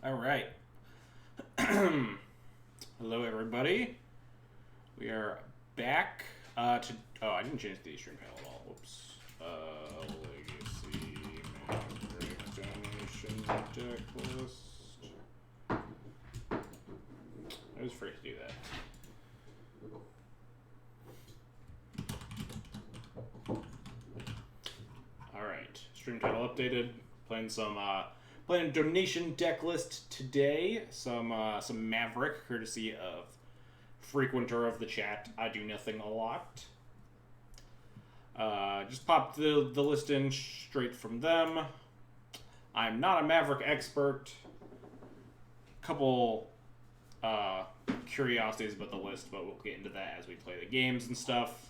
All right. Hello, everybody. We are back to. Oh, I didn't change the stream panel at all. Whoops. Legacy Maverick donation decklist. I was afraid to do that. All right. Stream title updated. Playing some. Playing a donation deck list today. Some Maverick, courtesy of frequenter of the chat. I do nothing a lot. Just popped the list in straight from them. I'm not a Maverick expert. Couple curiosities about the list, but we'll get into that as we play the games and stuff.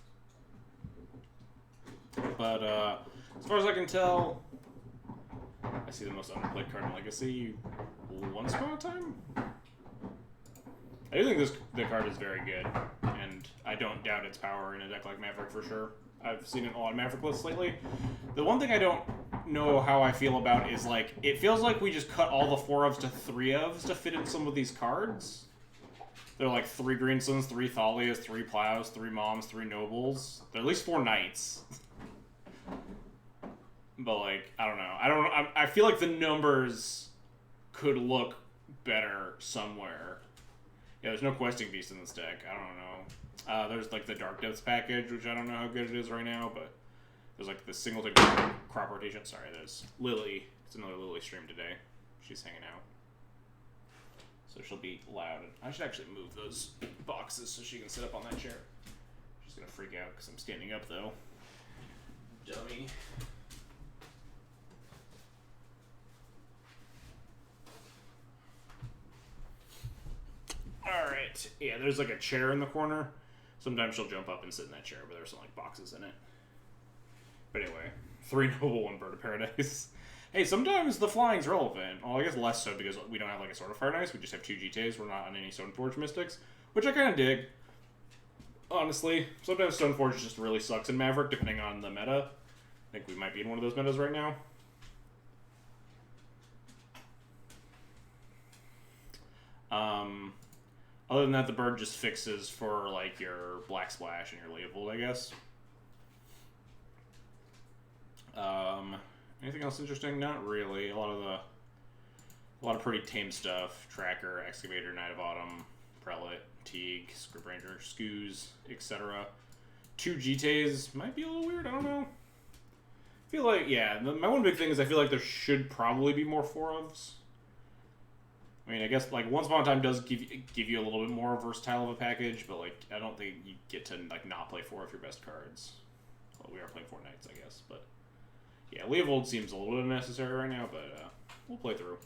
But as far as I can tell, I see the most underplayed card in Legacy once upon a time. I do think the card is very good, and I don't doubt its power in a deck like Maverick for sure. I've seen it a lot of Maverick lists lately. The one thing I don't know how I feel about is, like, it feels like we just cut all the 4-ofs to 3-ofs to fit in some of these cards. They're like 3 Greensuns, 3 Thalias, 3 Plows, 3 Moms, 3 Nobles. They're at least 4 Knights. But, like, I don't know. I feel like the numbers could look better somewhere. Yeah, there's no Questing Beast in this deck. I don't know. There's, like, the Dark Depths package, which I don't know how good it is right now, but there's, like, the singleton crop rotation. Sorry, there's Lily. It's another Lily stream today. She's hanging out. So she'll be loud. I should actually move those boxes so she can sit up on that chair. She's gonna freak out because I'm standing up, though. Dummy. Alright, yeah, there's like a chair in the corner. Sometimes she'll jump up and sit in that chair, but there's some like boxes in it. But anyway, 3 Noble, 1 Bird of Paradise. Hey, sometimes the flying's relevant. Well, I guess less so because we don't have like a Sword of Fire Knights, we just have 2 GTAs, we're not on any Stoneforge Mystics, which I kind of dig. Honestly, sometimes Stoneforge just really sucks in Maverick, depending on the meta. I think we might be in one of those metas right now. Other than that, the bird just fixes for, like, your Black Splash and your Leovold, I guess. Anything else interesting? Not really. A lot of pretty tame stuff. Tracker, Excavator, Knight of Autumn, Prelate, Teague, Script Ranger, Scoos, etc. 2 GTAs might be a little weird, I don't know. I feel like, yeah, my one big thing is I feel like there should probably be more 4-ofs. I mean, I guess, like, Once Upon a Time does give you a little bit more versatile of a package, but, like, I don't think you get to, like, not play 4 of your best cards. Well, we are playing 4 Knights, I guess, but yeah, Leovold seems a little bit unnecessary right now, but we'll play through.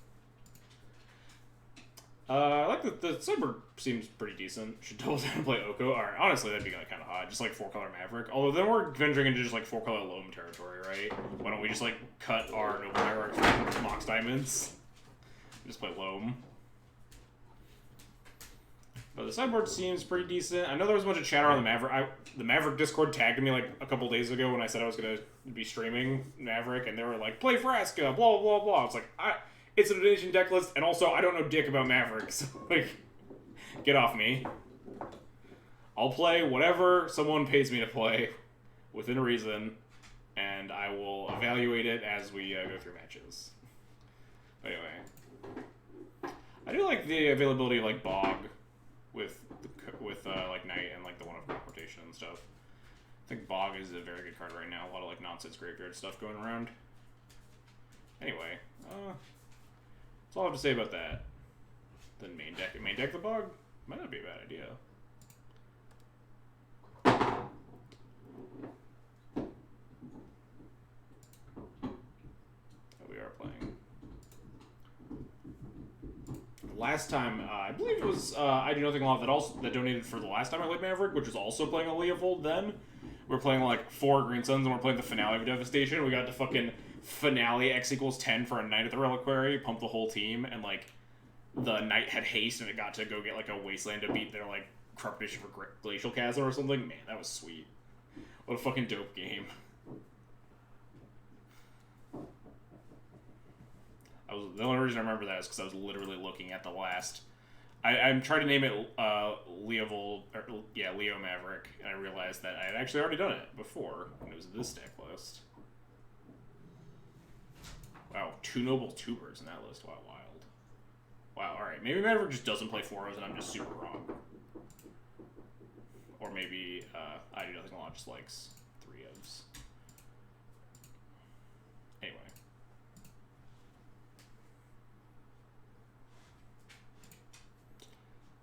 I like the Cyber seems pretty decent. Should double down and play Oko. Alright, honestly, that'd be kind of odd. Just, like, 4-color Maverick. Although then we're venturing into just, like, 4-color Loam territory, right? Why don't we just, like, cut our Noble Hierarch from Mox Diamonds? Just play Loam. But the sideboard seems pretty decent. I know there was a bunch of chatter on the Maverick. The Maverick Discord tagged me like a couple days ago when I said I was going to be streaming Maverick, and they were like, play Frasca, blah, blah, blah. I was like, it's a donation deck list, and also I don't know dick about Maverick, so, like, get off me. I'll play whatever someone pays me to play, within reason, and I will evaluate it as we go through matches. But anyway. I do like the availability of, like, Bog with like Knight and like the 1-of crop rotation and stuff. I think Bog is a very good card right now. A lot of like nonsense graveyard stuff going around. Anyway, that's all I have to say about that. Then main deck the Bog might not be a bad idea. Oh, we are playing. Last time, I believe it was I Do Nothing Law that donated for the last time I played Maverick, which was also playing a Leovold then. We're playing like 4 Greensuns, and we're playing the finale of Devastation. We got to fucking finale X equals 10 for a Knight of the Reliquary, pump the whole team, and like the Knight had haste, and it got to go get like a Wasteland to beat their like Corruption for Glacial Chasm or something. Man, that was sweet. What a fucking dope game. The only reason I remember that is because I was literally looking at the last. I'm trying to name it Leovold, or yeah, Leo Maverick, and I realized that I had actually already done it before, and it was this deck list. Wow, 2 noble tubers in that list. Wow, wild. Wow, alright. Maybe Maverick just doesn't play 4-Os and I'm just super wrong. Or maybe I do nothing a lot, just likes 3-Os. Anyway.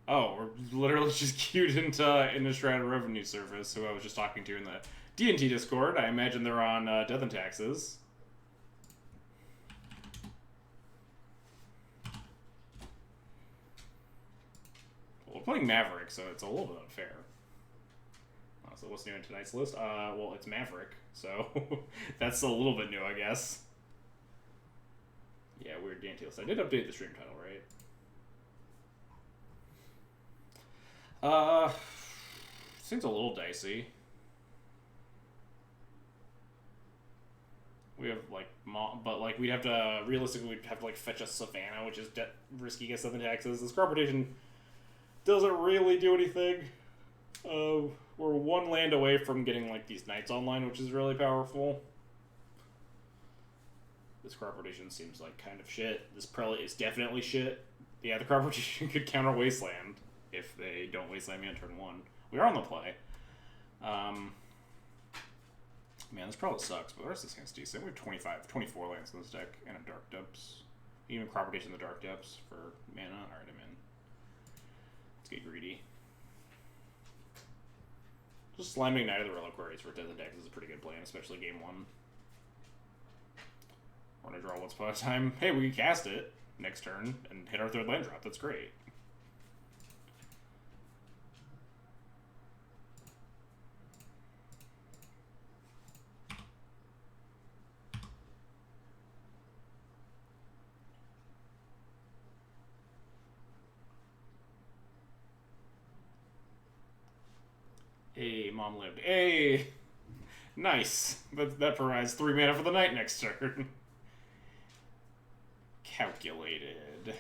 Oh, we're literally just queued into Innistrad Revenue Service, who I was just talking to in the D&T Discord. I imagine they're on Death and Taxes. Well, we're playing Maverick, so it's a little bit unfair. So what's new in tonight's list? Well, it's Maverick, so that's a little bit new, I guess. Yeah, weird D&T list. I did update the stream title, right? Seems a little dicey. We have, like, but, like, we'd have to, realistically, we'd have to, like, fetch a Savannah, which is risky against Southern Taxes. This crop rotation doesn't really do anything. We're 1 land away from getting, like, these Knights online, which is really powerful. This crop rotation seems like kind of shit. This Prelate is definitely shit. Yeah, the crop rotation could counter Wasteland if they don't Wasteland me on turn 1. We are on the play. Man, this Prelate sucks, but the rest of this thing's decent. We have 24 lands in this deck, and a Dark Depths. Even crop rotation in the Dark Depths for mana. Alright, I'm in. Let's get greedy. Just slamming Knight of the Reliquaries for Death and Taxes is a pretty good plan, especially game 1. We're gonna draw Once Upon a Time. Hey, we can cast it next turn and hit our 3rd land drop. That's great. Hey, Mom lived. Hey! Nice. That provides 3 mana for the Knight next turn. Calculated. If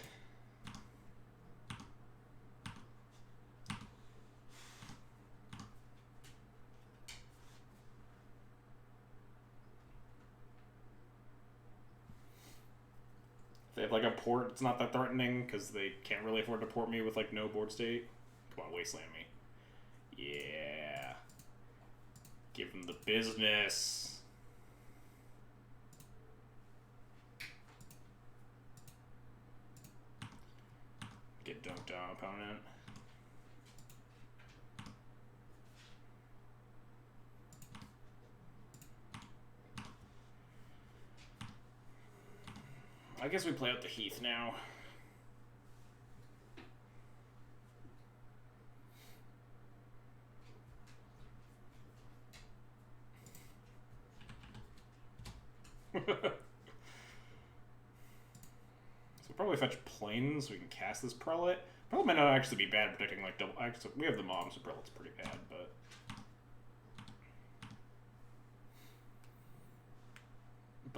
they have, like, a port, it's not that threatening, because they can't really afford to port me with, like, no board state. Come on, Wasteland me. Yeah. Give them the business. Get dunked on opponent. I guess we play out the Heath now. So we'll probably fetch Plains so we can cast this Prelate. Prelate might not actually be bad protecting like double. Actually, we have the Mom, so Prelate's pretty bad, but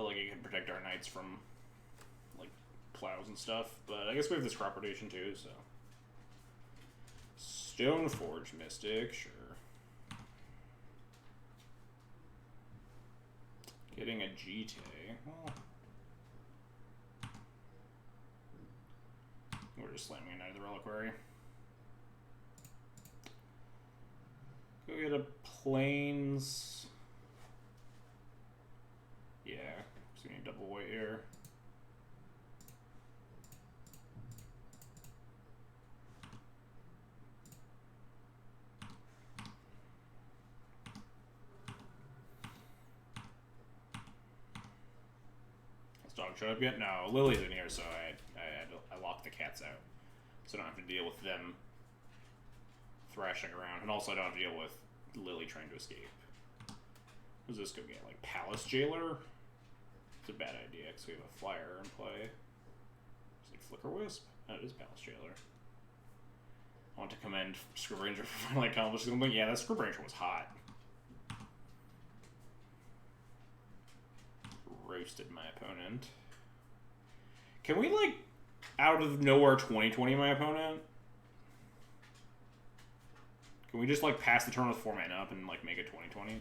like it can protect our Knights from like plows and stuff. But I guess we have this crop rotation too, so Stoneforge Mystic, sure. Getting a GT. Well, we're just slamming a Knight of the Reliquary. Go get a Plains. Yeah, just gonna need double white here. Dog showed up yet? No, Lily's in here, so I locked the cats out. So I don't have to deal with them thrashing around. And also I don't have to deal with Lily trying to escape. What does this go get? Like Palace Jailer? It's a bad idea, because we have a flyer in play. It's like Flicker Wisp? Oh, it is Palace Jailer. I want to commend Scrib Ranger for finally accomplishing something. Yeah, that Scrib Ranger was hot. Roasted my opponent. Can we, like, out of nowhere 2020 my opponent? Can we just, like, pass the turn with 4 mana up and, like, make it 2020?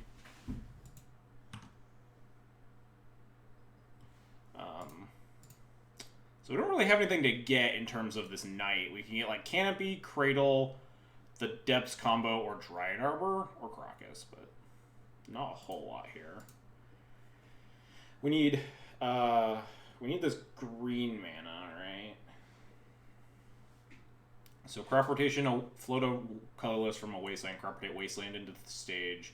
So we don't really have anything to get in terms of this Knight. We can get, like, Canopy, Cradle, the Depths combo, or Dryad Arbor, or Crocus, but not a whole lot here. We need this green mana, right? So crop rotation, float a colorless from a wasteland, crop rotate wasteland into the stage,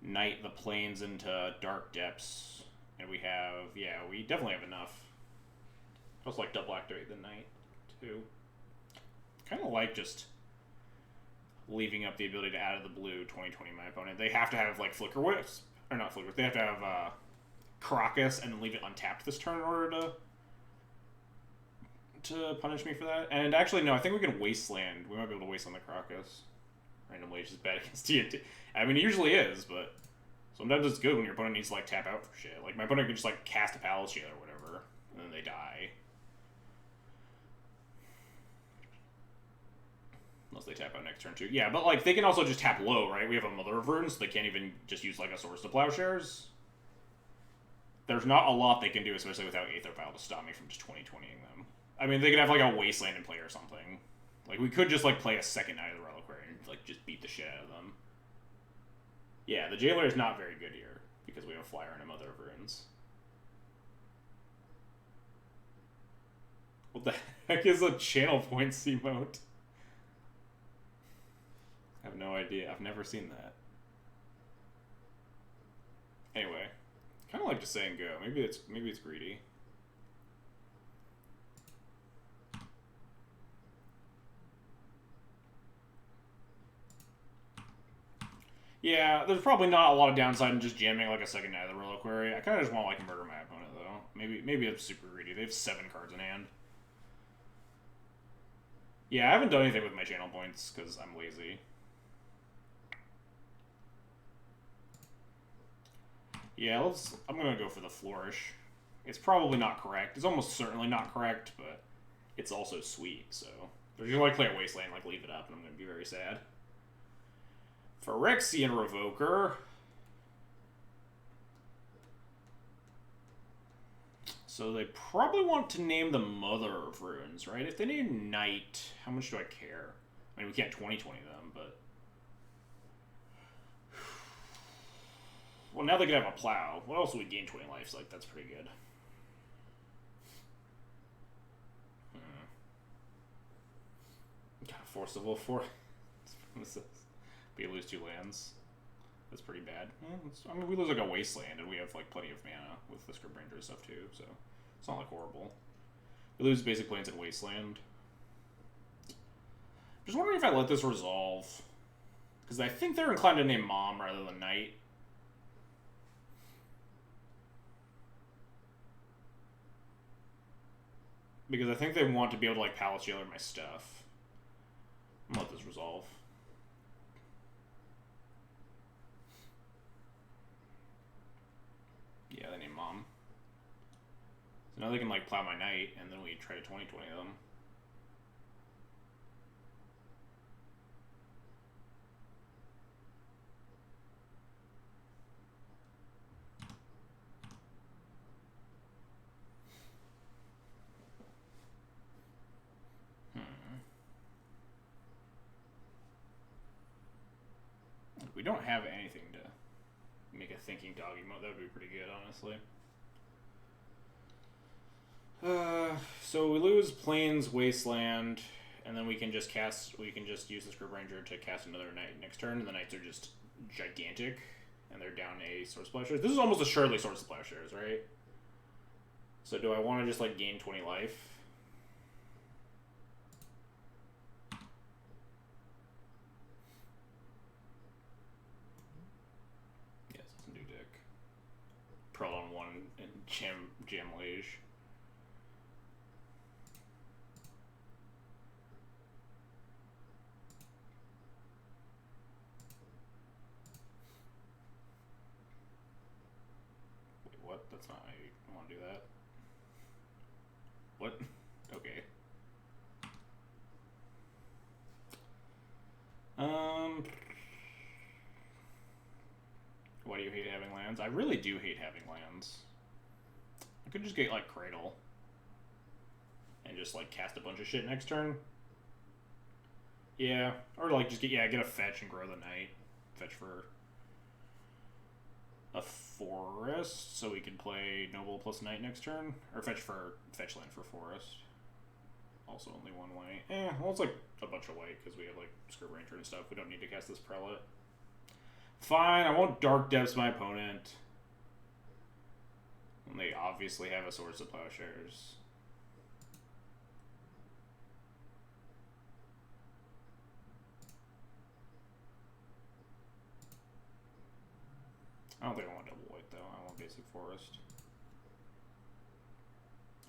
Knight the plains into dark depths, and we have, yeah, we definitely have enough. I also like double activate the Knight too. Kind of like just leaving up the ability to add the blue 2020 my opponent. They have to have like Flicker Wisp, or not Flicker Wisp, they have to have Crocus and then leave it untapped this turn in order to punish me for that. And actually, no, I think we can Wasteland. We might be able to Wasteland the Crocus. Randomly, it's just bad against TNT. I mean, it usually is, but sometimes it's good when your opponent needs to like tap out for shit. Like, my opponent can just like cast a Palace Jailer or whatever, and then they die. Unless they tap out next turn too. Yeah, but like, they can also just tap low, right? We have a Mother of Runes, so they can't even just use like a Swords to Plowshares. There's not a lot they can do, especially without Aether Vial to stop me from just 2020ing them. I mean, they could have like a Wasteland in play or something. Like, we could just like play a second Knight of the Reliquary and like just beat the shit out of them. Yeah, the Jailer is not very good here because we have a Flyer and a Mother of Runes. What the heck is a Channel Points emote? I have no idea. I've never seen that. Anyway, kind of like just saying go. Maybe it's greedy. Yeah, there's probably not a lot of downside in just jamming like a second Knight of the Reliquary. I kind of just want to like murder my opponent though. Maybe I'm super greedy. They have 7 cards in hand. Yeah, I haven't done anything with my channel points because I'm lazy. Yeah, I'm gonna go for the Flourish. It's probably not correct. It's almost certainly not correct, but it's also sweet, so they're just gonna like play a Wasteland, like leave it up, and I'm gonna be very sad. Phyrexian Revoker. So they probably want to name the Mother of Runes, right? If they name Knight, how much do I care? I mean, we can't 2020 them, but... Well, now they could have a Plow. What else would we gain 20 life? So, like, that's pretty good. God, Force of Will 4. What's this? We lose 2 lands. That's pretty bad. I mean, we lose like a Wasteland, and we have like plenty of mana with the Script Ranger and stuff too, so it's not like horrible. We lose basic planes and Wasteland. Just wondering if I let this resolve, because I think they're inclined to name Mom rather than Knight. Because I think they want to be able to like Palace Jailer my stuff. I'm gonna let this resolve. Yeah, they name Mom. So now they can like plow my Knight, and then we try to 2020 them. We don't have anything to make a thinking dog emote. That would be pretty good, honestly. So we lose Plains, Wasteland, and then we can just use the Script Ranger to cast another Knight next turn, and the Knights are just gigantic, and they're down a Swords to Plowshares. This is almost assuredly Swords to Plowshares, right? So do I want to just like gain 20 life? Yes, it's a new deck. Pearl on 1 and Jam Lage. What? That's not how you want to do that. lands. I really do hate having lands. I could just get, like, Cradle. And just, like, cast a bunch of shit next turn. Yeah. Or, like, just get a fetch and grow the Knight. Fetch for a forest, so we can play Noble plus Knight next turn. Or fetch land for forest. Also only one white. Well, it's like a bunch of white because we have like Script Ranger and stuff. We don't need to cast this Prelate. Fine, I won't Dark Depths my opponent. And they obviously have a Swords of Plowshares. I don't think I want double white though. I want basic forest.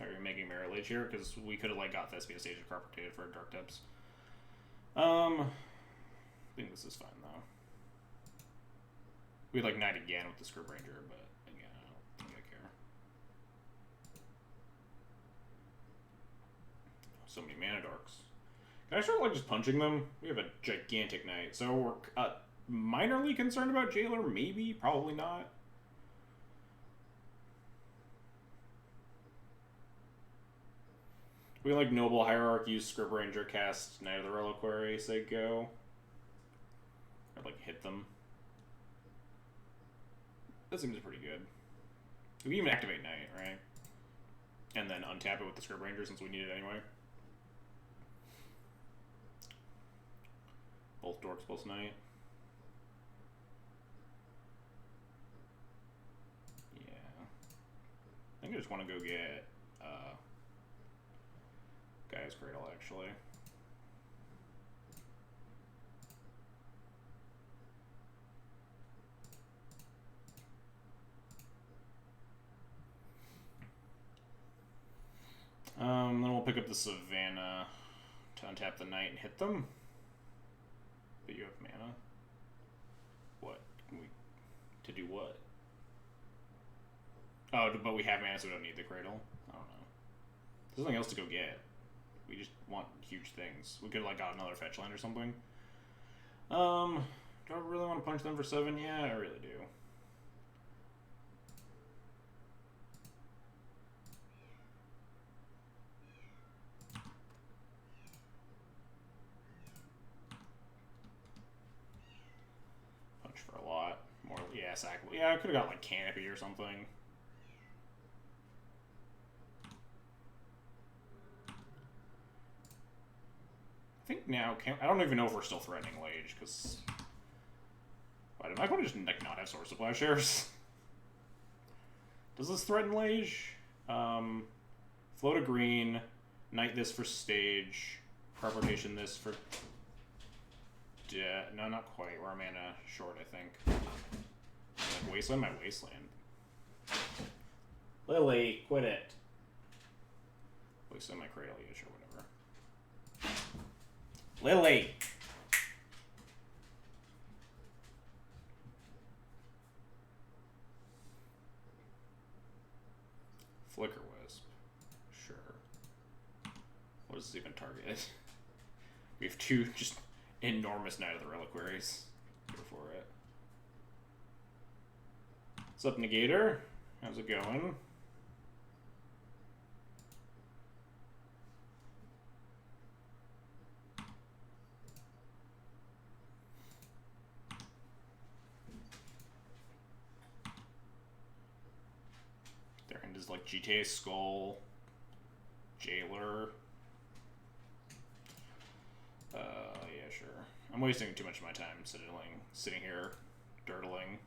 Are you making Merit Lage here? Because we could have like got Thespian Stage of Carpeted for Dark Depths. I think this is fine though. We like Knight again with the Script Ranger, but again, I don't think I care. So many mana dorks. Can I start like just punching them? We have a gigantic Knight, so we're minorly concerned about Jailer. Maybe, probably not. We like Noble Hierarch, use Script Ranger, cast Knight of the Reliquary, say go. Or like hit them. That seems pretty good. We can even activate Knight, right? And then untap it with the Script Ranger since we need it anyway. Both Dorks plus Knight. Yeah. I think I just want to go get Guy's Cradle, actually. Then we'll pick up the Savannah to untap the Knight and hit them. But you have mana. What? To do what? Oh, but we have mana, so we don't need the Cradle? I don't know. There's nothing else to go get. We just want huge things. We could have like got another fetch land or something. Do I really want to punch them for 7? Yeah, I really do. Punch for a lot. More, yeah, sackable. Yeah, I could have got like Canopy or something. I think now, I don't even know if we're still threatening Lage, because... Why did my opponent just like, not have Source of Plowshares? Does this threaten Lage? Float a green, Knight this for stage, Crop Rotation this for... no, not quite. We're mana short, I think. Like, Wasteland my Wasteland. Lily, quit it. Wasteland my Cradle, yeah, sure, whatever. Lily! Flicker Wisp. Sure. What does this even target? We have 2 just enormous Knight of the Reliquaries. Go for it. What's up, Negator? How's it going? Is like GTA Skull, Jailer. Yeah, sure. I'm wasting too much of my time sitting here, dirtling.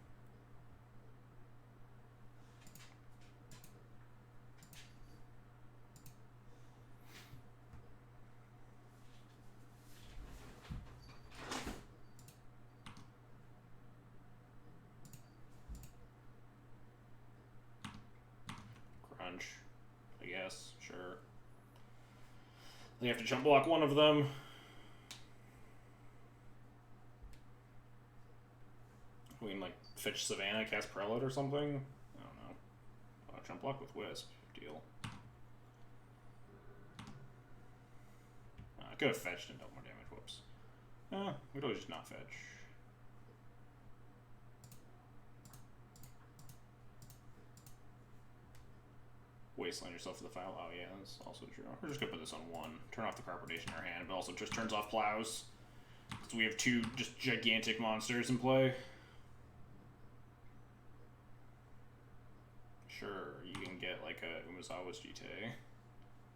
I guess, sure. They have to jump block one of them. We can like fetch Savannah, cast Prelate or something. I don't know. Jump block with Wisp. Deal. I could have fetched and dealt more damage. Whoops. We'd always just not fetch. wasteland yourself for the file. Oh yeah, that's also true. We're just gonna put this on 1. Turn off the Carpordation in our hand, but also just turns off plows. So we have 2 just gigantic monsters in play. Sure, you can get like a Umezawa's Jite.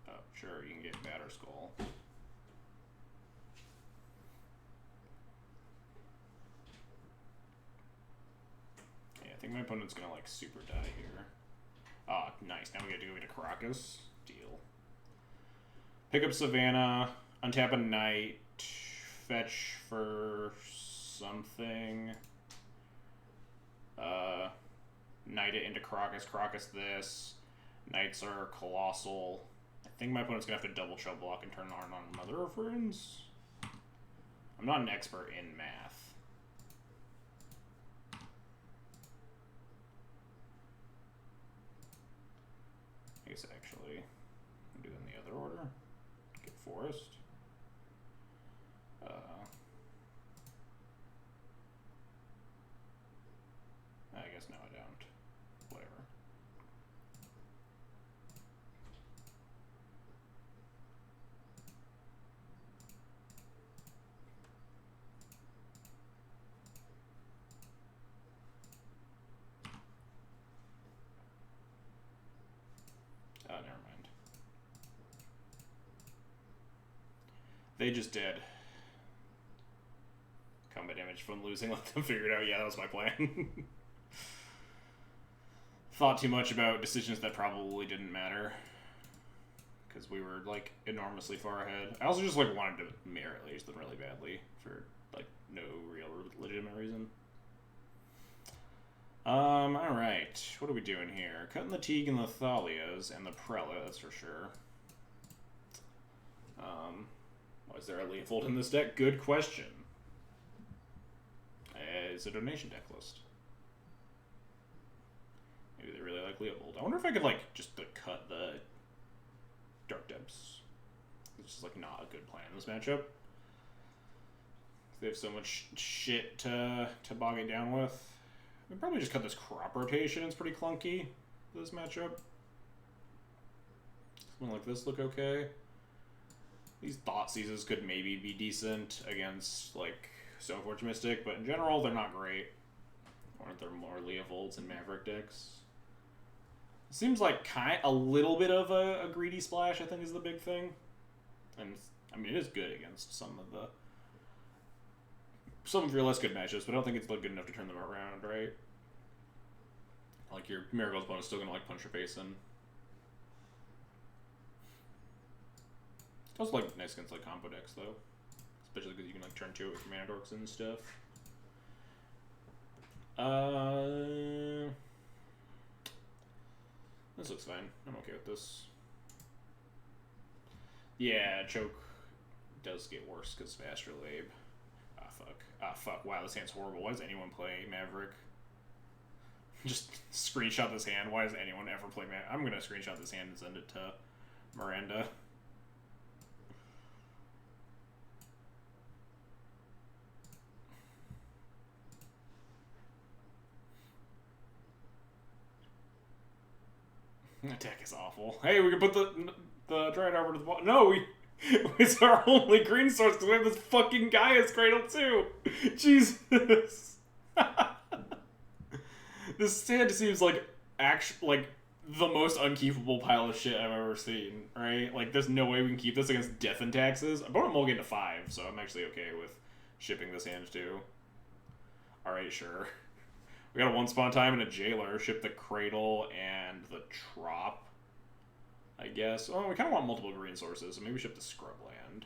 Oh, sure, you can get Batterskull. Yeah, I think my opponent's gonna like super die here. Ah, nice. Now we gotta go into Caracas. Deal. Pick up Savannah, untap a Knight, fetch for something. Knight it into Caracas, Caracas this. Knights are colossal. I think my opponent's gonna have to double shell block and turn on Mother of Runes. I'm not an expert in math. I guess actually, I'll do it in the other order. Get Forest. I guess no, I don't. Whatever. Oh, never mind. They just did. Combat damage from losing, let them figure it out. Yeah, that was my plan. Thought too much about decisions that probably didn't matter. Because we were, like, enormously far ahead. I also just, like, wanted to mirror at least them really badly. For, like, no real legitimate reason. Alright. What are we doing here? Cutting the Teague and the Thalias and the Prelate, that's for sure. Is there a Leovold in this deck? Good question. It's a donation deck list. Maybe they really like Leovold. I wonder if I could, like, just cut the Dark Depths. It's just, like, not a good plan in this matchup. They have so much shit to bog it down with. We probably just cut this crop rotation. It's pretty clunky for this matchup. Something like this look okay. These Thought Seizes could maybe be decent against, like, Stoneforge Mystic, but in general, they're not great. Aren't there more Leovolds and Maverick decks? Seems like a little bit of a greedy splash, I think, is the big thing. And, I mean, it is good against some of your less good matchups, but I don't think it's good enough to turn them around, right? Like, your Marigold opponent's still gonna, like, punch your face in. It's also, like, nice against, like, combo decks, though. Especially because you can, like, turn 2 with your mana dorks and stuff. This looks fine. I'm okay with this. Yeah, choke does get worse because of Astrolabe. Ah, fuck. Ah, fuck. Wow, this hand's horrible. Why does anyone play Maverick? Just screenshot this hand. Why does anyone ever play Maverick? I'm going to screenshot this hand and send it to Miranda. Attack is awful. Hey, we can put the Dryad Arbor to the bottom. No, it's our only green source because we have this fucking Gaia's Cradle too. Jesus. This hand seems like the most unkeepable pile of shit I've ever seen, right? Like, there's no way we can keep this against Death and Taxes. I'm going to mulligan to 5, so I'm actually okay with shipping this hand too. Alright, sure. We got a 1 spawn time and a Jailer. Ship the Cradle and the Trop, I guess. Oh, we kind of want multiple green sources, so maybe ship the Scrubland.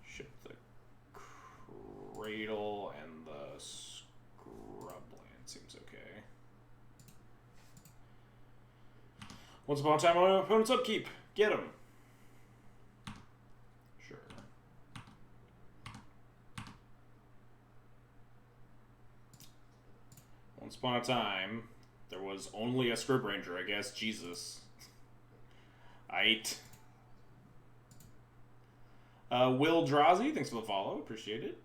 Ship the Cradle and the Scrubland. Seems okay. 1 spawn time on opponent's upkeep. Get him. Once upon a time, there was only a Scrib Ranger, I guess. Jesus. Aight. Will Drazi, thanks for the follow. Appreciate it.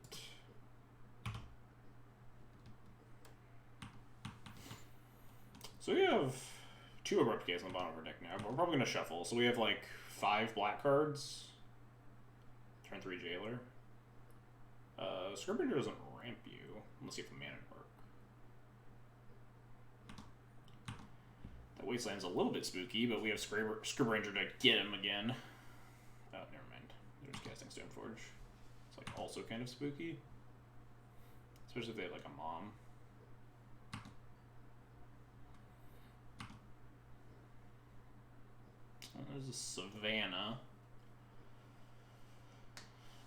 So we have 2 Abrupt Gaze on the bottom of our deck now, but we're probably going to shuffle. So we have like 5 black cards. Turn 3 Jailer. Scribbler doesn't ramp you, unless you have a mana to work. That Wasteland's a little bit spooky, but we have Scribranger to get him again. Oh, never mind. There's casting Stoneforge. It's like also kind of spooky. Especially if they have like a mom. There's a Savannah.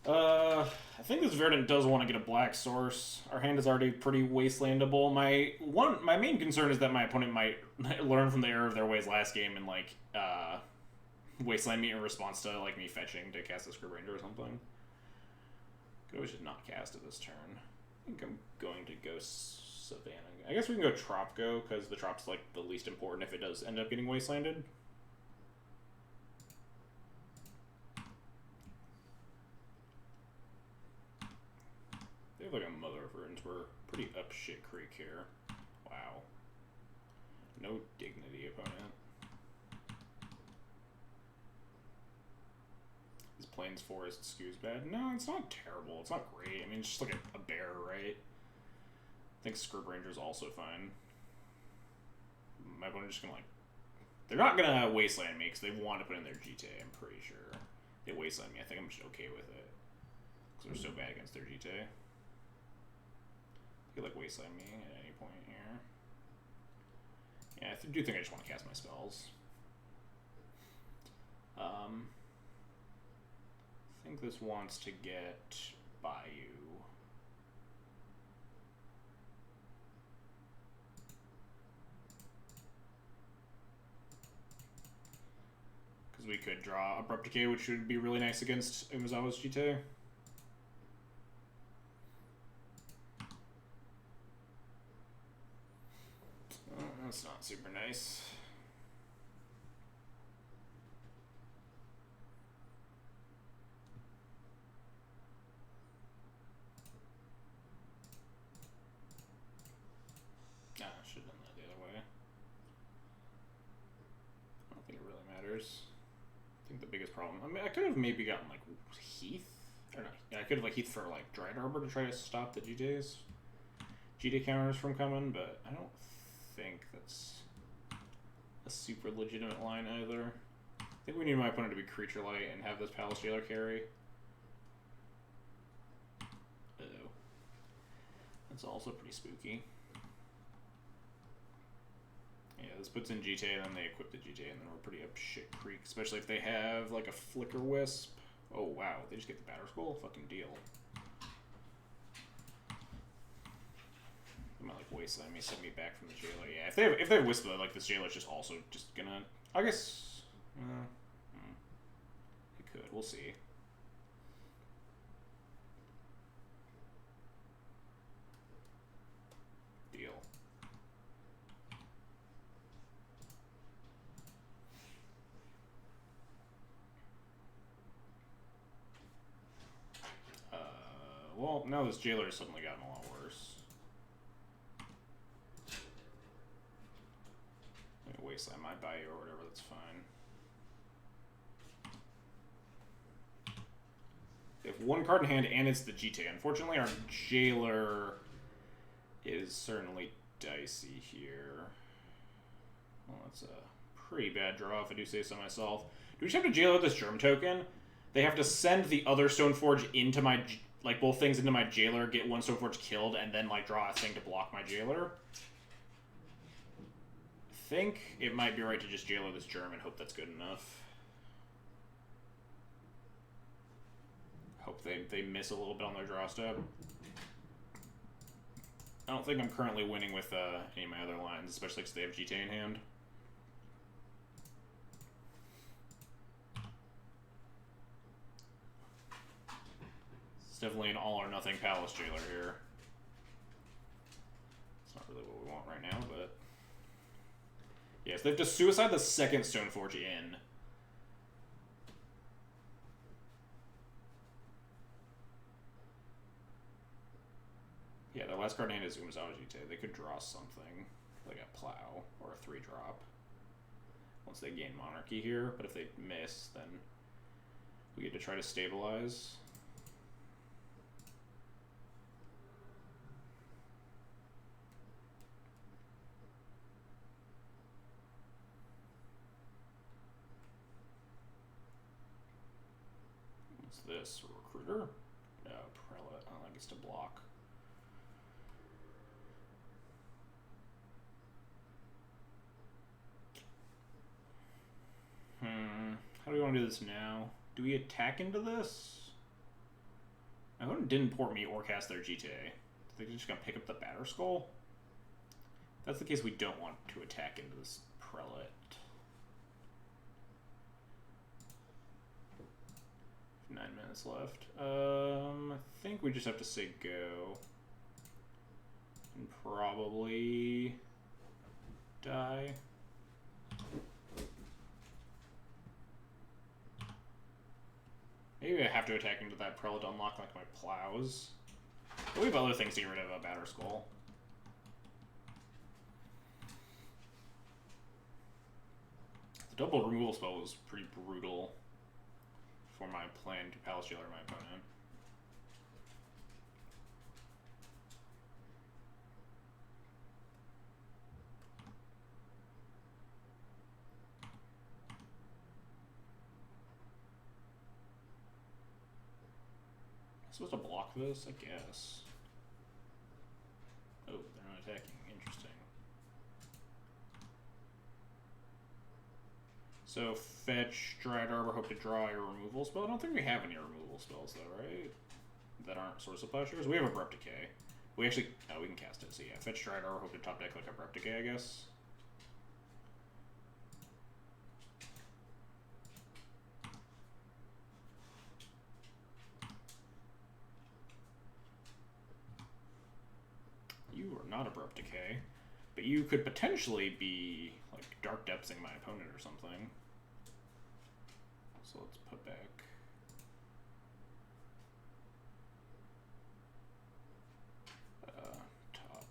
I think this Verdant does want to get a black source. Our hand is already pretty wastelandable. My main concern is that my opponent might learn from the error of their ways last game and like wasteland me in response to like me fetching to cast a Scribranger or something. Could always just not cast it this turn. I think I'm going to go Savannah. I guess we can go Tropgo because the Trop's like the least important if it does end up getting wastelanded. They have like a Mother of Runes. We're pretty up shit creek here. Wow. No dignity, opponent. This Plains Forest skews bad. No, it's not terrible. It's not great. I mean, it's just like a bear, right? I think Scribranger's also fine. My opponent's just gonna like... They're not gonna wasteland me because they want to put in their GTA, I'm pretty sure. They wasteland me. I think I'm just okay with it. Because they're so bad against their GTA. They could like wasteland me at any point here. Yeah, I do think I just want to cast my spells. I think this wants to get Bayou. Because we could draw Abrupt Decay, which would be really nice against Umezawa's GTA. That's not super nice. I should have done that the other way. I don't think it really matters. I think the biggest problem... I mean, I could have maybe gotten, like, Heath? Or not. Yeah, I could have, like, Heath for, like, Dried Arbor to try to stop the GTAs. GTA counters from coming, but I don't think that's a super legitimate line either. I think we need my opponent to be Creature Light and have this Palace Jailer carry. Uh-oh. That's also pretty spooky. Yeah, this puts in GTA, and then they equip the GTA, and then we're pretty up shit creek, especially if they have, like, a Flicker Wisp. Oh, wow, they just get the Batter Skull? Fucking deal. They might, like, wasteland me, send me back from the Jailer. Yeah, if they have Wisp, like, this Jailer's just also just gonna... I guess... it could. We'll see. Deal. Well, now this Jailer has suddenly gotten a lot worse. Wasteland my Bayou or whatever, that's fine. They have 1 card in hand and it's the GTA. Unfortunately, our Jailer is certainly dicey here. Well, that's a pretty bad draw if I do say so myself. Do we just have to Jailer this Germ token? They have to send the other Stoneforge into my... like, both things into my Jailer, get 1 Stoneforge killed, and then, like, draw a thing to block my Jailer. I think it might be right to just Jailer this Germ and hope that's good enough. Hope they miss a little bit on their draw step. I don't think I'm currently winning with any of my other lines, especially because they have GTA in hand. It's definitely an all-or-nothing Palace Jailer here. It's not really what we want right now, but... Yes, they have to suicide the second Stoneforge in. Yeah, their last card in hand is Umezawa GTA. They could draw something. like a plow or a 3-drop once they gain monarchy here, but if they miss, then we get to try to stabilize. What's this? A recruiter? No, prelate. Oh, that gets to block. How do we want to do this now? Do we attack into this? My opponent didn't port me or cast their GTA. They're just going to pick up the Batter Skull? If that's the case, we don't want to attack into this prelate. 9 minutes left. I think we just have to say go. And probably die. Maybe I have to attack into that prelate to unlock like my plows. But we have other things to get rid of a Batter Skull. The double removal spell was pretty brutal for my plan to Palace Jailer my opponent. Supposed to block this, I guess. Oh, they're not attacking. Interesting. So fetch, Dryad Arbor, hope to draw your removal spell. I don't think we have any removal spells though, right? That aren't Source of Plowshares. We have Abrupt Decay. We actually, oh, we can cast it. So yeah, fetch, Dryad Arbor, hope to top deck like Abrupt Decay, I guess. You are not Abrupt Decay, but you could potentially be like Dark Depthsing my opponent or something. So let's put back. Top.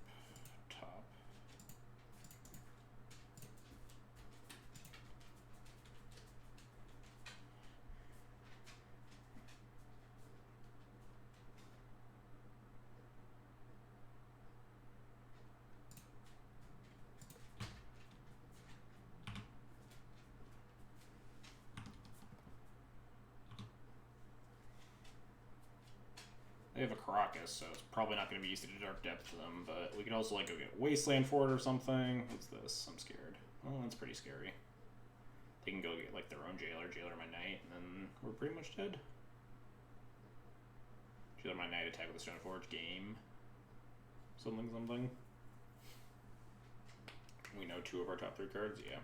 They have a Caracas, so it's probably not going to be easy to Dark Depth to them, but we could also like go get Wasteland for it or something. What's this? I'm scared. Oh, that's pretty scary. They can go get like their own Jailer my Knight, and then we're pretty much dead. Jailer my Knight, attack with the Stoneforge, game. Something. We know 2 of our top 3 cards, yeah.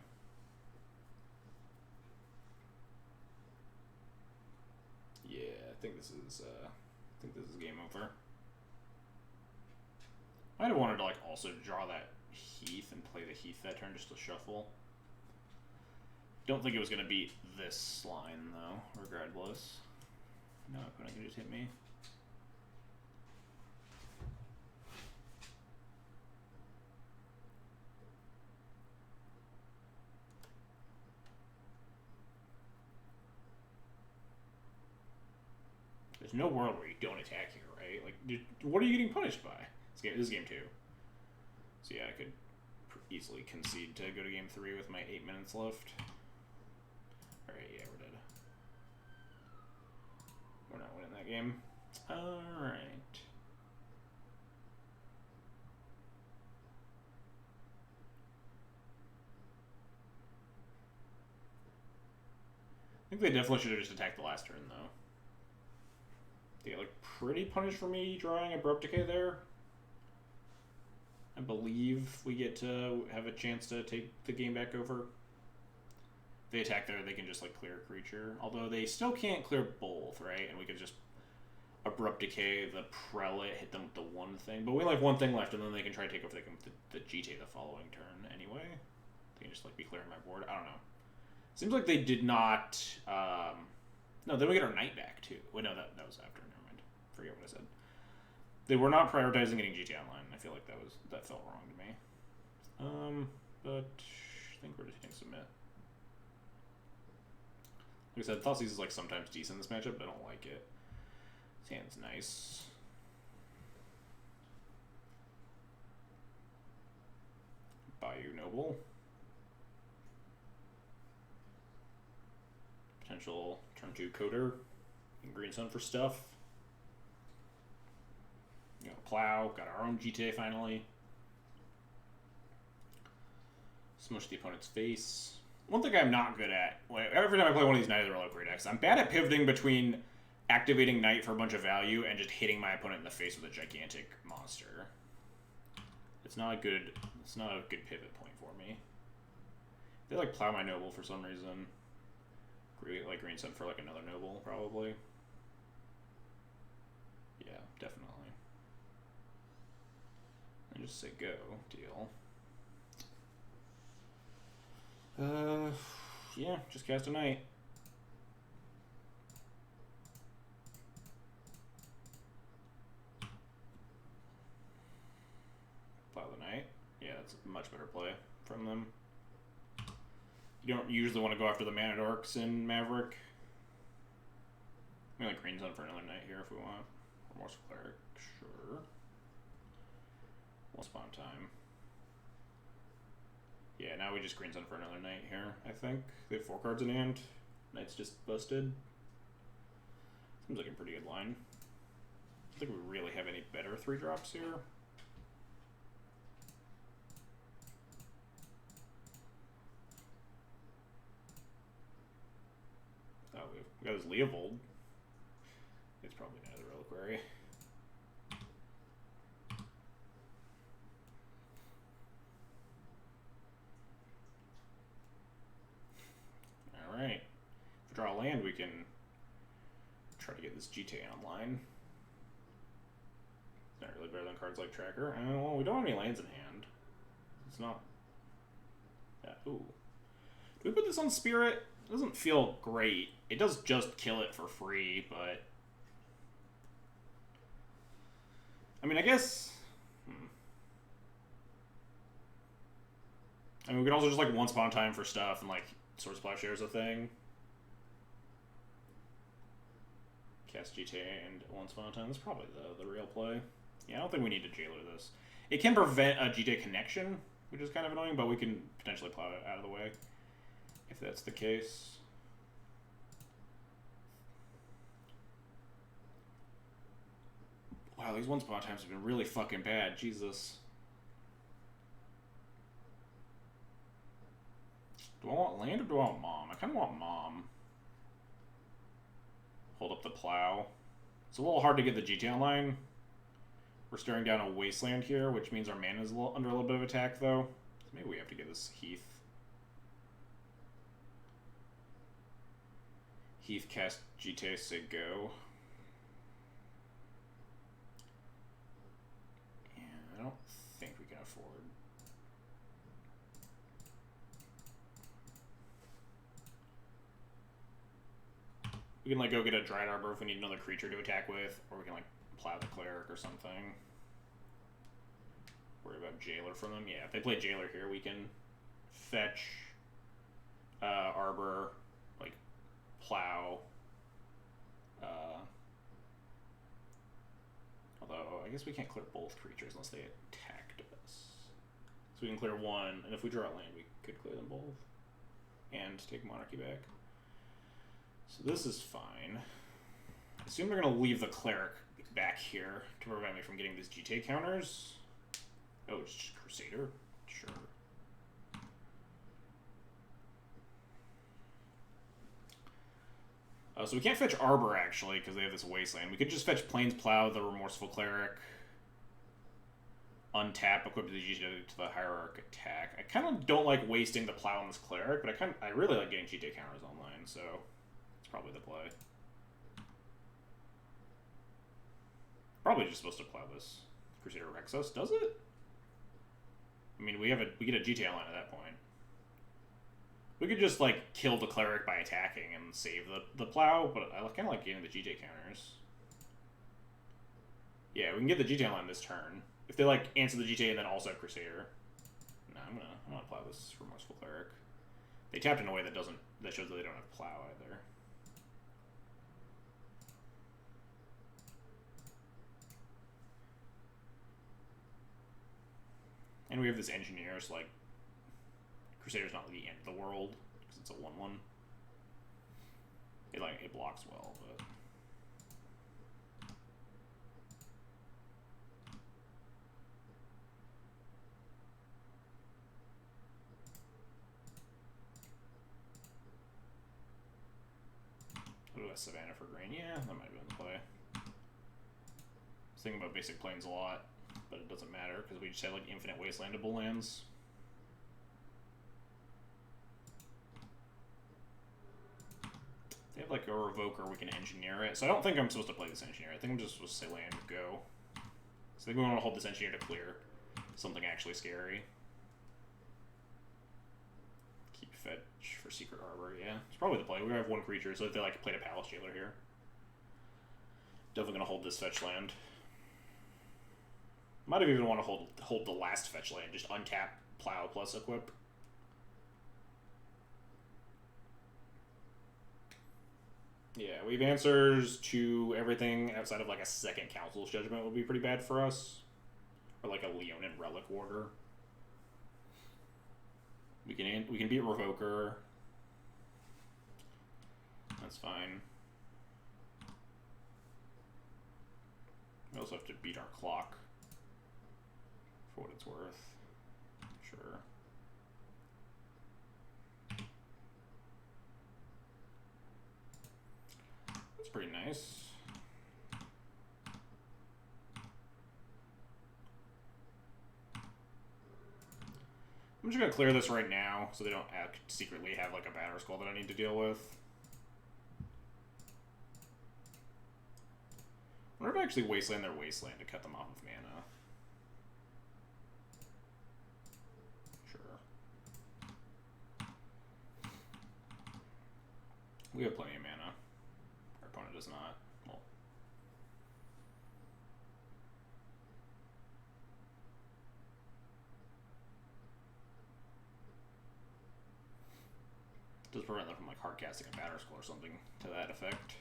Yeah, I think this is game over. I'd have wanted to like also draw that Heath and play the Heath that turn just to shuffle. Don't think it was gonna beat this line though, regardless. No, opponent can just hit me. There's no world where you don't attack here, right? Like, what are you getting punished by? This is game 2. So yeah, I could easily concede to go to game 3 with my 8 minutes left. Alright, yeah, we're dead. We're not winning that game. Alright. I think they definitely should have just attacked the last turn, though. They get like pretty punished for me drawing Abrupt Decay there. I believe we get to have a chance to take the game back over. If they attack there, they can just like clear a creature. Although they still can't clear both, right? And we could just Abrupt Decay the Prelate, hit them with the one thing. But we only have one thing left, and then they can try to take over the GTA the following turn anyway. They can just like be clearing my board. I don't know. Seems like they did not. No, then we get our Knight back too. Wait, no, that was after. Never mind. Forget what I said. They were not prioritizing getting GTA Online. I feel like that felt wrong to me. But I think we're just hitting submit. Like I said, Thoughtseizes is like sometimes decent in this matchup, but I don't like it. His hand's nice. Bayou Noble. Potential turn 2 coder. And Green Sun for stuff. You know, Plow. Got our own GTA finally. Smush the opponent's face. One thing I'm not good at, every time I play one of these Knight of the Reliquary decks, I'm bad at pivoting between activating Knight for a bunch of value and just hitting my opponent in the face with a gigantic monster. It's not a good pivot point for me. They like Plow my Noble for some reason. Like Green Sun for like another Noble, probably. Yeah, definitely. And just say go, deal. Yeah, just cast a Knight. Plow the Knight. Yeah, that's a much better play from them. You don't usually want to go after the Mana Dorks in Maverick. We like Green Sun for another Knight here if we want. Or more Cleric, sure. One spawn time. Yeah, now we just Green Sun for another Knight here, I think. They have 4 cards in hand. Knight's just busted. Seems like a pretty good line. I don't think we really have any better 3-drops here. Oh, we got this Leovold. It's probably another Reliquary. Alright. If we draw a land, we can try to get this GTA online. It's not really better than cards like Tracker. Well, we don't have any lands in hand. It's not... Yeah, ooh. Do we put this on Spirit? It doesn't feel great. It does just kill it for free, but... I mean, I guess... I mean, we could also just, like, one spawn time for stuff and, like, Sword Plowshare is a thing. Cast GTA and one spawn time. That's probably the real play. Yeah, I don't think we need to jailer this. It can prevent a GTA connection, which is kind of annoying, but we can potentially plow it out of the way if that's the case. Wow, these one spawn times have been really fucking bad. Jesus. Do I want land or do I want Mom? I kind of want Mom. Hold up the Plow. It's a little hard to get the GTA online. We're staring down a Wasteland here, which means our mana is under a little bit of attack, though. So maybe we have to get this Heath. Heath cast GTA, say go. And I don't think we can afford. We can, like, go get a Dried Arbor if we need another creature to attack with, or we can, like, plow the Cleric or something. Worry about Jailer from them. Yeah, if they play Jailer here, we can fetch Arbor, like, plow. Although, I guess we can't clear both creatures unless they attacked us. So we can clear one, and if we draw a land, we could clear them both. And take Monarchy back. So this is fine. I assume they're going to leave the Cleric back here to prevent me from getting these GTA counters. Oh, it's just Crusader? Sure. So we can't fetch Arbor, actually, because they have this Wasteland. We could just fetch Plains Plow, the Remorseful Cleric, untap, equip the GTA to the Hierarch attack. I kind of don't like wasting the Plow on this Cleric, but I really like getting GTA counters online, so it's probably the play. Probably just supposed to plow this. Crusader wrecks us, does it? I mean, we get a GTA line at that point. We could just, like, kill the Cleric by attacking and save the plow, but I kind of like getting the GTA counters. Yeah, we can get the GTA line this turn. If they, like, answer the GTA and then also have Crusader. No, I'm I'm gonna plow this Remorseful Cleric. They tapped in a way that shows that they don't have plow either. And we have this engineer, so like Crusader's not the end of the world because it's a 1/1. It blocks well, but ooh, a Savannah for green. Yeah, that might be in play. I was thinking about basic plains a lot, but it doesn't matter because we just have like infinite wastelandable lands. They have like a Revoker, we can engineer it. So I don't think I'm supposed to play this engineer. I think I'm just supposed to say land, go. So I think we want to hold this engineer to clear something actually scary. Keep fetch for Secret Harbor, yeah. It's probably the play. We have one creature, so if they like played a Palace Jailer here. Definitely gonna hold this fetch land. Might have even want to hold the last fetch land, just untap, plow plus equip. Yeah, we have answers to everything outside of like a second Council's Judgment would be pretty bad for us. Or like a Leonin Relic Warder. We can beat Revoker. That's fine. We also have to beat our clock. For what it's worth. Sure. That's pretty nice. I'm just gonna clear this right now so they don't secretly have like a Batter Skull that I need to deal with. I wonder if I actually wasteland their wasteland to cut them off with mana. We have plenty of mana. Our opponent does not. Well. Does prevent them from like hard casting a Batter Skull or something to that effect.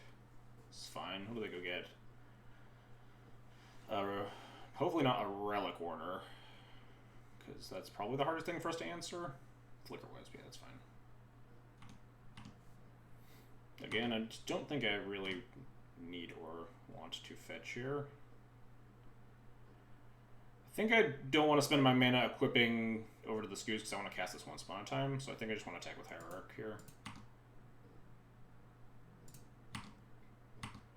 It's fine. What do they go get? Hopefully not a Relic Warder. Because that's probably the hardest thing for us to answer. Flicker Wisp, yeah, that's fine. Again, I just don't think I really need or want to fetch here. I think I don't want to spend my mana equipping over to the Scoots because I want to cast this once upon a time, so I think I just want to attack with Hierarch here.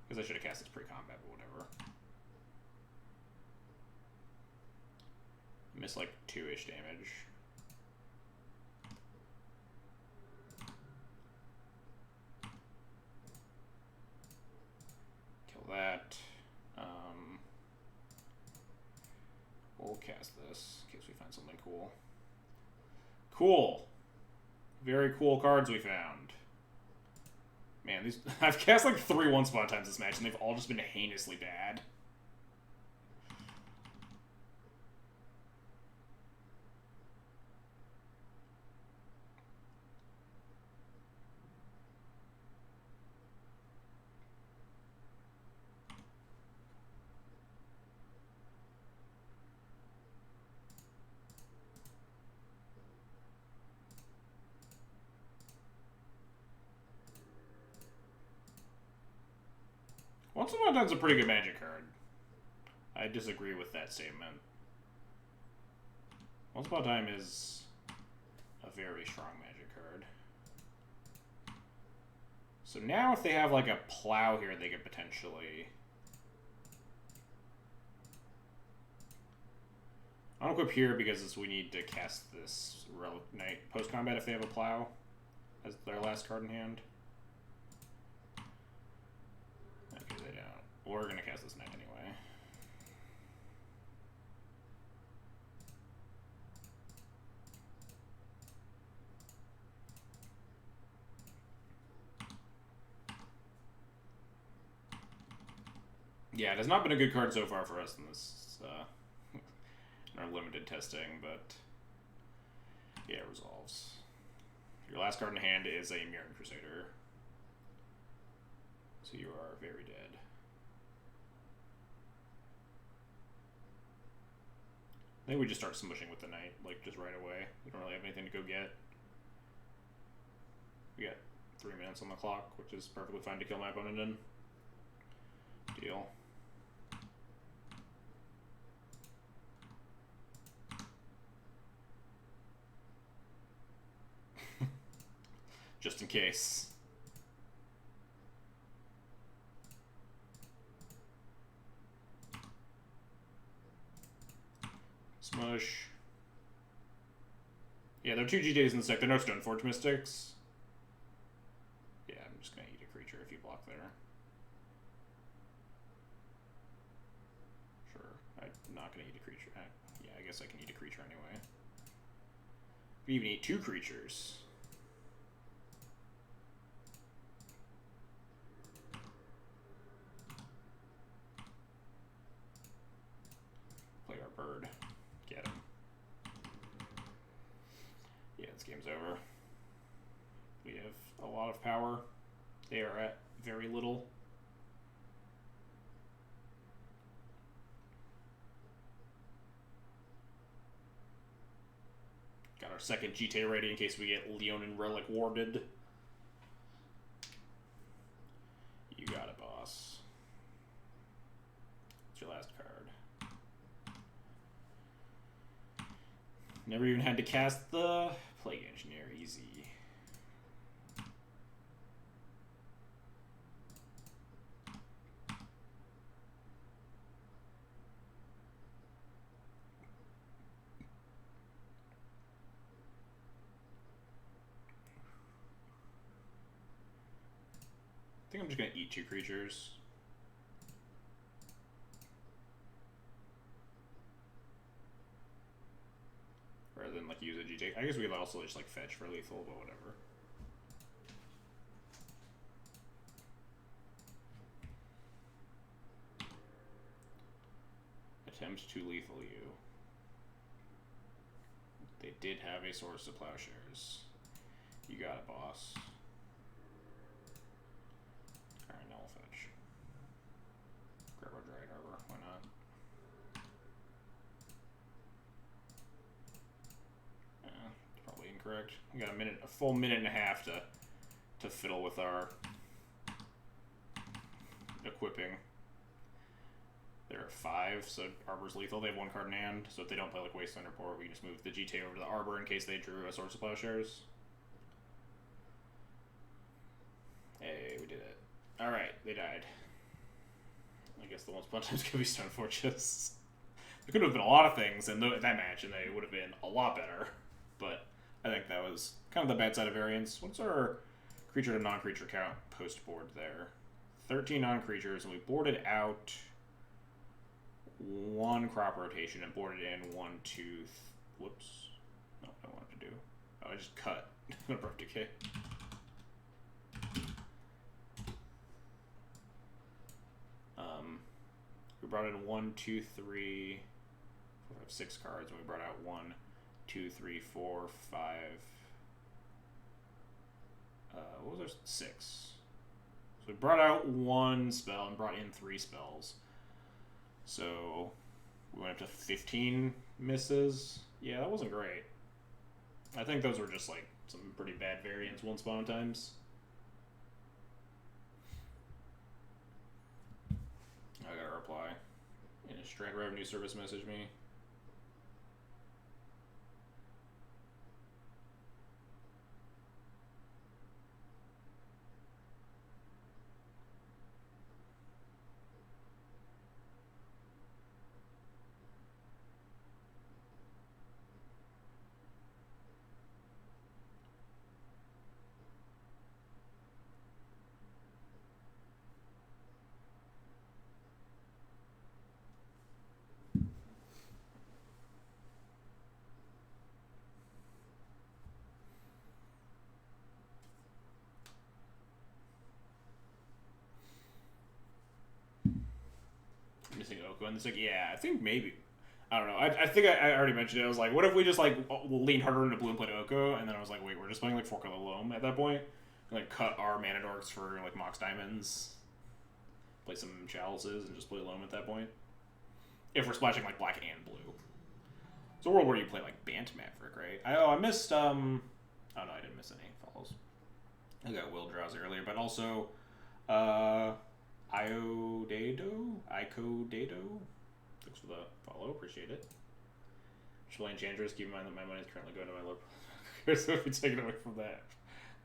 Because I should have cast this pre-combat, but whatever. Miss like 2-ish damage. That. We'll cast this in case we find something cool. Cool. Very cool cards we found. Man, these I've cast like 3 one-spot times this match, and they've all just been heinously bad. Once Upon a Time's a pretty good Magic card. I disagree with that statement. Once Upon a Time is a very strong Magic card. So now if they have like a plow here, they could potentially... I'll equip here because we need to cast this Relic Knight post-combat if they have a plow as their last card in hand. Okay, they don't. We're going to cast this Knight anyway. Yeah, it has not been a good card so far for us in this in our limited testing, but Yeah, it resolves. Your last card in hand is a Mirran Crusader. So you are very dead. I think we just start smushing with the knight, like, just right away. We don't really have anything to go get. We got 3 minutes on the clock, which is perfectly fine to kill my opponent in. Deal. Just in case. Smush. Yeah, there are 2 GTAs in the deck. There are no Stoneforge Mystics. Yeah, I'm just going to eat a creature if you block there. Sure. I'm not going to eat a creature. Yeah, I guess I can eat a creature anyway. We even eat 2 creatures. Play our bird. Get him. Yeah, this game's over. We have a lot of power. They are at very little. Got our second GTA ready in case we get Leonin Relic warded. You got it, boss. It's your last card. Never even had to cast the Plague Engineer. Easy. I think I'm just going to eat 2 creatures. Rather than like use a GTA. I guess we could also just like fetch for lethal, but whatever. Attempt to lethal you. They did have a Swords to Plowshares. You got it, boss. Alright, now we'll fetch. Grab our Dried Arbor, why not? Probably incorrect. We got a full minute and a half to fiddle with our equipping. They're at 5, so Arbor's lethal. They have 1 card in hand, so if they don't play like Wasteland Report, we can just move the GTA over to the Arbor in case they drew a Swords to Plowshares. Hey, we did it. Alright, they died. I guess the most fun times could be Stoneforges. There could have been a lot of things in that match, and they would have been a lot better. But I think that was kind of the bad side of variance. What's our creature to non-creature count post-board there? 13 non-creatures, and we boarded out 1 crop rotation and boarded in 1, 2, whoops. No, I wanted to do. Oh, I just cut. Abrupt Decay. We brought in 1, 2, 3, 4, 5, 6 cards, and we brought out 1, 2, 3, 4, 5. What was our 6? So we brought out 1 spell and brought in 3 spells. So we went up to 15 misses. Yeah, that wasn't great. I think those were just like some pretty bad variants once upon a times. I got a reply. In a Strand Revenue Service message me. Missing Oko, and it's like, yeah, I think maybe. I don't know. I think I already mentioned it. I was like, what if we just like lean harder into blue and played Oko, and then I was like, wait, we're just playing like 4-color loam at that point, and, like cut our mana dorks for like Mox Diamonds, play some chalices, and just play loam at that point. If we're splashing like black and blue, it's a world where you play like Bant Maverick, right? I missed Oh no, I didn't miss any follows. I got Will Drowsy earlier, but also Iodado. Thanks for the follow, appreciate it. Shall Enchantress, keep in mind that my money is currently going to my local. So if you take it away from that.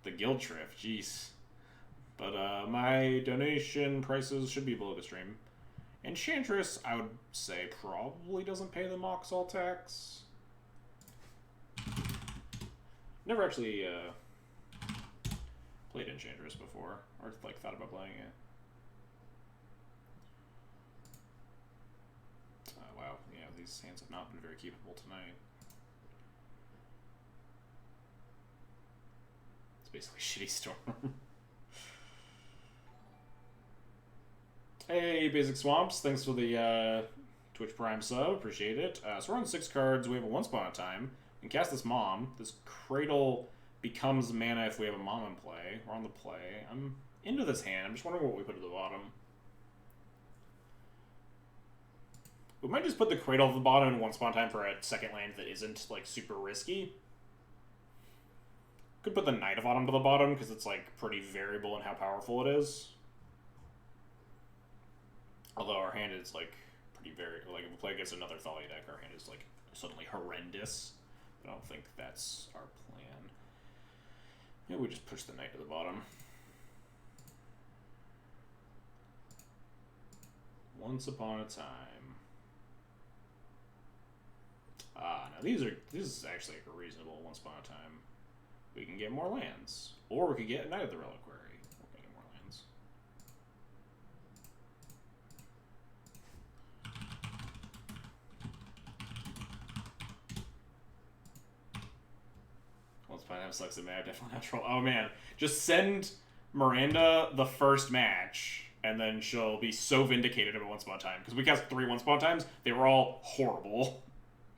The Guild Shrift, jeez. But my donation prices should be below the stream. Enchantress, I would say, probably doesn't pay the Moxall tax. Never actually played Enchantress before, or like thought about playing it. Wow, yeah, these hands have not been very keepable tonight. It's basically shitty Storm. Hey, Basic Swamps, thanks for the Twitch Prime sub, appreciate it. So we're on 6 cards, we have a Once Upon a Time, and cast this Mom. This Cradle becomes mana if we have a Mom in play. We're on the play. I'm into this hand, I'm just wondering what we put at the bottom. We might just put the Cradle at the bottom and Once Upon a Time for a second land that isn't, like, super risky. Could put the Knight of Autumn to the bottom, because it's, like, pretty variable in how powerful it is. Although our hand is, like, pretty like, if we play against another Thalia deck, our hand is, like, suddenly horrendous. I don't think that's our plan. Maybe we just push the Knight to the bottom. Once Upon a Time. Now this is actually like a reasonable Once Upon a Time. We can get more lands. Or we could get Knight of the Reliquary. We're getting more lands. Once Upon a Time sucks at Mad, definitely natural. Oh man. Just send Miranda the first match, and then she'll be so vindicated about Once Upon a Time. Because we cast 3 Once Upon a Times, they were all horrible.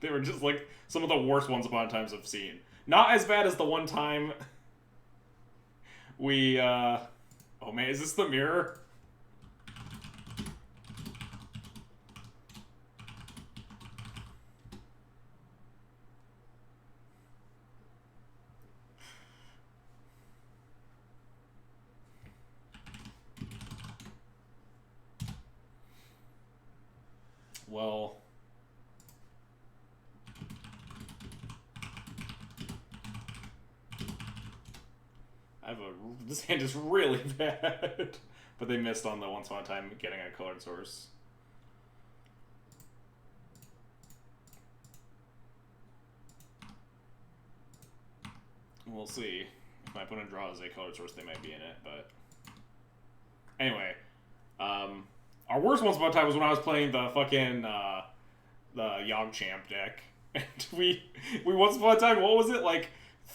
They were just, like, some of the worst Once Upon a Times I've seen. Not as bad as the one time we, oh man, is this the mirror? Well... this hand is really bad. But they missed on the Once Upon a Time getting a colored source. We'll see. If my opponent draws a colored source, they might be in it, but... Anyway. Our worst Once Upon a Time was when I was playing the fucking, the Yogg-Champ deck. And we Once Upon a Time, what was it? Like...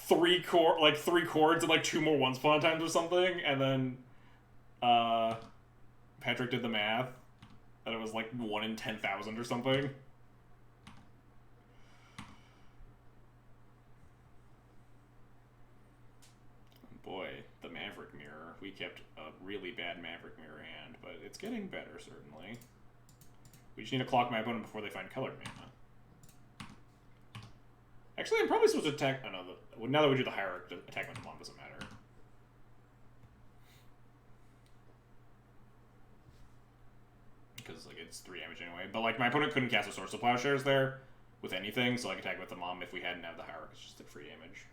3 chords and like 2 more Once Upon a Times or something, and then Patrick did the math that it was like 1 in 10,000 or something. Boy, the Maverick mirror. We kept a really bad Maverick mirror hand, but it's getting better certainly. We just need to clock my opponent before they find colored mana. Actually, I'm probably supposed to attack... Oh, no, now that we do the Hierarch, attack with the Mom doesn't matter. Because, like, it's 3 damage anyway. But, like, my opponent couldn't cast a Source of Plowshares there with anything, so, like, attack with the Mom if we hadn't had the Hierarch. It's just a free damage.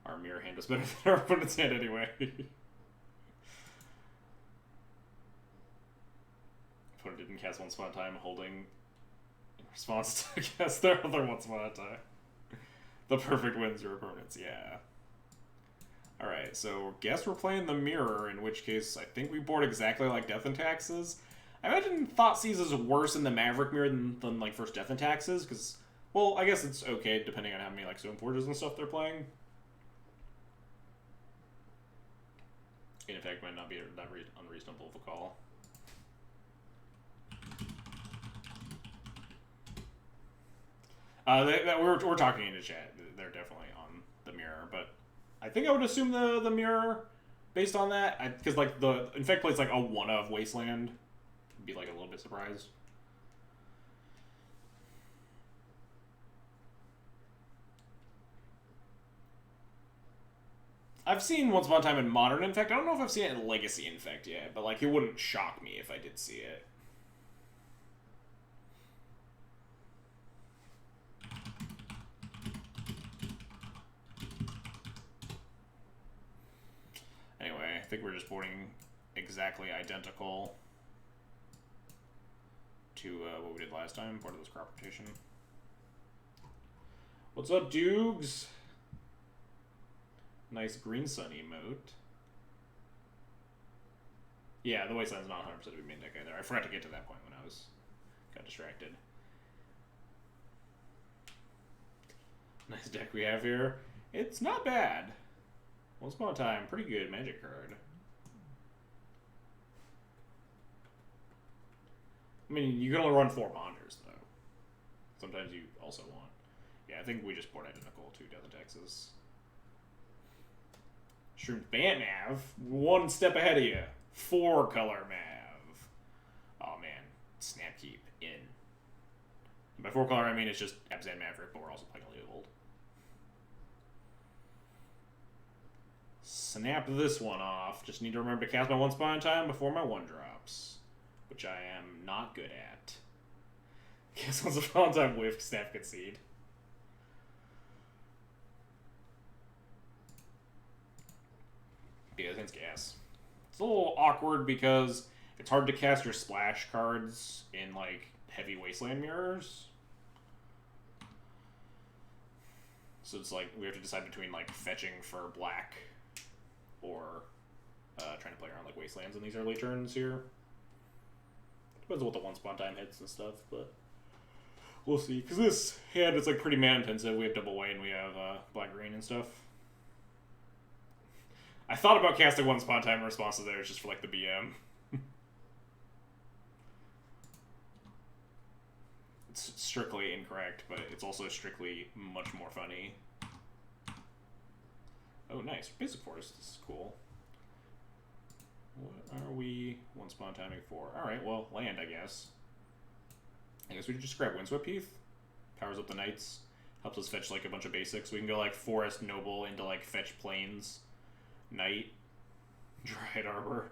Our mirror hand is better than our opponent's hand anyway. Opponent didn't cast Once Upon a Time, holding in response to cast their other Once Upon a Time. The perfect wins your opponents, yeah. Alright, so guess we're playing the mirror, in which case I think we board exactly like Death and Taxes. I imagine Thoughtseize is worse in the Maverick mirror than like first Death and Taxes, because, well, I guess it's okay depending on how many like Stone Forges and stuff they're playing. In fact, might not be that unreasonable of a call. We're talking in the chat. They're definitely on the mirror, but I think I would assume the mirror based on that, because like the Infect Plate's like a one of Wasteland. I'd be like a little bit surprised. I've seen Once Upon a Time in Modern Infect. I don't know if I've seen it in Legacy Infect yet, but like it wouldn't shock me if I did see it. Anyway, I think we're just boarding exactly identical to what we did last time, part of this crop rotation. What's up, Dukes? Nice green sun emote. Yeah, the Wasteland's not 100% of a main deck either. I forgot to get to that point when I got distracted. Nice deck we have here. It's not bad. Once upon a time, pretty good Magic card. I mean, you can only run 4 Monders, though. Sometimes you also want... Yeah, I think we just board identical to Death in Texas. Shrooms Bant Mav, one step ahead of you. 4-color Mav. Oh, man. Snapkeep in. And by 4-color, I mean it's just Abzan Maverick, but we're also playing a Leovold. Snap this one off. Just need to remember to cast my Once Upon a Time before my 1 drops. Which I am not good at. Cast Once Upon a Time with Snap Concede. Yeah, it's gas. It's a little awkward because it's hard to cast your splash cards in, like, heavy Wasteland mirrors. So it's like, we have to decide between, like, fetching for black or trying to play around, like, Wastelands in these early turns here. Depends on what the Once Upon a Time hits and stuff, but we'll see. Because this hand is, like, pretty mana-intensive. We have double white and we have black-green and stuff. I thought about casting Once Upon a Time in response to theirs just for, like, the BM. It's strictly incorrect, but it's also strictly much more funny. Oh, nice. Basic Forest. This is cool. What are we Once Upon a Timing for? Alright, well, land, I guess. I guess we could just grab Windswept Heath. Powers up the Knights. Helps us fetch, like, a bunch of basics. We can go, like, Forest, Noble into, like, fetch Plains. Knight, Dryad Arbor.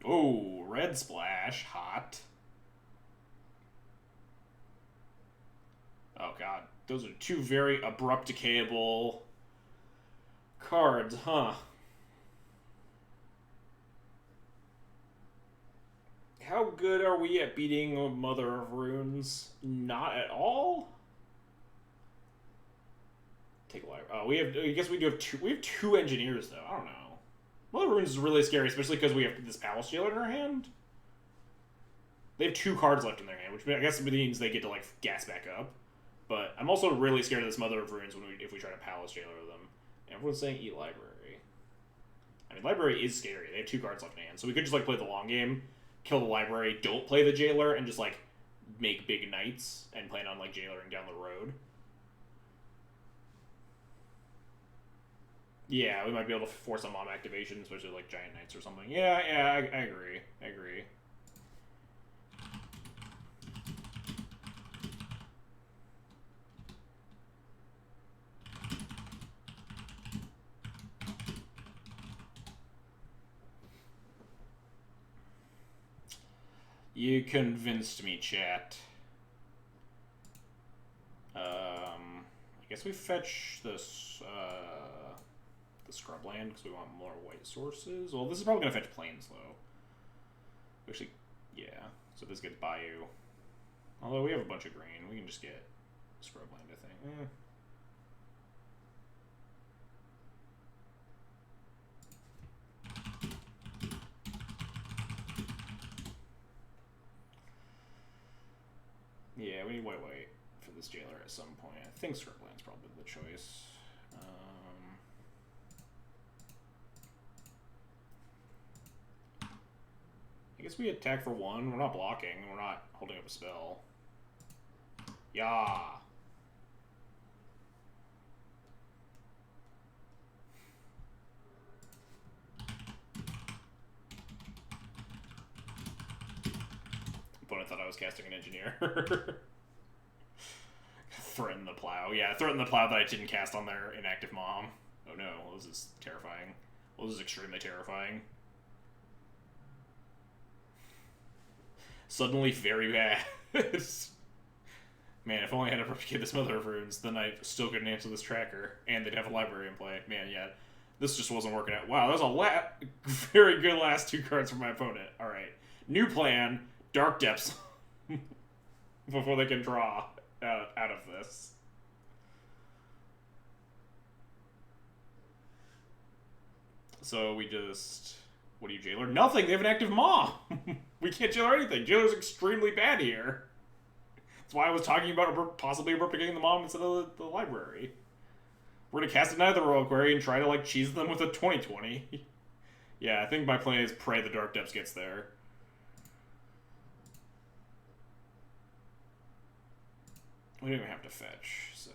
Oh, red splash, hot. Oh god, those are 2 very abrupt decayable cards, huh? How good are we at beating Mother of Runes? Not at all. Take a library. Oh, we have. I guess we do have 2. We have 2 engineers though. I don't know. Mother of Runes is really scary, especially because we have this Palace Jailer in our hand. They have 2 cards left in their hand, which I guess means they get to like gas back up. But I'm also really scared of this Mother of Runes if we try to Palace Jailer them. Everyone's saying eat library. I mean, library is scary. They have 2 cards left in hand, so we could just like play the long game. Kill the library, don't play the jailer, and just, like, make big knights and plan on, like, jailering down the road. Yeah, we might be able to force a mom activation, especially, like, giant knights or something. Yeah, I agree. I agree. You convinced me, chat. I guess we fetch this, the scrubland because we want more white sources. Well, this is probably going to fetch plains, though. Actually, yeah. So this gets Bayou. Although we have a bunch of green. We can just get scrubland, I think. Yeah, we need white for this jailer at some point. I think scrubland's probably the choice. guess we attack for 1. We're not blocking. We're not holding up a spell. Yeah. Opponent thought I was casting an engineer. Threaten the plow. Yeah, threaten the plow that I didn't cast on their inactive mom. Oh no, this is terrifying. Well, this is extremely terrifying. Suddenly very bad. Man, if only I had to replicate this Mother of Runes, then I still couldn't answer this tracker, and they'd have a library in play. Man, yeah, this just wasn't working out. Wow, that was a very good last 2 cards from my opponent. Alright, new plan, Dark Depths, before they can draw out of this. So we just... What do you jailer? Nothing! They have an active Maw! We can't jailer anything. Jailer's extremely bad here. That's why I was talking about possibly replicating the Mom instead of the library. We're gonna cast Another Reliquary and try to, like, cheese them with a 20/20. Yeah, I think my plan is pray the Dark Depths gets there. We don't even have to fetch, so...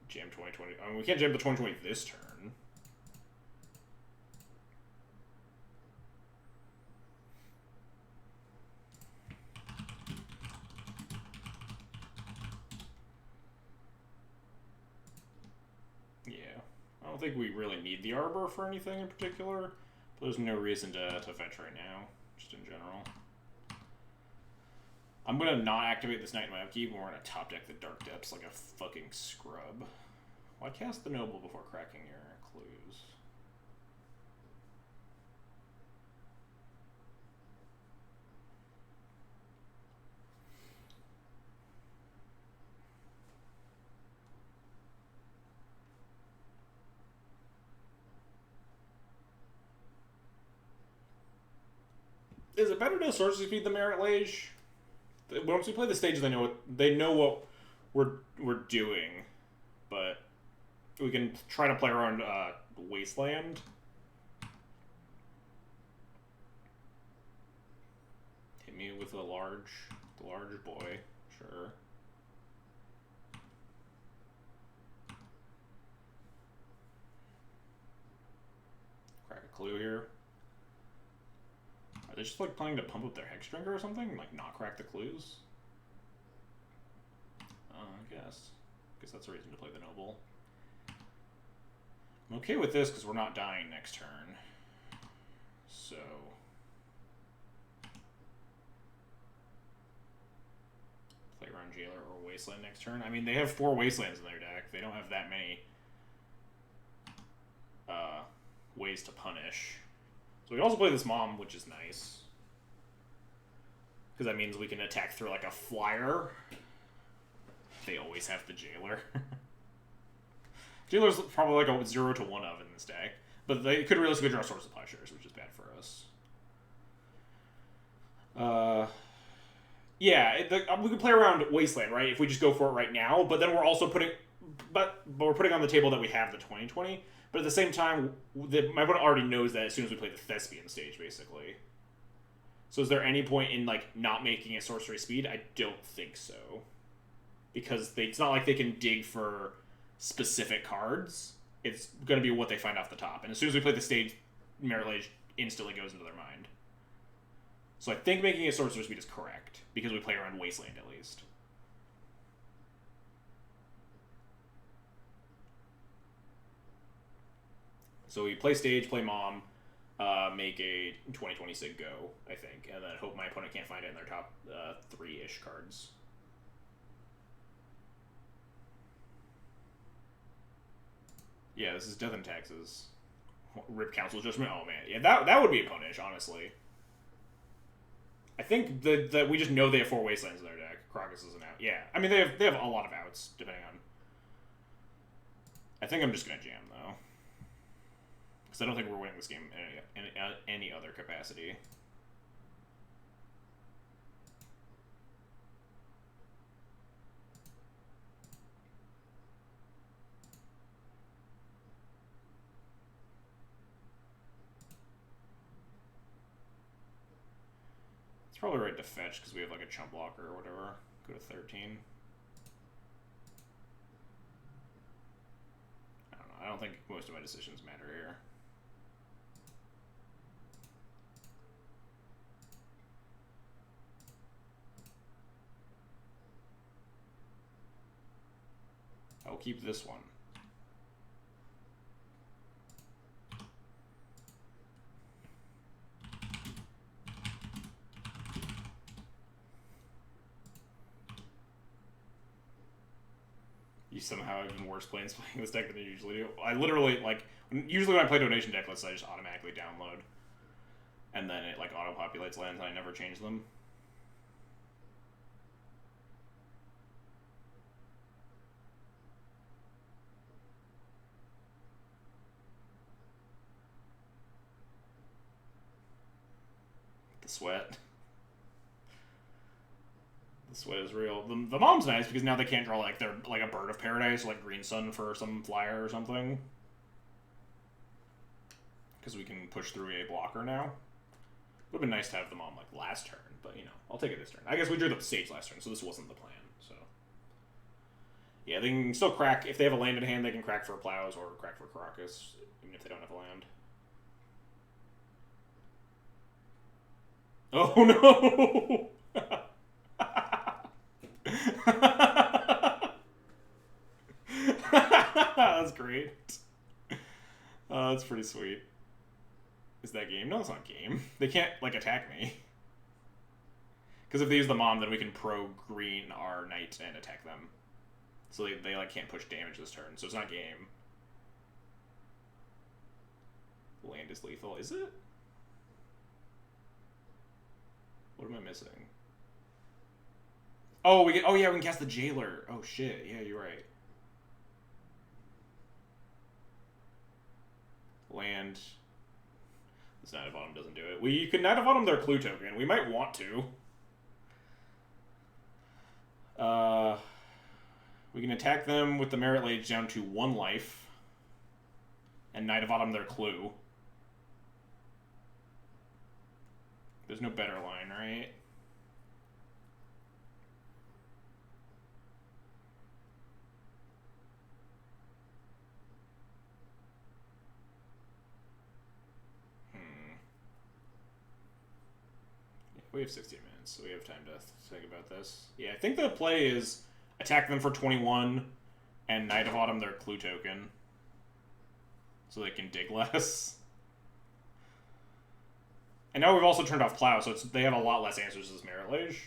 Jam 20/20. I mean, we can't jam the 20/20 this turn. I don't think we really need the Arbor for anything in particular, but there's no reason to fetch right now, just in general. I'm going to not activate this Knight in my upkeep, and we're going to top deck the Dark Depths like a fucking scrub. Why cast the Noble before cracking your clues? Is it better to Sorcery Speed the Merit Lage? Once we play the stage, they know what we're doing, but we can try to play around Wasteland. Hit me with the large boy, sure. Crack a clue here. Are they just like planning to pump up their Hexdrinker or something? Like not crack the clues? I guess. Guess that's a reason to play the Noble. I'm okay with this because we're not dying next turn. So... play around Jailer or Wasteland next turn. I mean, they have 4 Wastelands in their deck. They don't have that many ways to punish. So we can also play this Mom, which is nice. Because that means we can attack through like a flyer. They always have the Jailer. Jailer's probably like a 0 to 1 of in this deck. But they could realistically draw Source of Plowshares, which is bad for us. Yeah, we can play around Wasteland, right? If we just go for it right now. But then we're also putting... But we're putting on the table that we have the 20/20. But at the same time, my opponent already knows that as soon as we play the Thespian stage, basically. So is there any point in, like, not making it Sorcery Speed? I don't think so. Because it's not like they can dig for specific cards. It's going to be what they find off the top. And as soon as we play the stage, Merit Lage instantly goes into their mind. So I think making it Sorcery Speed is correct. Because we play around Wasteland, at least. So we play stage, play Mom, make a 20/20 Sig go, I think, and then hope my opponent can't find it in their top 3-ish cards. Yeah, this is Death and Taxes. Rip Council's Judgment. Oh man, yeah, that would be a punish, honestly. I think that we just know they have 4 Wastelands in their deck. Crocus isn't out. Yeah, I mean they have a lot of outs depending on. I think I'm just gonna jam though. Because I don't think we're winning this game in any other capacity. probably right to fetch because we have like a chump blocker or whatever. Go to 13. I don't know. I don't think most of my decisions matter here. I'll keep this one. You somehow have even worse planes playing this deck than you usually do. I literally, like, usually when I play donation deck lists, I just automatically download. And then it, like, auto-populates lands and I never change them. The sweat. The sweat is real. The mom's nice because now they can't draw like they're like a bird of paradise, like Green Sun for some flyer or something. Because we can push through a blocker now. Would have been nice to have the mom like last turn, but you know, I'll take it this turn. I guess we drew the stage last turn, so this wasn't the plan. So yeah, they can still crack if they have a land in hand. They can crack for Plows or crack for Caracas, even if they don't have a land. Oh no! That's great. That's pretty sweet. Is that game? No, it's not game. They can't, like, attack me. Because if they use the mom, then we can pro-green our knight and attack them. So they like, can't push damage this turn, so it's not game. Land is lethal. Is it? What am I missing? Oh, we yeah, we can cast the Jailer. Oh, shit. Yeah, you're right. Land. This Knight of Autumn doesn't do it. We could Knight of Autumn their clue token. We might want to. We can attack them with the Merit Lage down to 1 life. And Knight of Autumn their clue. There's no better line, right? We have 16 minutes, so we have time to think about this. Yeah, I think the play is attack them for 21 and Knight of Autumn their clue token. So they can dig less. And now we've also turned off Plow, so they have a lot less answers to this Merit Lage.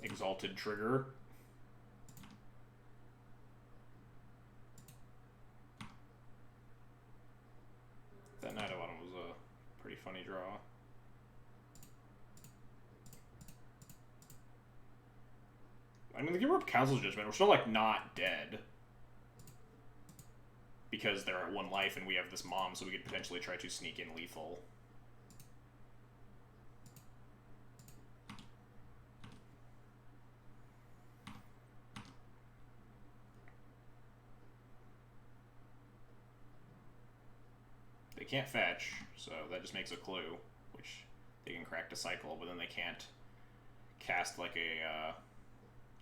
Exalted Trigger. That Knight of Autumn was a pretty funny draw. I mean, they give up Council's Judgment. We're still, like, not dead. Because they're at 1 life and we have this mom, so we could potentially try to sneak in lethal. They can't fetch, so that just makes a clue, which they can crack to cycle, but then they can't cast like a,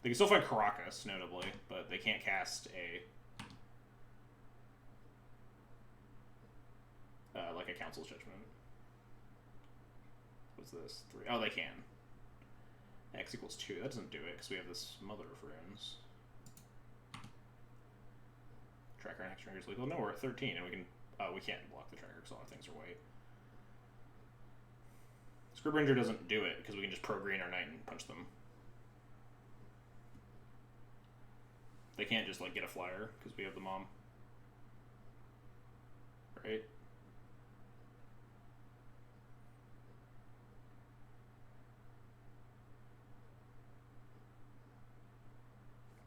they can still find Caracas, notably, but they can't cast a, like a Council's Judgment. What's this? 3. Oh, they can. X equals 2. That doesn't do it, because we have this Mother of Runes. Tracker and X-Ringers legal. No, we're at 13, and we can... we can't block the tracker because a lot of things are white. Scribringer doesn't do it because we can just pro-green our knight and punch them. They can't just like get a flyer because we have the mom. Right?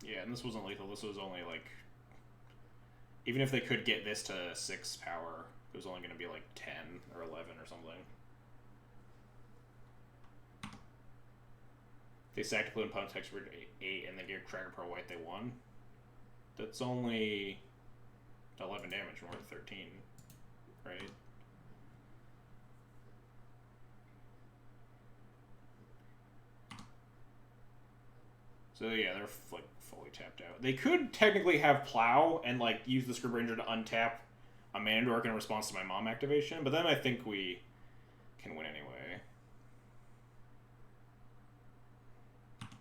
Yeah, and this wasn't lethal. This was only like... Even if they could get this to 6 power, it was only going to be like 10 or 11 or something. They sacked blue and punch text for 8 and then gave Tracker Pro White, they won. That's only to 11 damage from worth 13, right? So yeah, they're like fully tapped out. They could technically have Plow and like use the Scrib Ranger to untap a Mandork in response to my Mom activation, but then I think we can win anyway.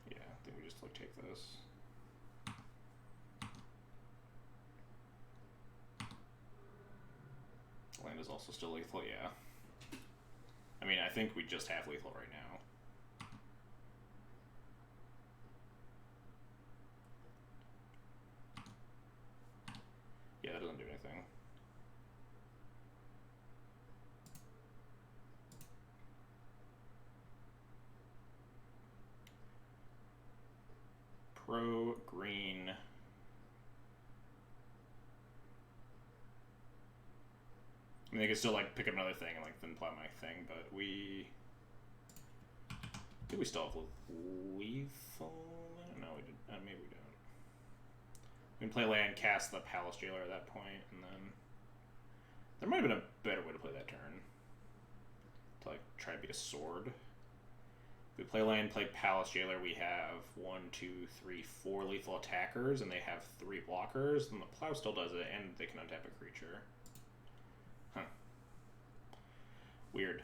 Yeah, I think we just like take this. Land is also still lethal, yeah. I mean, I think we just have lethal right now. Yeah, that doesn't do anything. Pro green. I mean, they could still like pick up another thing and like then play my thing, but we. I think we still have lethal. No, we did. Maybe we don't. We can play land, cast the Palace Jailer at that point, and then there might have been a better way to play that turn. To like try to beat a sword. If we play land, play Palace Jailer, we have 1, 2, 3, 4 lethal attackers, and they have 3 blockers. Then the Plow still does it, and they can untap a creature. Huh. Weird.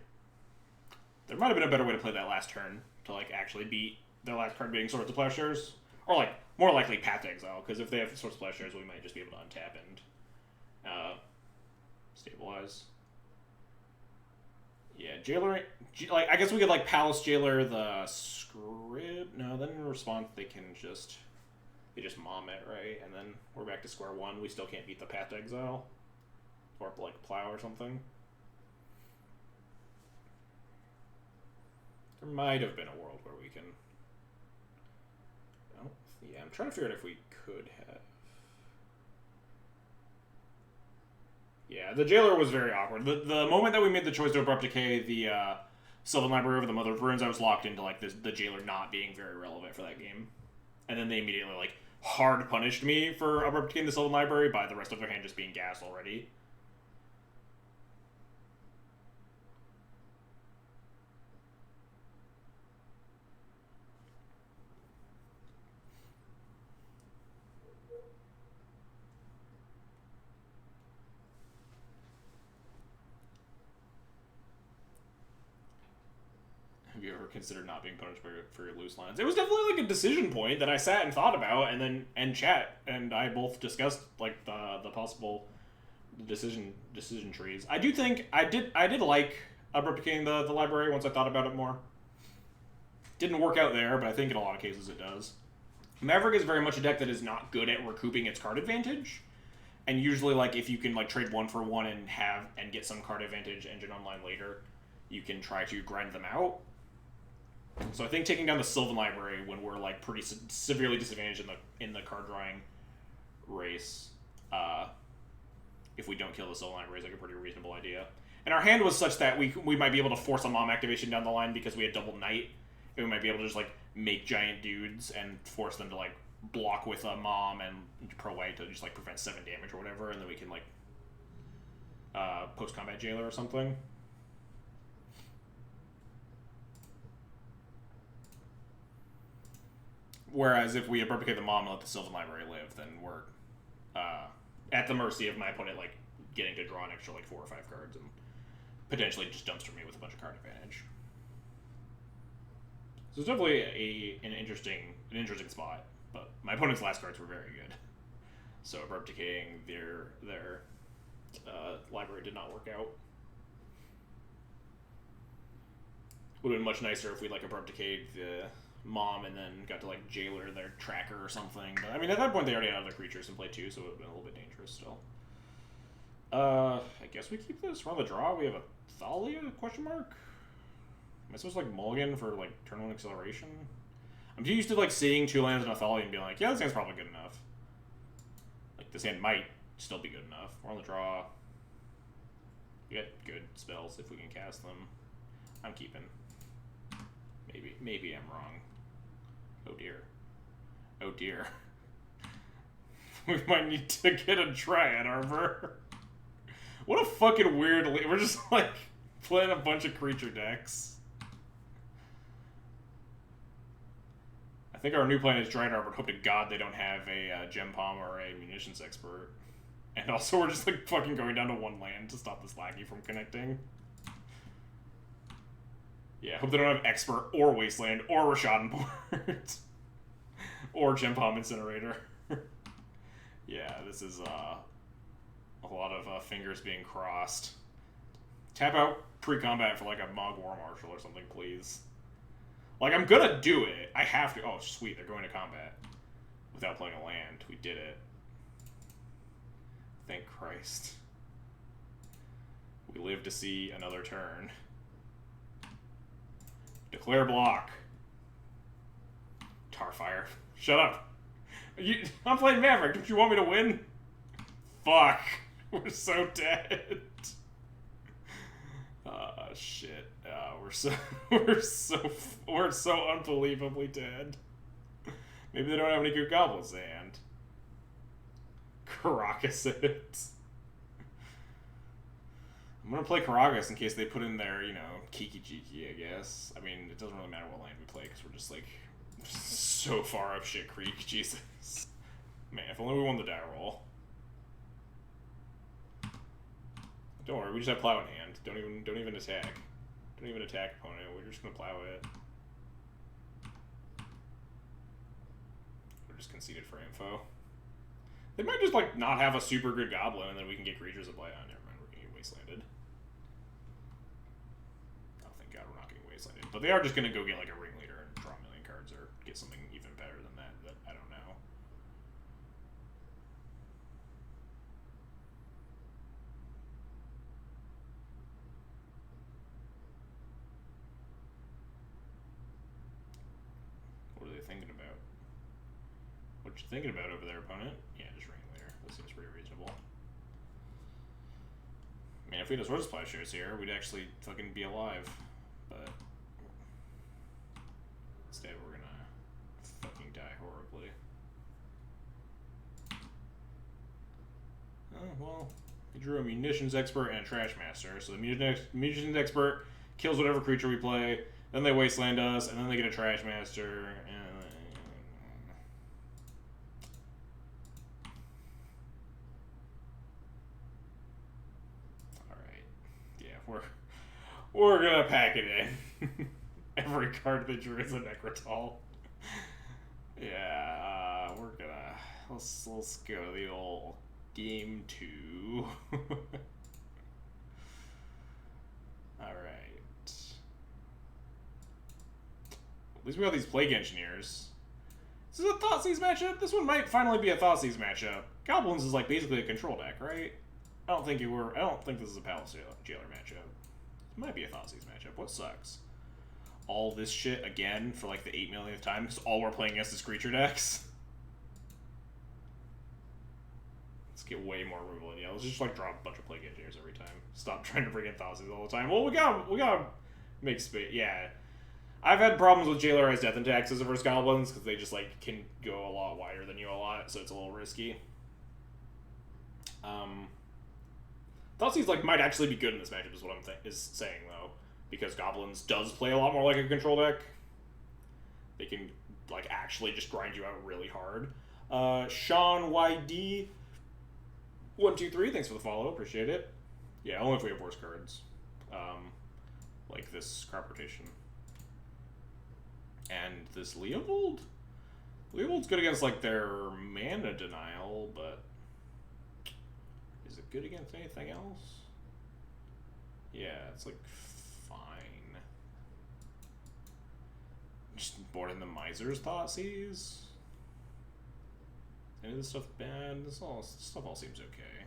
There might have been a better way to play that last turn to like actually beat their last card being Swords of Plowshares, or like more likely Path to Exile, because if they have Swords of Plowshares, we might just be able to untap and stabilize. Yeah, Jailer. Like I guess we could like Palace Jailer the Scrib. No, then in response they just Mom it, right, and then we're back to square one. We still can't beat the Path to Exile, or like Plow or something. There might have been a world where we can. Oh, yeah, I'm trying to figure out if we could have. Yeah, the Jailer was very awkward. The moment that we made the choice to Abrupt Decay the Sylvan Library over the Mother of Ruins, I was locked into like the Jailer not being very relevant for that game. And then they immediately like hard punished me for Abrupt Decay the Sylvan Library by the rest of their hand just being gas already. Have you ever considered not being punished for your loose lines? It was definitely like a decision point that I sat and thought about, and chat and I both discussed like the possible decision trees. I do think I did like Abrupt Decaying the library once I thought about it more. Didn't work out there, but I think in a lot of cases it does. Maverick is very much a deck that is not good at recouping its card advantage. And usually, like, if you can like trade 1 for 1 and get some card advantage engine online later, you can try to grind them out. So I think taking down the Sylvan Library when we're like pretty severely disadvantaged in the card drawing race, if we don't kill the Sylvan Library, is like a pretty reasonable idea. And our hand was such that we might be able to force a Mom activation down the line because we had double Knight, and we might be able to just like make giant dudes and force them to like block with a Mom and Pro White to just like prevent 7 damage or whatever, and then we can like post combat Jailer or something. Whereas if we Abrupt Decay the Mom and let the Sylvan Library live, then we're at the mercy of my opponent like getting to draw an extra like 4 or 5 cards and potentially just dumpster me with a bunch of card advantage. So it's definitely an interesting spot, but my opponent's last cards were very good. So Abrupt Decaying their library did not work out. Would have been much nicer if we like Abrupt Decayed the Mom and then got to like Jailer their tracker or something. But I mean, at that point they already had other creatures in play too, so it would have been a little bit dangerous still. I guess we keep this. We're on the draw. We have a Thalia ? Question mark. Am I supposed to like mulligan for like turn 1 acceleration? I'm too used to like seeing 2 lands and a Thalia and being like, yeah, this hand's probably good enough. Like this hand might still be good enough. We're on the draw. We get good spells if we can cast them. I'm keeping. Maybe I'm wrong. Oh dear. Oh dear. We might need to get a Dryad Arbor. What a fucking weird... We're just, like, playing a bunch of creature decks. I think our new plan is Dryad Arbor. Hope to God they don't have a Gem Palm or a Munitions Expert. And also we're just, like, fucking going down to one land to stop this Lackey from connecting. Yeah, hope they don't have Expert or Wasteland or Rishadenport. Or Gem Palm Incinerator. Yeah, this is a lot of fingers being crossed. Tap out pre-combat for like a Mog War Marshal or something, please. Like, I'm gonna do it. I have to. Oh, sweet, they're going to combat. Without playing a land. We did it. Thank Christ. We live to see another turn. Declare block. Tarfire. Shut up. I'm playing Maverick. Don't you want me to win? Fuck. We're so dead. Shit. We're so unbelievably dead. Maybe they don't have any good goblins to hand. Caracas it. I'm gonna play Caracas in case they put in their, you know, Kiki Jiki, I guess. I mean, it doesn't really matter what land we play because we're just like so far up shit creek. Jesus. Man, if only we won the die roll. Don't worry, we just have plow in hand. Don't even attack. Don't even attack opponent. We're just gonna plow it. We're just conceded for info. They might just like not have a super good goblin, and then we can get creatures to play on. Never mind, we're gonna get wastelanded. Oh, thank God, we're not getting wastelanded. But they are just gonna go get like a ringleader and draw a million cards, or get something even better than that. That I don't know. What are they thinking about? What you thinking about over there, opponent? Yeah, just ringleader. That seems pretty reasonable. I mean, if we had Sword Supply shares here, we'd actually fucking be alive. But instead, we're gonna fucking die horribly. Oh, well, he drew a Munitions Expert and a Trash Master. So the Munitions Expert kills whatever creature we play, then they Wasteland us, and then they get a Trash Master, and we're gonna pack it in. Every card they drew is a Necrotol. Yeah, we're gonna let's go to the old game 2. All right. At least we got these Plague Engineers. This is a Thoughtseize matchup. This one might finally be a Thoughtseize matchup. Goblins is like basically a control deck, right? I don't think this is a Palace Jailer matchup. Might be a Thoughtseize matchup. What sucks? All this shit again for like the 8 millionth time because all we're playing against is creature decks. Let's get way more removal in. Yeah, let's just like draw a bunch of Plague Engineers every time. Stop trying to bring in Thoughtseize all the time. Well, we gotta make space. Yeah, I've had problems with Jailer as Death and Taxes versus Goblins because they just like can go a lot wider than you a lot, so it's a little risky. Thoughtseize like might actually be good in this matchup is what I'm saying though, because Goblins does play a lot more like a control deck. They can like actually just grind you out really hard. Sean YD 123, thanks for the follow, appreciate it. Yeah, only if we have worse cards, like this crop rotation and this Leovold. Leovold's good against like their mana denial, but is it good against anything else? Yeah, it's like fine. Just boarding the Miser's Thoughtseize. Any of this stuff bad? This stuff all seems okay.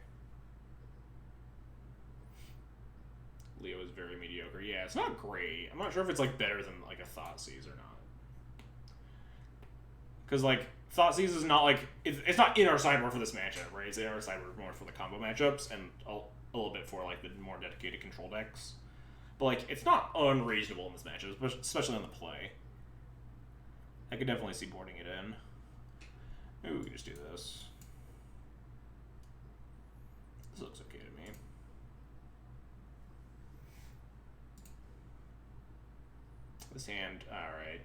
Leo is very mediocre. Yeah, it's not great. I'm not sure if it's like better than like a Thoughtseize or not. Because like Thoughtseize is not like it's not in our sideboard for this matchup, right? It's in our sideboard more for the combo matchups and a little bit for like the more dedicated control decks. But like it's not unreasonable in this matchup, especially on the play. I could definitely see boarding it in. Maybe we can just do this. This looks okay to me. This hand, alright.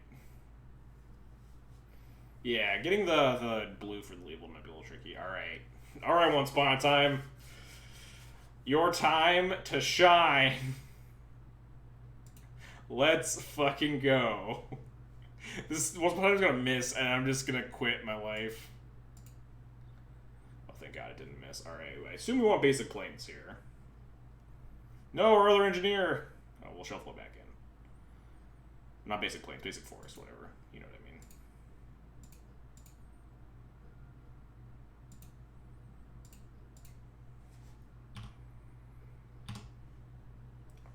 Yeah, getting the blue for the Leovold might be a little tricky. Alright. Alright, Once Upon a Time. Your time to shine. Let's fucking go. This Once Upon a Time is gonna miss, and I'm just gonna quit my life. Oh, thank God it didn't miss. Alright, I assume we want basic planes here. No, our other engineer. Oh, we'll shuffle it back in. Not basic planes, basic forest, whatever. You know what I mean.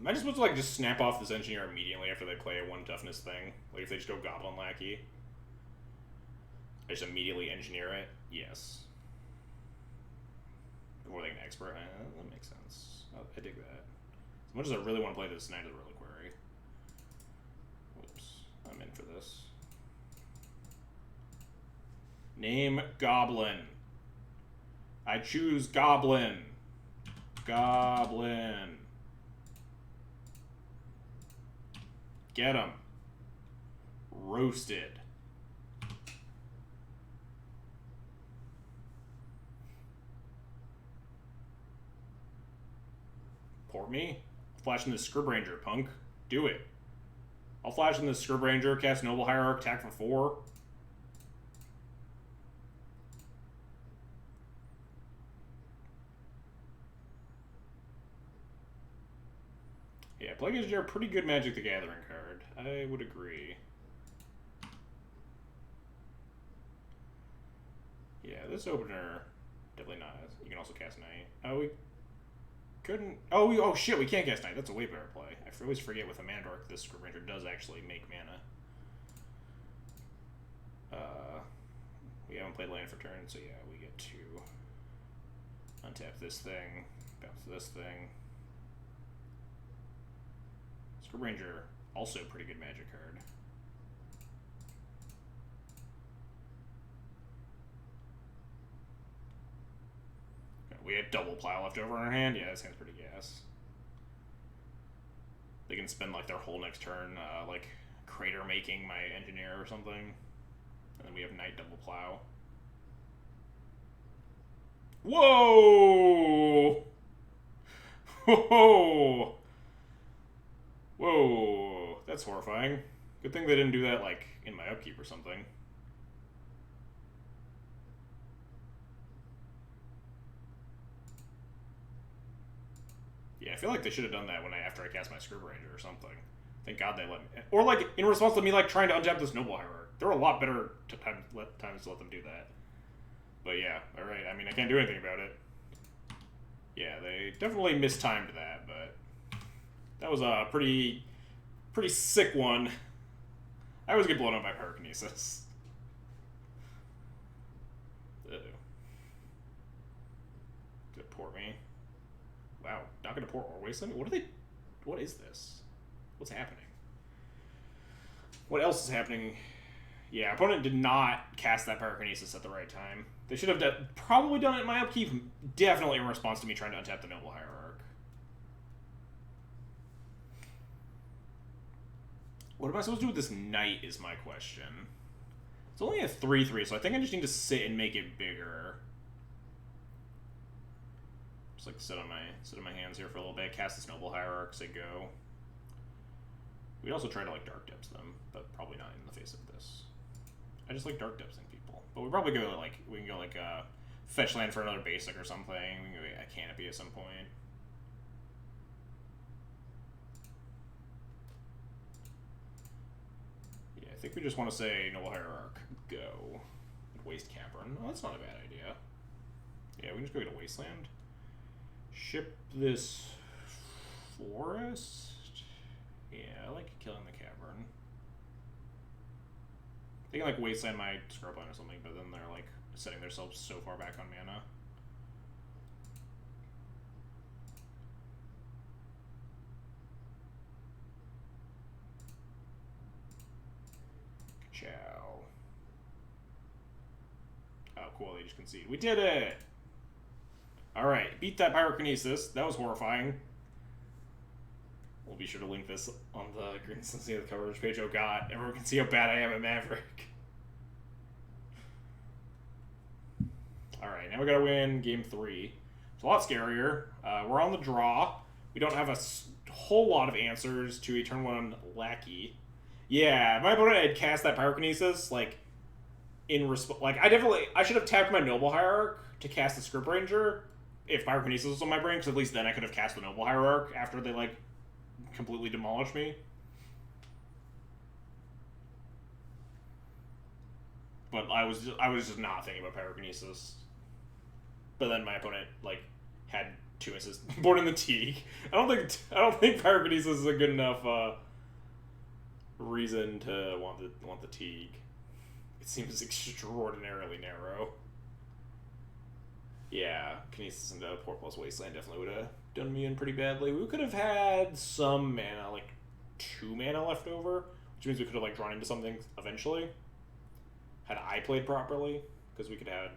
Am I just supposed to like just snap off this engineer immediately after they play a 1 toughness thing? Like if they just go Goblin Lackey? I just immediately engineer it? Yes. Before they can expert? That makes sense. I dig that. As much as I really want to play this Knight of the Reliquary. Whoops. I'm in for this. Name Goblin. I choose Goblin. Goblin. Get him. Roasted. Port me? Flash in the Scrib Ranger, punk. Do it. I'll flash in the Scrib Ranger, cast Noble Hierarch, attack for 4. Yeah, Plague Engineer, pretty good Magic the Gathering card. I would agree. Yeah, this opener, definitely not. You can also cast Knight. Oh, we couldn't... Oh, shit, we can't cast Knight. That's a way better play. I always forget with a Mana Dork, this Scrib Ranger does actually make mana. We haven't played land for turn, so yeah, we get to untap this thing, bounce this thing. Scrib Ranger, also pretty good Magic card. We had double plow left over in our hand. Yeah, this hand's pretty gas. They can spend like their whole next turn, like crater making my engineer or something, and then we have Knight double plow. Whoa! Whoa! Whoa! That's horrifying. Good thing they didn't do that like in my upkeep or something. Yeah, I feel like they should have done that after I cast my Scrib Ranger or something. Thank God they let me. Or like in response to me like trying to untap this Noble Hierarch. There are a lot better times to let them do that. But yeah, all right. I mean, I can't do anything about it. Yeah, they definitely mistimed that, but that was a pretty sick one. I always get blown up by Pyrokinesis. Uh-oh. Did it port me? Wow, not gonna port or wasteland? What is this? What's happening? What else is happening? Yeah, opponent did not cast that Pyrokinesis at the right time. They should have probably done it in my upkeep, definitely in response to me trying to untap the Noble Hierarch. What am I supposed to do with this Knight is my question. It's only a 3/3, so I think I just need to sit and make it bigger. Just like sit on my hands here for a little bit, cast this Noble Hierarch, say go. We'd also try to like Dark Depths them, but probably not in the face of this. I just like Dark Depthsing people. But we probably go like we can go like fetch land for another basic or something. We can go a Canopy at some point. Yeah, I think we just want to say Noble Hierarch, go. Waste Cavern. Oh, that's not a bad idea. Yeah, we can just go get a Wasteland. Ship this forest. Yeah, I like killing the cavern. They can like wasteland my Scrubline or something, but then they're like setting themselves so far back on mana. Ciao. Oh, cool, they just concede. We did it! Alright, beat that pyrokinesis. That was horrifying. We'll be sure to link this on the Green Sensei of the coverage page. Oh god, everyone can see how bad I am at Maverick. Alright, now we gotta win game 3. It's a lot scarier. We're on the draw. We don't have a whole lot of answers to a turn 1 lackey. Yeah, my opponent had cast that pyrokinesis, like, in response. Like, I should have tapped my Noble Hierarch to cast the Script Ranger if pyrokinesis was on my brain, because at least then I could have cast the Noble Hierarch after they, like, completely demolished me. But I was just not thinking about pyrokinesis. But then my opponent, like, had 2 misses born in the Teague. I don't think pyrokinesis is a good enough reason to want the Teague. It seems extraordinarily narrow. Yeah, Kinesis into Port plus Wasteland definitely would have done me in pretty badly. We could have had some mana, like 2 mana left over, which means we could have like drawn into something eventually. Had I played properly, because we could have.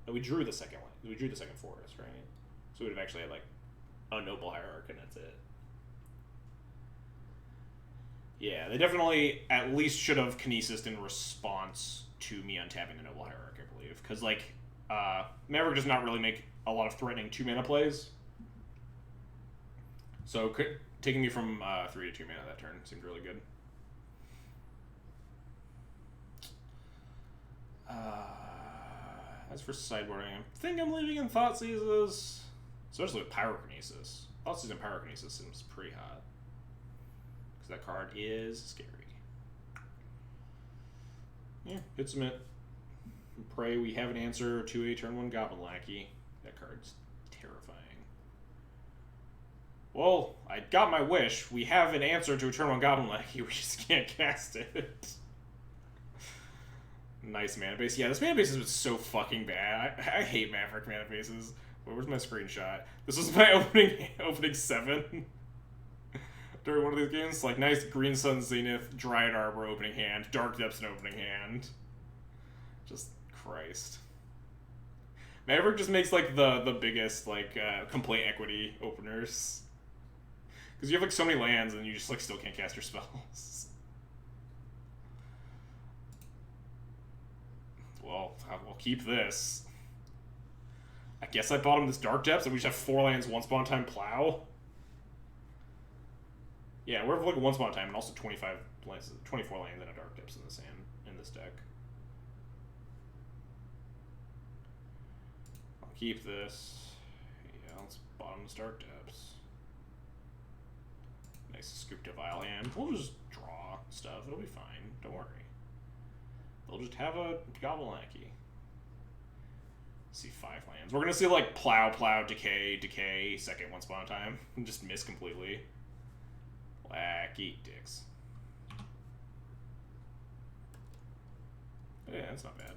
No, we drew the second one. We drew the second forest, right? So we would have actually had like a Noble Hierarch, and that's it. Yeah, they definitely at least should have Kinesis in response to me untapping the Noble Hierarch, I believe, because like. Maverick does not really make a lot of threatening 2-mana plays. So taking me from 3 to 2 mana that turn seemed really good. As for sideboarding, I think I'm leaving in Thoughtseizes, especially with Pyrokinesis. Thoughtseizes and Pyrokinesis seems pretty hot. Because that card is scary. Yeah, hit submit. Pray we have an answer to a turn 1 Goblin Lackey. That card's terrifying. Well, I got my wish. We have an answer to a turn 1 Goblin Lackey. We just can't cast it. Nice mana base. Yeah, this mana base is so fucking bad. I hate Maverick mana bases. Where's my screenshot? This was my opening 7 during one of these games. Like, nice Green Sun Zenith, Dryad Arbor opening hand, Dark Depths an opening hand. Just Christ. Maverick just makes like the biggest like complaint equity openers. Because you have like so many lands and you just like still can't cast your spells. Well, I'll keep this. I guess I bought him this Dark Depths and we just have 4 lands, 1 spawn time plow. Yeah, we're like 1 spawn time and also 25 lands, 24 lands and a Dark Depths in this hand in this deck. Keep this. Yeah, let's bottom the Dark Depths. Nice scoop to Vile hand. We'll just draw stuff. It'll be fine. Don't worry. They'll just have a Goblin Lackey. See 5 lands. We're gonna see like plow, decay, second 1 spawn time, and just miss completely. Lackey dicks. Yeah, that's not bad.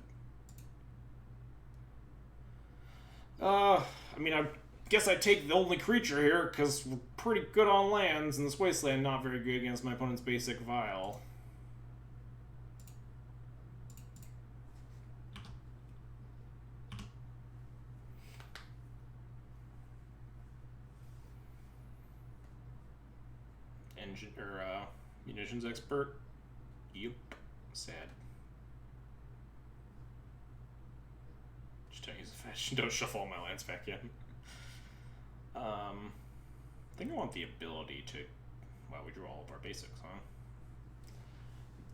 I mean, I guess I take the only creature here, because we're pretty good on lands, and this Wasteland not very good against my opponent's basic Vile. Munitions expert? Yup. Sad. Just don't use the fetch. Don't shuffle all my lands back in. I think I want the ability to... Wow, we drew all of our basics, huh?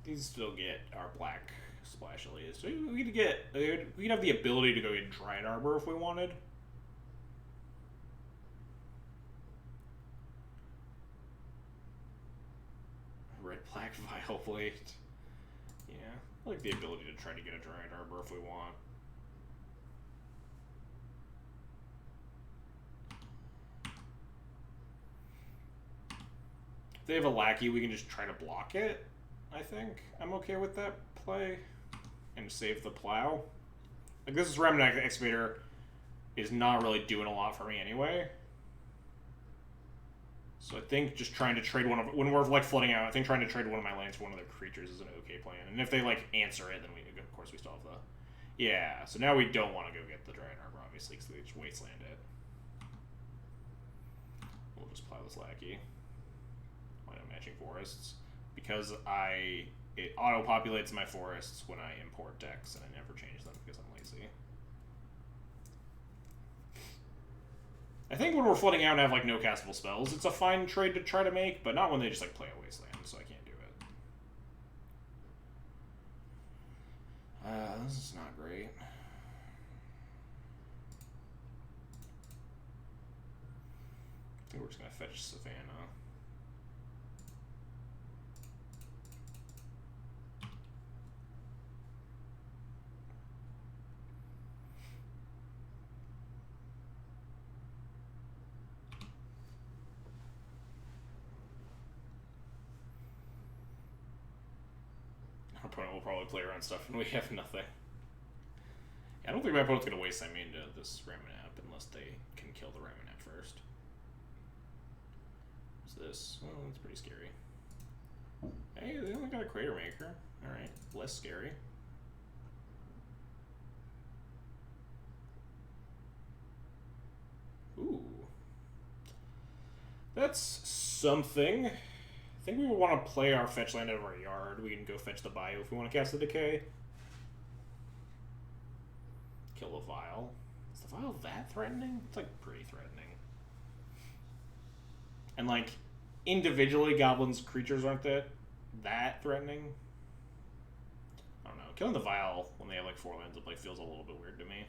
These still get our black splash at least. So we could have the ability to go get Dryad Arbor if we wanted. Red black Vile Blade. Yeah, I like the ability to try to get a Dryad Arbor if we want. If they have a Lackey, we can just try to block it, I think. I'm okay with that play. And save the plow. Like, this is Remnant Excavator is not really doing a lot for me anyway. So I think just trying to trade one of... When we're, like, flooding out, I think trying to trade one of my lands for one of their creatures is an okay plan. And if they, like, answer it, then we... Of course, we still have the... Yeah, so now we don't want to go get the Dryad Arbor, obviously, because we just wasteland it. We'll just plow this Lackey. Why not matching forests? Because it auto-populates my forests when I import decks, and I never change them because I'm lazy. I think when we're flooding out and have, like, no castable spells, it's a fine trade to try to make, but not when they just, like, play a wasteland, so I can't do it. This is not great. I think we're just going to fetch Savannah. Our opponent will probably play around stuff and we have nothing. Yeah, I don't think my opponent's going to waste time into this Ramanap unless they can kill the Ramanap first. What's this? Oh, that's pretty scary. Hey, they only got a Crater Maker. Alright, less scary. Ooh. That's something. I think we would want to play our fetch land out of our yard. We can go fetch the bio if we want to cast the Decay. Kill the Vial. Is the Vial that threatening? It's like pretty threatening. And like individually, goblins creatures aren't that threatening. I don't know. Killing the Vial when they have like 4 lands to play feels a little bit weird to me.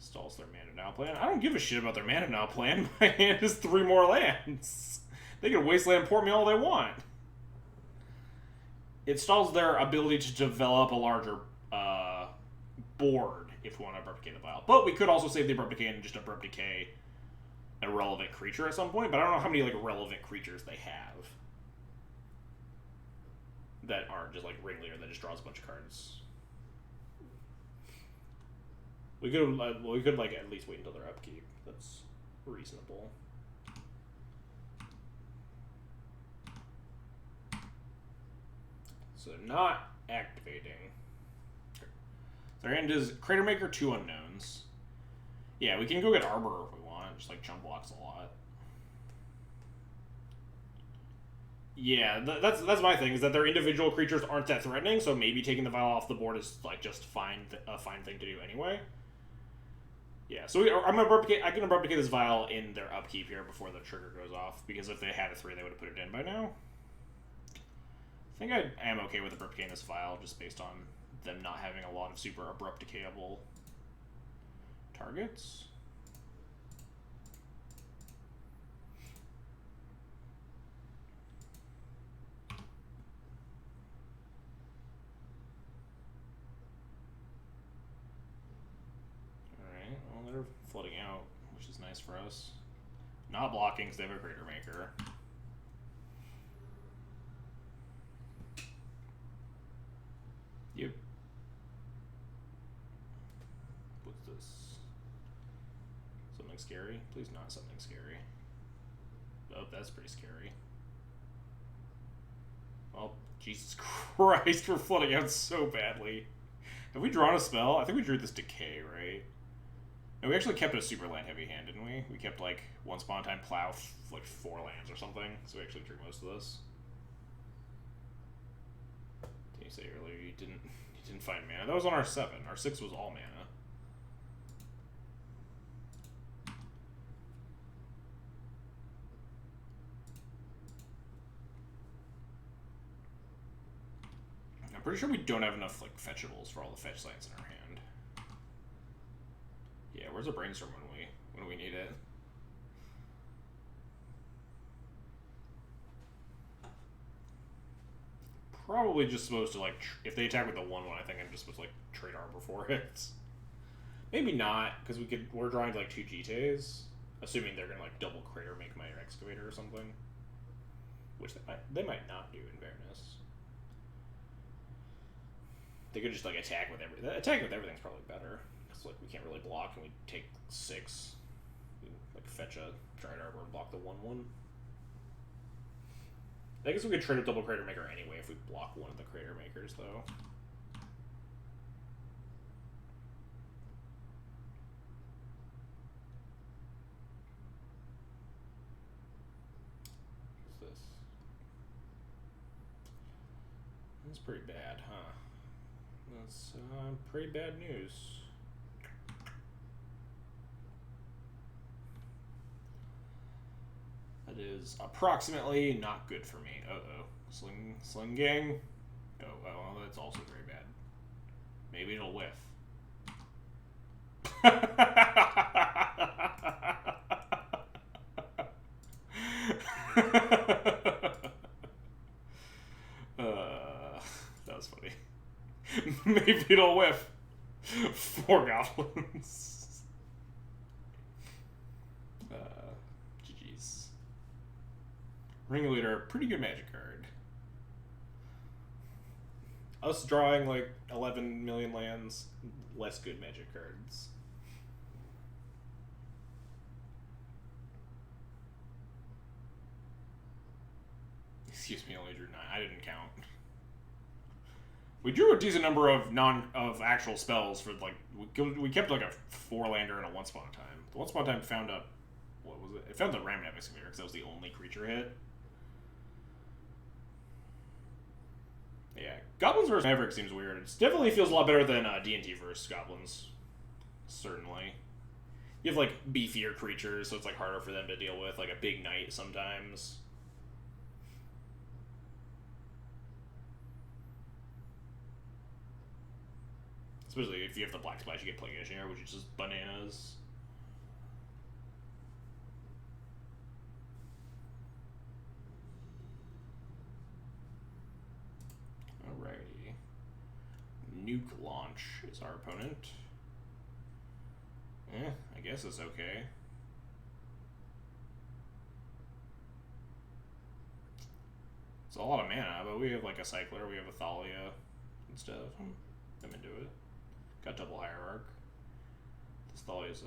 Stalls their mana now plan. I don't give a shit about their mana now plan. My hand is 3 more lands. They can wasteland port me all they want. It stalls their ability to develop a larger board if we want to abrupt decay the Vial. But we could also save the abrupt decay and just abrupt decay a relevant creature at some point. But I don't know how many like relevant creatures they have that aren't just like Ringleader that just draws a bunch of cards. We could like at least wait until their upkeep. That's reasonable. So not activating. Their end is Crater Maker, 2 unknowns. Yeah, we can go get Arbor if we want. Just like jump blocks a lot. Yeah, that's my thing, is that their individual creatures aren't that threatening, so maybe taking the Vial off the board is like just a fine thing to do anyway. Yeah, so I can abrupt decay this Vial in their upkeep here before the trigger goes off, because if they had a 3, they would have put it in by now. I think I am okay with abrupt decaying this Vial, just based on them not having a lot of super abrupt decayable targets. They're flooding out, which is nice for us. Not blocking because they have a Crater Maker. Yep. What's this? Something scary? Please not something scary. Oh, that's pretty scary. Oh, Jesus Christ, we're flooding out so badly. Have we drawn a spell? I think we drew this Decay, right? No, we actually kept a super land heavy hand, didn't we? We kept like once upon a time plow like 4 lands or something, so we actually drew most of this. Did you say earlier you didn't find mana? That was on our 7. Our 6 was all mana. I'm pretty sure we don't have enough like fetchables for all the fetch lands in our hand. Yeah, where's a brainstorm when we need it? Probably just supposed to like if they attack with the 1/1, I think I'm just supposed to like trade Arbor for it. Maybe not, because we're drawing like 2 GTs, assuming they're gonna like double Crater make my Excavator or something, which they might not do in fairness. They could just like attack with everything. Attack with everything's probably better. Like we can't really block, and we take 6. We like fetch a Dryad Arbor and block the 1/1. I guess we could trade a double Crater Maker anyway if we block one of the Crater Makers, though. What's this? That's pretty bad, huh? That's pretty bad news. That is approximately not good for me. Uh-oh. Sling Gang? Oh, well, that's also very bad. Maybe it'll whiff. That was funny. Maybe it'll whiff. 4 goblins. GG's. Ringleader, pretty good magic card. Us drawing like 11 million lands, less good magic cards. Excuse me, I only drew 9. I didn't count. We drew a decent number of actual spells for like we kept like a 4-lander and a 1-spot time. The 1-spot time found a what was it? It found the Ram Excavator because that was the only creature hit. Yeah, Goblins versus Maverick seems weird. It definitely feels a lot better than D&T versus Goblins. Certainly. You have, like, beefier creatures, so it's, like, harder for them to deal with. Like, a big knight sometimes. Especially if you have the Black Splash, you get Plague Engineer, which is just bananas. Alrighty. Nuke Launch is our opponent. I guess it's okay. It's a lot of mana, but we have like a Cycler, we have a Thalia and stuff. I'm into it. Got double Hierarch. This Thalia's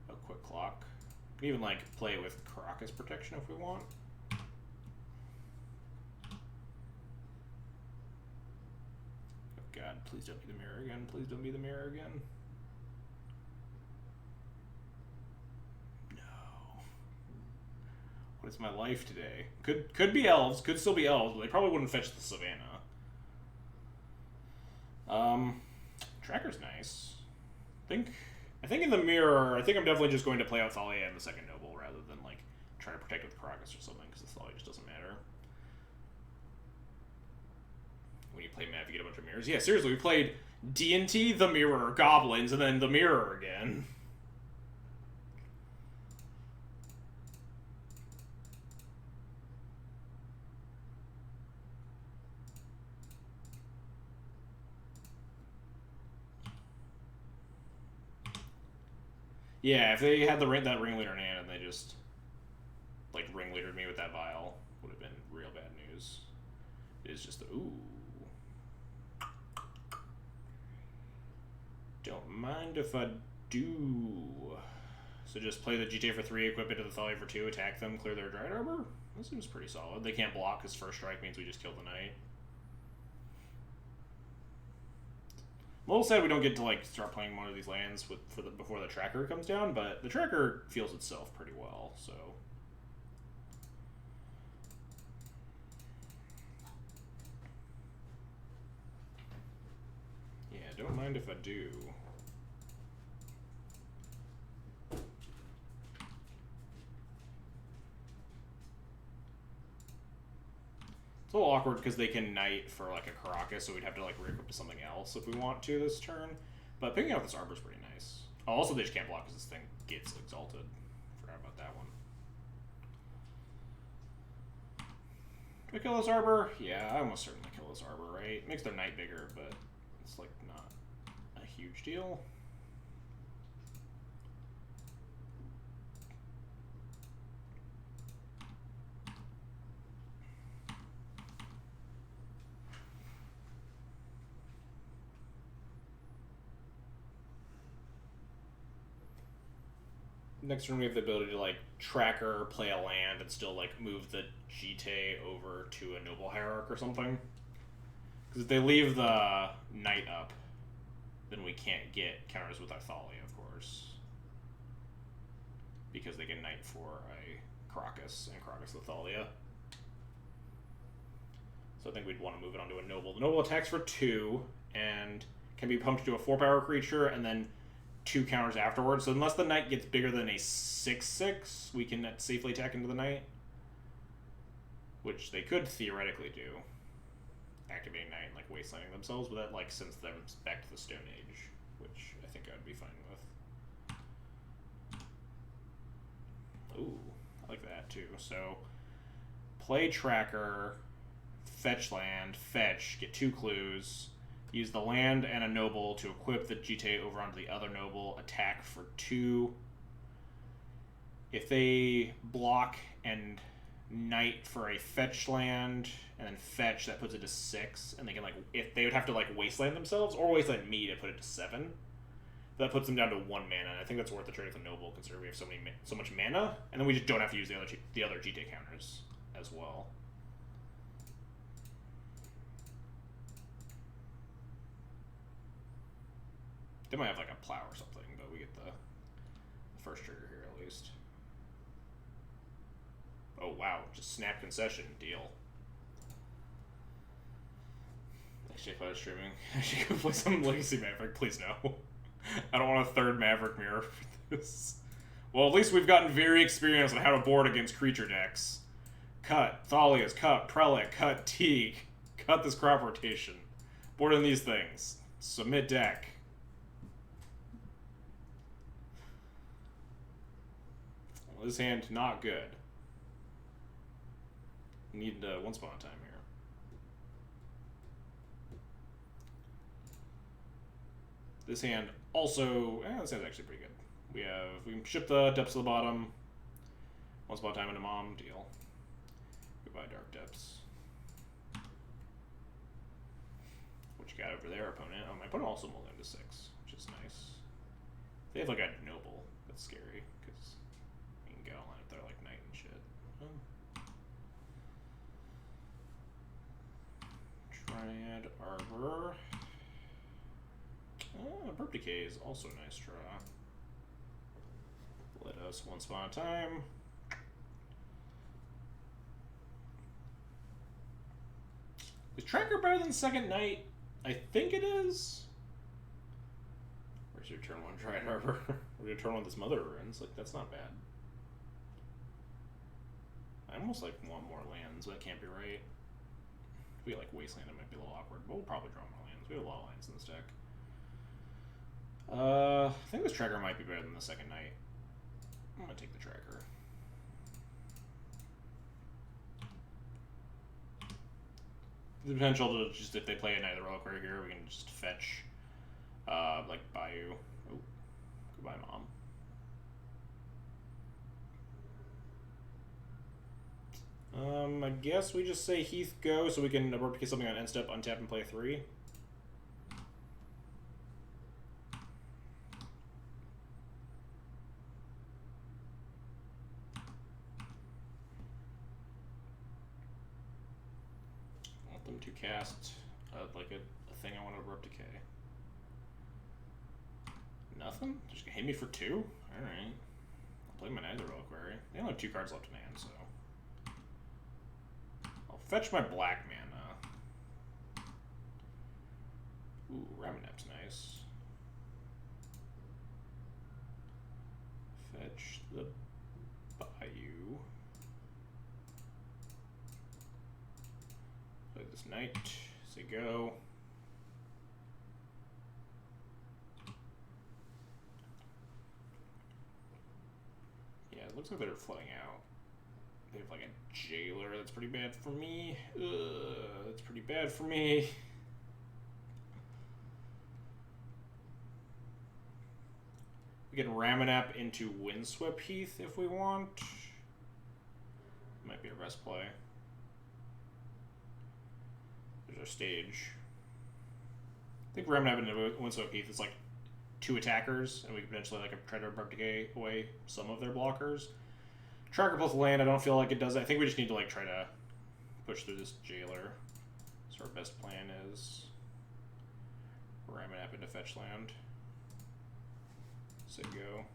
a quick clock. We can even like play it with Caracas protection if we want. God, please don't be the mirror again. Please don't be the mirror again. No. What is my life today? Could be elves. Could still be elves, but they probably wouldn't fetch the Savannah. Tracker's nice. I think in the mirror, I think I'm definitely just going to play out Thalia and the second Noble rather than like try to protect with Caracas or something, because the Thalia just doesn't matter. When you play Mav, you get a bunch of mirrors. Yeah, seriously, we played D&T, the mirror, goblins, and then the mirror again. Yeah, if they had that ringleader in hand and they just like ringleadered me with that vial, would have been real bad news. It is just ooh. Don't mind if I do. So just play the GTA for 3, equip it to the Thalia for 2, attack them, clear their Dried Arbor? That seems pretty solid. They can't block because first strike means we just kill the knight. I'm a little sad we don't get to like start playing one of these lands before the tracker comes down, but the tracker feels itself pretty well, so. Yeah, don't mind if I do. It's a little awkward because they can knight for like a Caracas, so we'd have to like re-equip to something else if we want to this turn. But picking out this Arbor is pretty nice. Oh, also they just can't block because this thing gets exalted. Forgot about that one. Do I kill this Arbor? Yeah, I almost certainly kill this Arbor, right? Makes their knight bigger, but it's like not a huge deal. next turn we have the ability to like tracker, play a land, and still like move the Jite over to a noble hierarch or something. Because if they leave the knight up, then we can't get counters with Thalia, of course. Because they get knight for a Crocus and Crocus Thalia. So I think we'd want to move it onto a noble. The noble attacks for 2 and can be pumped to a 4-power creature and then 2 counters afterwards. So unless the knight gets bigger than a 6/6, we can safely attack into the knight. Which they could theoretically do. Activating knight and like wastelanding themselves, but that like sends them back to the Stone Age, which I think I'd be fine with. Ooh, I like that too. So play tracker, fetch land, fetch, get 2 clues, use the land and a noble to equip the Jite over onto the other noble, attack for 2. If they block and knight for a fetch land and then fetch, that puts it to 6, and they can like, if they would have to like wasteland themselves or wasteland me to put it to 7, that puts them down to 1 mana, and I think that's worth the trade with the noble considering we have so much mana, and then we just don't have to use the other Jite counters as well. They might have like a plow or something, but we get the first trigger here at least. Oh wow, just snap concession, deal. Actually, if I was streaming, I should go play some Legacy Maverick, please no. I don't want a 3rd Maverick mirror for this. Well, at least we've gotten very experienced on how to board against creature decks. Cut Thalias, cut Prelate, cut Teague, cut this crop rotation. Board in these things. Submit deck. Well, this hand, not good. Need Once Upon a Time here. This hand also, this hand's actually pretty good. We can ship the Depths to the bottom. Once Upon a Time into Mom, deal. Goodbye Dark Depths. What you got over there, opponent? Oh, my opponent also mulled into 6, which is nice. They have like a noble. That's scary because you can go on if they're like knight and shit. Triad Arbor. Abrupt Decay is also a nice draw. Let us Once Upon a Time. Is Tracker better than Second Night? I think it is. Where's your turn 1 Triad Arbor? We're gonna turn 1 this Mother Ruins. Like, that's not bad. I almost like want more lands, but that can't be right. If we like Wasteland, it might be a little awkward, but we'll probably draw more lands. We have a lot of lands in this deck. I think this Tracker might be better than the Second Night. I'm gonna take the Tracker. The potential to just, if they play a Knight of the Reliquary here, we can just fetch, like Bayou. Oh, goodbye, Mom. I guess we just say Heath go so we can abrupt decay something on end step, untap, and play 3. I want them to cast like a thing I want to abrupt decay. Nothing? Just gonna hit me for 2? Alright. I'll play my Knight of the Reliquary. They only have 2 cards left in hand, so. I'll fetch my black mana. Ooh, Ramanap's nice. Fetch the Bayou. Play this Knight. Say go. Yeah, it looks like they're flooding out. They have like a Jailer. That's pretty bad for me. That's pretty bad for me. We can Ramanap into Windswept Heath if we want. Might be a rest play. There's our stage. I think Ramanap into Windswept Heath is like 2 attackers, and we could potentially like try to abrupt decay away some of their blockers. Tracker plus land, I don't feel like it does. I think we just need to like try to push through this jailer. So our best plan is ram it up into fetch land. So go.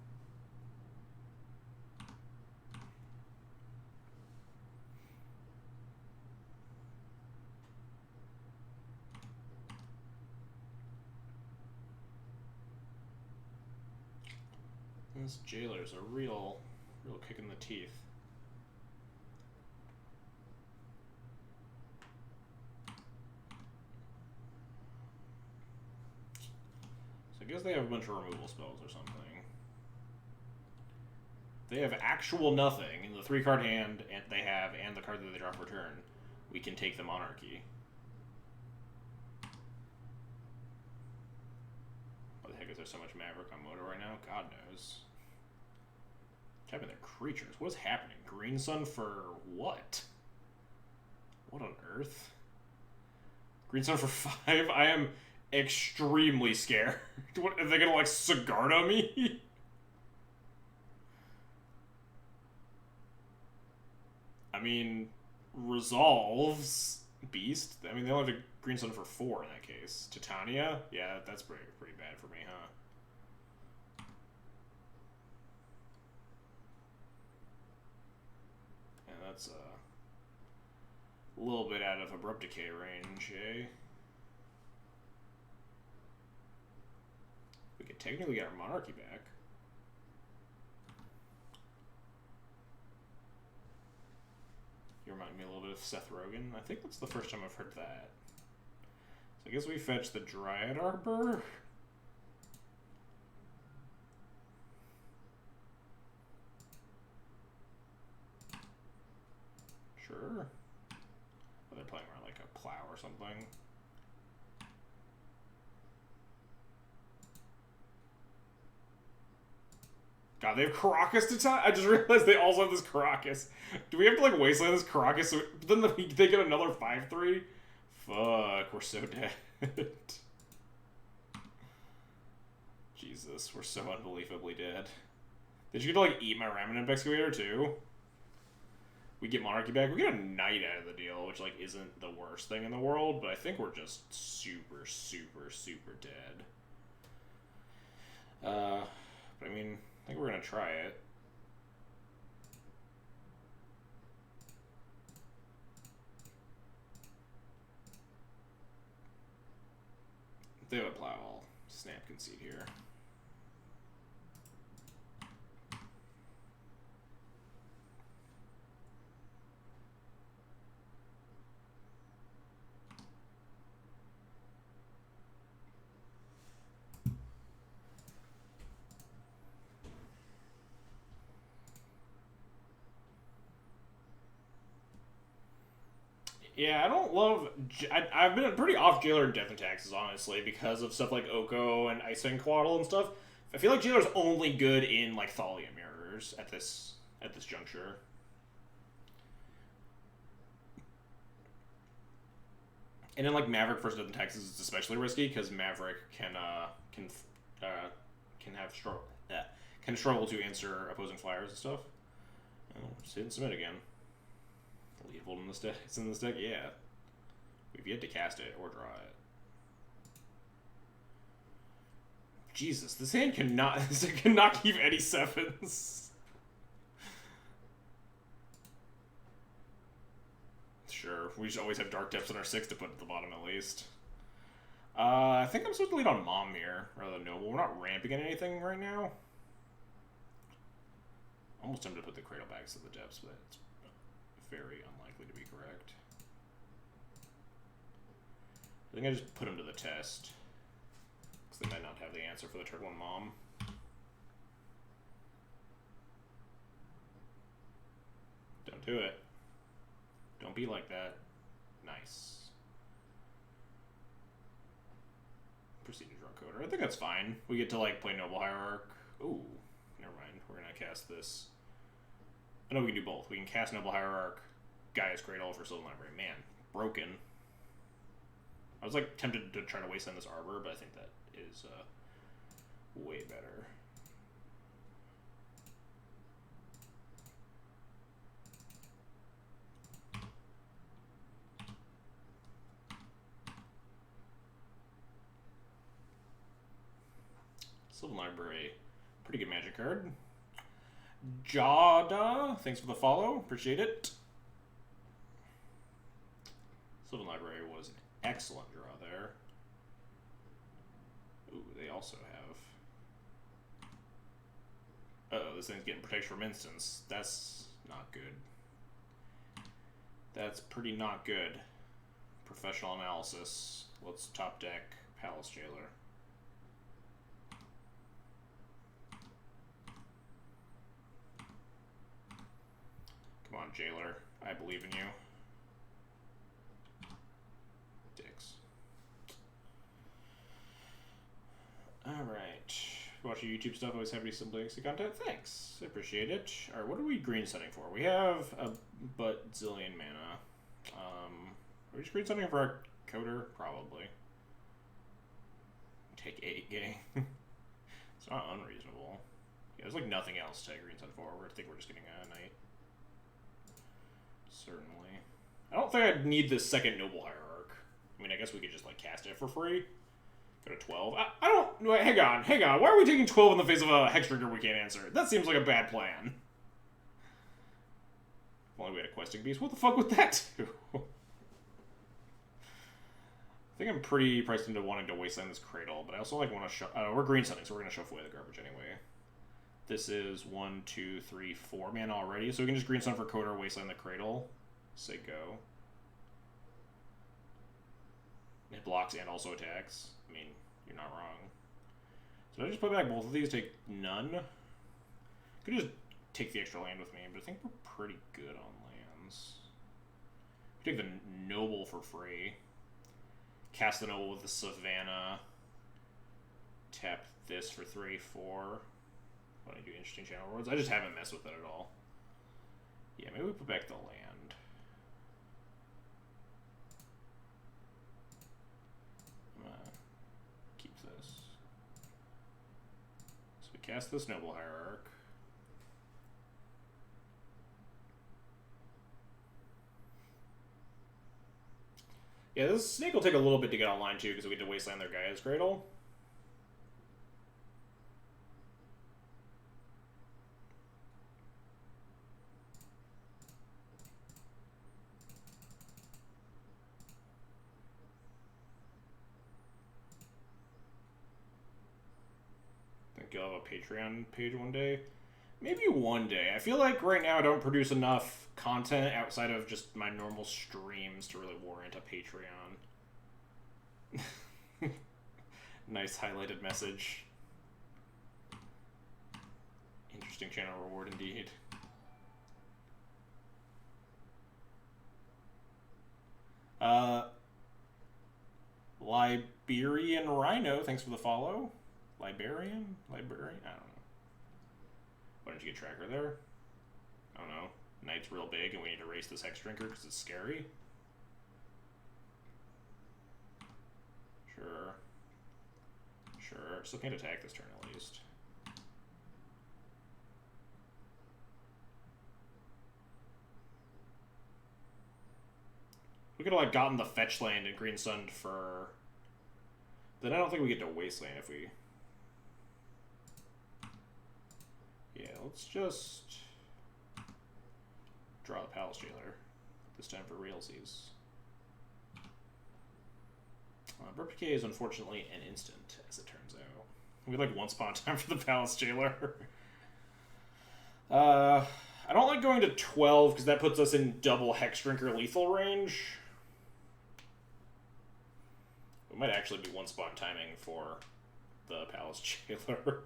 This jailer's a real kick in the teeth. So I guess they have a bunch of removal spells or something. They have actual nothing in the 3-card hand and they have, and the card that they draw for turn. We can take the Monarchy. Why the heck is there so much Maverick on Moto right now? God knows. Tapping their creatures. What is happening? Green Sun for what? What on earth? Green Sun for 5? I am extremely scared. What, are they gonna like Sigarda me? I mean, resolves Beast. I mean, they only have a Green Sun for 4 in that case. Titania? Yeah, that's pretty bad for me, huh? Yeah, that's a little bit out of Abrupt Decay range, eh? We could technically get our Monarchy back. You remind me a little bit of Seth Rogen. I think that's the first time I've heard that. So I guess we fetch the Dryad Arbor. Sure. Oh, they're playing around like a plow or something. God, they have Caracas to tie? I just realized they also have this Caracas. Do we have to, like, wasteland this Caracas so then they get another 5-3? Fuck, we're so dead. Jesus, we're so unbelievably dead. Did you get to, like, eat my Ramanimp Excavator, too? We get Monarchy back. We get a Knight out of the deal, which, like, isn't the worst thing in the world, but I think we're just super, super, super dead. But, I mean, I think we're going to try it. If they have a plow, I'll snap concede here. Yeah, I don't love... I've been pretty off Jailer and Death and Taxes, honestly, because of stuff like Oko and Icing Quaddle and stuff. I feel like Jailer's only good in, like, Thalia Mirrors at this juncture. And then, like, Maverick versus Death and Taxes is especially risky, because Maverick can struggle to answer opposing flyers and stuff. Oh, just hit and submit again. Leovold in this deck. It's in this deck, yeah. We've yet to cast it or draw it. Jesus, this hand cannot keep any 7s. Sure, we just always have Dark Depths in our 6 to put at the bottom at least. I think I'm supposed to lead on Mom here rather than Noble. We're not ramping at anything right now. Almost tempted to put the Cradle Bags at the depths, but it's very unlikely to be correct. I think I just put them to the test. Because they might not have the answer for the turn 1 Mom. Don't do it. Don't be like that. Nice. Proceed to draw Coder. I think that's fine. We get to, like, play Noble Hierarch. Ooh, never mind. We're gonna cast this. I know we can do both. We can cast Noble Hierarch, Gaia's Cradle for Sylvan Library. Man, broken. I was like tempted to try to wasteland this Arbor, but I think that is Way better. Sylvan Library. Pretty good Magic card. Jada, thanks for the follow. Appreciate it. Sylvan Library was an excellent draw there. Ooh, they also have... Uh-oh, this thing's getting protection from instants. That's not good. That's pretty not good. Professional analysis. Let's top deck Palace Jailer. Come on, Jailer. I believe in you. Dicks. Alright. Watching YouTube stuff, always happy to some links to content. Thanks. I appreciate it. Alright, what are we green setting for? We have a zillion mana. Are we just green setting for our coder? Probably. Take 8 game. It's not unreasonable. Yeah, there's like nothing else to green set for. I think we're just getting a knight. Certainly. I don't think I'd need this second Noble Hierarch. I mean, I guess we could just like cast it for free. Go to 12. I don't... Wait, hang on. Why are we taking 12 in the face of a Hex Trigger we can't answer? That seems like a bad plan. If only we had a Questing Beast. What the fuck would that do? I think I'm pretty priced into wanting to wasteland this Cradle, but I also like want to we're green setting, so we're going to shuffle away the garbage anyway. This is 1, 2, 3, 4 mana already, so we can just green sun for Coder, wasteland the Cradle. Say go. It blocks and also attacks. I mean, you're not wrong. So I just put back both of these, take none. Could just take the extra land with me, but I think we're pretty good on lands. Take the Noble for free. Cast the Noble with the Savannah. Tap this for 3, 4. Why don't I do interesting channel rewards? I just haven't messed with it at all. Yeah, maybe we put back the land. I'm gonna keep this. So we cast this Noble Hierarch. Yeah, this snake will take a little bit to get online too, because we get to wasteland their Gaia's Cradle. Think you'll have a Patreon page one day? Maybe one day. I feel like right now I don't produce enough content outside of just my normal streams to really warrant a Patreon. Nice highlighted message. Interesting channel reward indeed. Liberian Rhino, thanks for the follow. Liberian? I don't know. Why didn't you get tracker there? I don't know. Knight's real big and we need to race this Hex Drinker because it's scary. Sure. Sure. Still can't attack this turn at least. We could have like gotten the fetch land and green sunned for... Then I don't think we get to wasteland if we... Yeah, let's just draw the Palace Jailer. This time for realsies. Abrupt Decay is unfortunately an instant, as it turns out. We like one spawn time for the Palace Jailer. I don't like going to 12 because that puts us in double Hex Drinker lethal range. We might actually be one spawn timing for the Palace Jailer.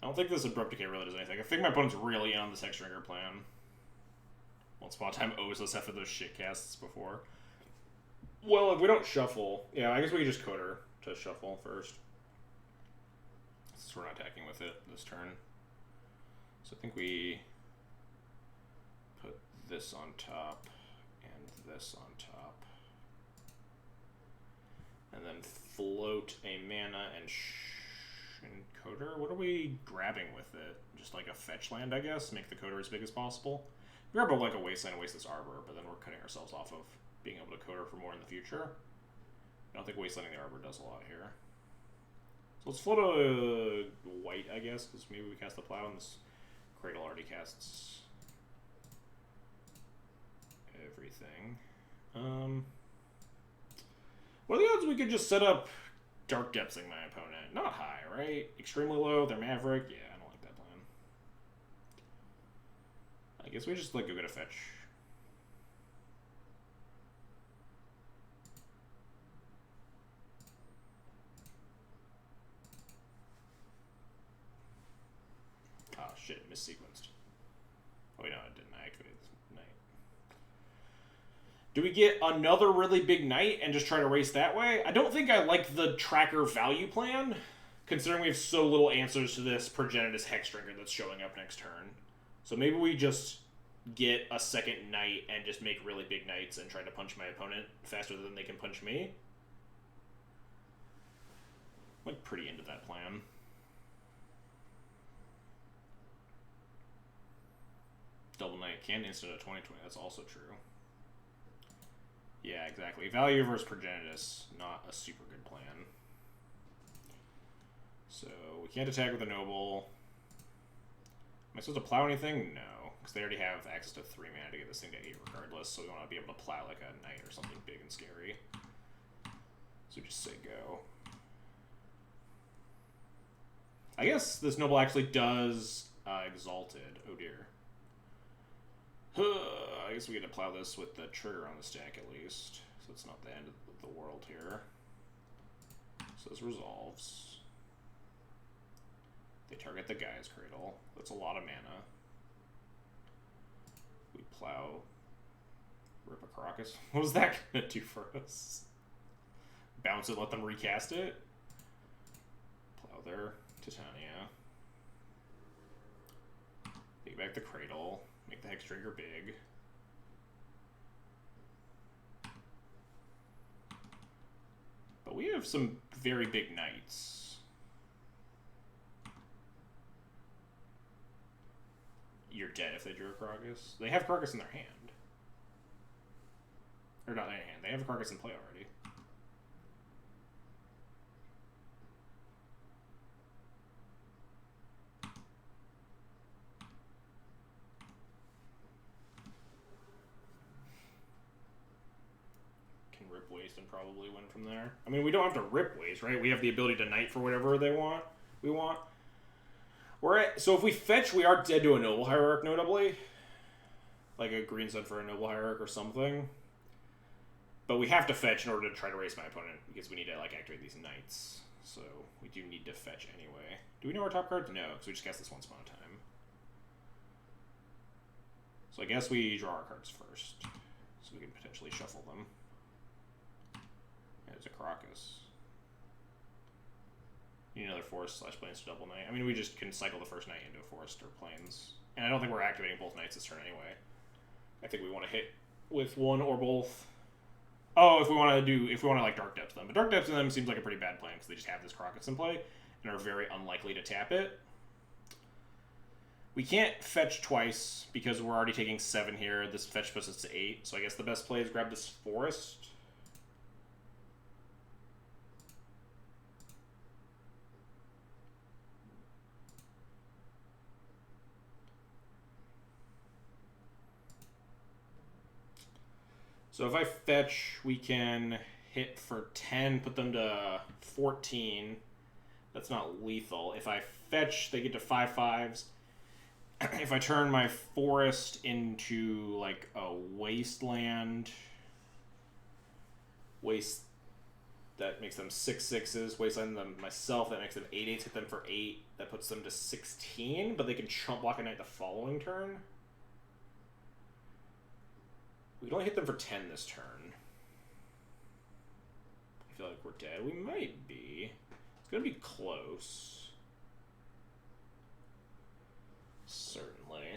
I don't think this Abrupt Decay really does anything. I think my opponent's really in on this Hex Drinker plan. One spawn time owes us after those shit casts before. Well, if we don't shuffle... Yeah, I guess we could just Coder to shuffle first. Since we're not attacking with it this turn. So I think we put this on top and this on top. And then float a mana and encoder. What are we grabbing with it? Just like a fetch land, I guess? Make the coder as big as possible. Grab like a wasteland and waste this arbor, but then we're cutting ourselves off of being able to coder for more in the future. I don't think wastelanding the arbor does a lot here. So let's float a white, I guess, because maybe we cast the plow and this cradle already casts everything. What are the odds we could just set up Dark Depthing my opponent? Not high, right? Extremely low, they're Maverick. Yeah, I don't like that plan. I guess we just like go get a fetch. Oh shit, missequenced. Oh wait, no, it didn't. I activated this knight. Do we get another really big knight and just try to race that way? I don't think I like the tracker value plan, considering we have so little answers to this Progenitus Hexdrinker that's showing up next turn. So maybe we just get a second knight and just make really big knights and try to punch my opponent faster than they can punch me. I'm like pretty into that plan. Double knight can instant at 2020. That's also true. Yeah, exactly. Value versus Progenitus, not a super good plan. So we can't attack with a noble. Am I supposed to plow anything? No, because they already have access to 3 mana to get this thing to 8 regardless, so we want to be able to plow like a knight or something big and scary. So just say go. I guess this noble actually does Exalted. Oh dear. I guess we get to plow this with the trigger on the stack at least, so it's not the end of the world here. So this resolves. They target the Guy's Cradle. That's a lot of mana. We plow. Rip a Crocus. What was that gonna do for us? Bounce it, let them recast it. Plow their Titania. Take back the Cradle. Make the Hexdrinker big. But we have some very big knights. You're dead if they drew a Crocus. They have Crocus in their hand. Or not in their hand. They have a Crocus in play already. Rip waste and probably win from there. I mean, we don't have to rip waste, right? We have the ability to knight for whatever we want. So if we fetch, we are dead to a noble hierarch, notably. Like a green sun for a noble hierarch or something. But we have to fetch in order to try to race my opponent, because we need to like activate these knights. So we do need to fetch anyway. Do we know our top cards? No, because we just cast this once upon a time. So I guess we draw our cards first, so we can potentially shuffle them. There's a Crocus. You need another forest / plains to double knight. I mean, we just can cycle the first knight into a forest or plains. And I don't think we're activating both knights this turn anyway. I think we want to hit with one or both. Oh, if we want to like Dark Depth them. But Dark Depth them seems like a pretty bad plan because they just have this Crocus in play and are very unlikely to tap it. We can't fetch twice because we're already taking 7 here. This fetch puts us to 8. So I guess the best play is grab this forest. So if I fetch, we can hit for 10, put them to 14. That's not lethal. If I fetch, they get to 5/5s. If I turn my forest into like a wasteland, that makes them 6/6s. Wasteland them myself, that makes them 8/8s. Hit them for 8. That puts them to 16, but they can chump block a knight the following turn. We can only hit them for 10 this turn. I feel like we're dead. We might be. It's going to be close. Certainly.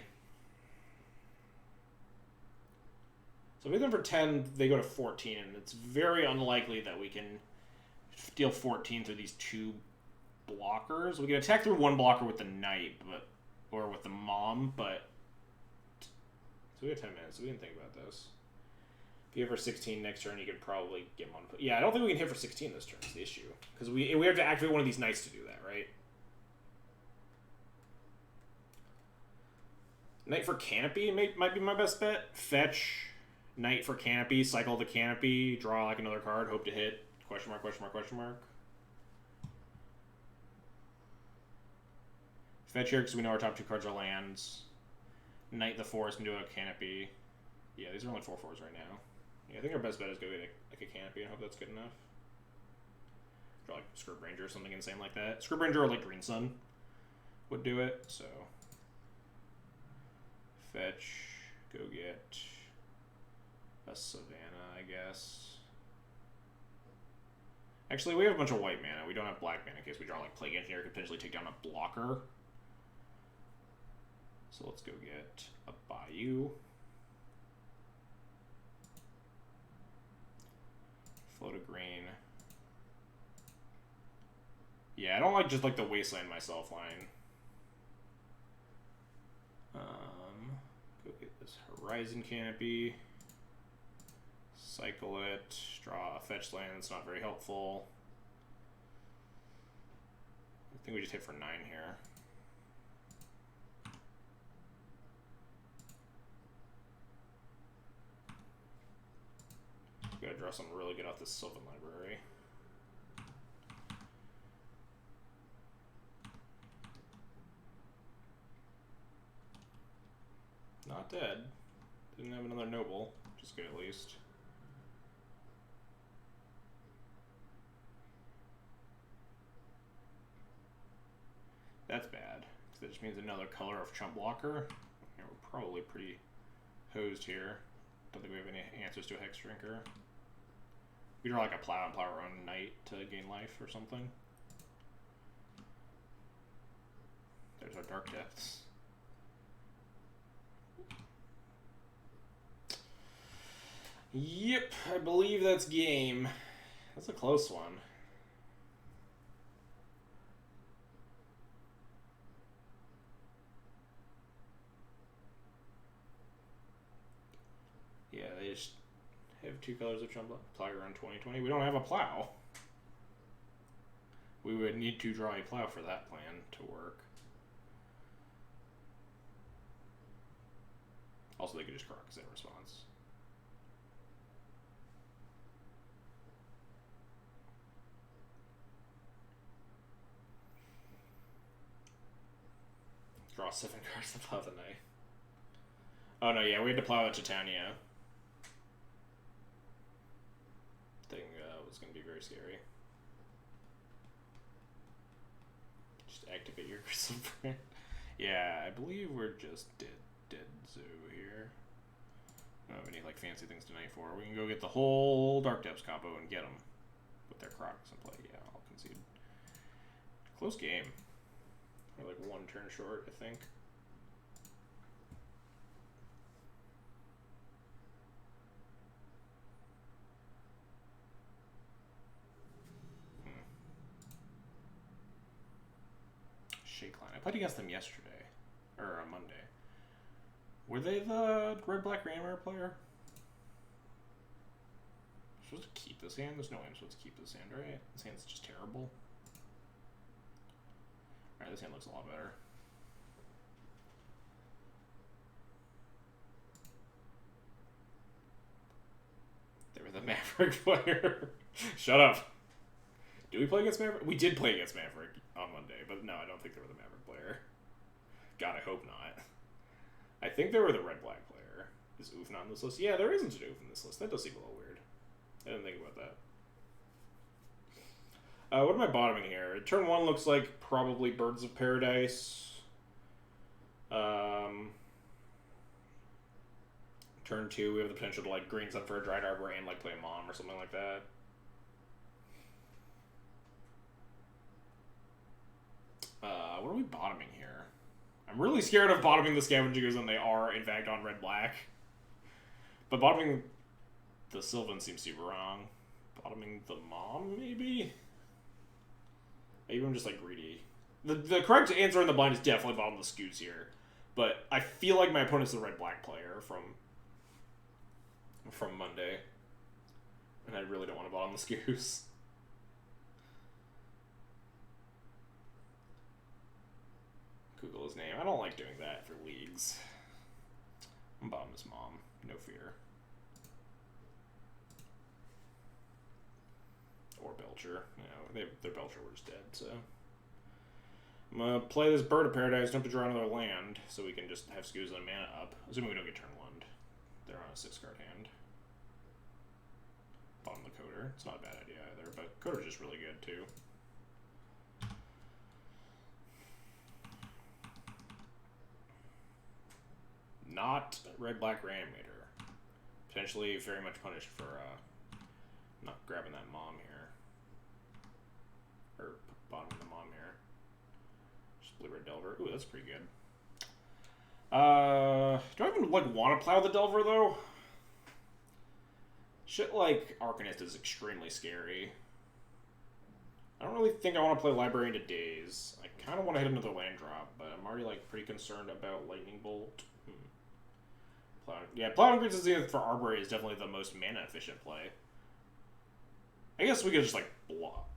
So if we hit them for 10, they go to 14, and it's very unlikely that we can deal 14 through these 2 blockers. We can attack through 1 blocker with the knight, or with the mom, but... So we have 10 minutes, so we can think about this. If you hit for 16 next turn, you could probably get him on... Yeah, I don't think we can hit for 16 this turn, is the issue. Because we have to activate one of these knights to do that, right? Knight for Canopy might be my best bet. Fetch, Knight for Canopy, cycle the Canopy, draw like another card, hope to hit, question mark, question mark, question mark. Fetch here because we know our top 2 cards are lands. Knight the Forest and do a Canopy. Yeah, these are only 4/4s right now. Yeah, I think our best bet is go get like a Canopy and hope that's good enough. Draw like Scrib Ranger or something insane like that. Scrib Ranger or like Green Sun would do it, so... Fetch, go get a Savannah, I guess. Actually, we have a bunch of white mana. We don't have black mana in case we draw like Plague Engineer, could potentially take down a blocker. So let's go get a Bayou. Float a green. Yeah, I don't like just like the Wasteland myself line. Go get this Horizon Canopy. Cycle it. Draw a fetch land that's not very helpful. I think we just hit for 9 here. Gotta draw something really good off this Sylvan Library. Not dead. Didn't have another noble, which is good at least. That's bad, because that just means another color of chump blocker. Yeah, we're probably pretty hosed here. Don't think we have any answers to a Hex Drinker. We draw like a plow and plow our own knight to gain life or something. There's our Dark Depths. Yep, I believe that's game. That's a close one. Yeah, they just have 2 colors of chump plowyer on 2020. We don't have a plow. We would need to draw a plow for that plan to work. Also, they could just Karakazet response. Draw 7 cards to plow the knight. Oh no, yeah, we had to plow it to Titania. Thing was going to be very scary. Just activate your Crystal Brand. Yeah, I believe we're just dead zoo here. I don't have any like fancy things tonight for. We can go get the whole Dark Depths combo and get them with their Crocs in play. Yeah, I'll concede. Close game. We're like 1 turn short, I think. I played against them yesterday, or on Monday. Were they the red-black Rammer player? I'm supposed to keep this hand? There's no way I'm supposed to keep this hand, right? This hand's just terrible. Alright, this hand looks a lot better. They were the Maverick player. Shut up. Did we play against Maverick? We did play against Maverick on Monday, but no, I don't think they were the Maverick player. God, I hope not. I think they were the red-black player. Is Oof not on this list? Yeah, there isn't an Oof in this list. That does seem a little weird. I didn't think about that. What am I bottoming here? Turn 1 looks like probably Birds of Paradise. Turn 2, we have the potential to like green sun for a Dried Arbor and like play a Mom or something like that. What are we bottoming here? I'm really scared of bottoming the Scavengers when they are, in fact, on red-black. But bottoming the Sylvan seems super wrong. Bottoming the mom, maybe? Maybe I'm just, like, greedy. The correct answer in the blind is definitely bottom the scoos here. But I feel like my opponent's the red-black player from Monday. And I really don't want to bottom the scoos. Google his name. I don't like doing that for leagues. I'm bottom his mom. No fear. Or Belcher. You know, their Belcher was dead, so. I'm gonna play this Bird of Paradise, don't have to draw another land, so we can just have Scoos and mana up. Assuming we don't get turn 1. They're on a 6-card hand. Bottom the Coder. It's not a bad idea either, but Coder's just really good too. Not red-black Reanimator. Potentially very much punished for not grabbing that mom here. Or bottoming the mom here. Just blue-red Delver. Ooh, that's pretty good. Do I even like want to plow the Delver though? Shit like Arcanist is extremely scary. I don't really think I want to play Library into Daze. I kind of want to hit another land drop, but I'm already like pretty concerned about Lightning Bolt. Yeah, Plowing Greens for Arbory is definitely the most mana efficient play. I guess we could just like block.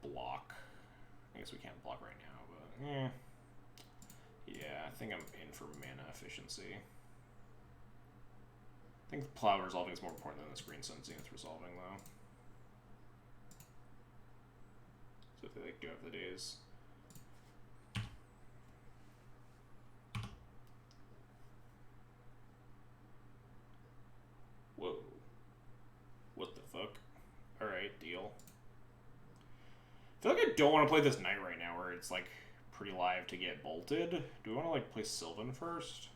Block. I guess we can't block right now, but yeah, I think I'm in for mana efficiency. I think the Plow resolving is more important than the Screen Sensing it's resolving though. So if they like do have the days. Whoa. What the fuck? Alright, deal. I feel like I don't want to play this Knight right now where it's like pretty live to get bolted. Do we want to like play Sylvan first?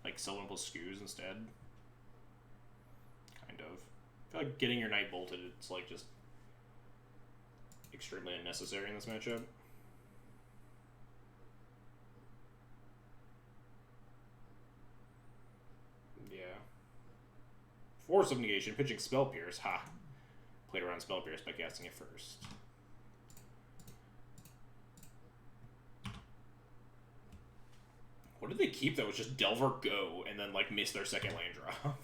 Like Sylvan plus Scoos instead? Kind of. I feel like getting your Knight bolted, it's like just extremely unnecessary in this matchup. Yeah. Force of Negation, pitching Spell Pierce. Ha! Played around Spell Pierce by casting it first. What did they keep that was just Delver Go and then like miss their second land drop?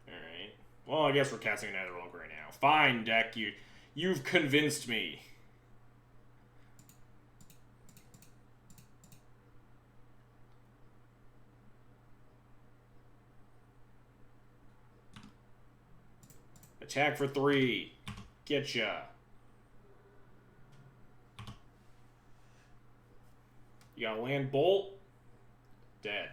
Alright. Well, I guess we're casting another Rogue right now. Fine, deck, you've convinced me. Attack for 3. Getcha. You got a land bolt. Dead.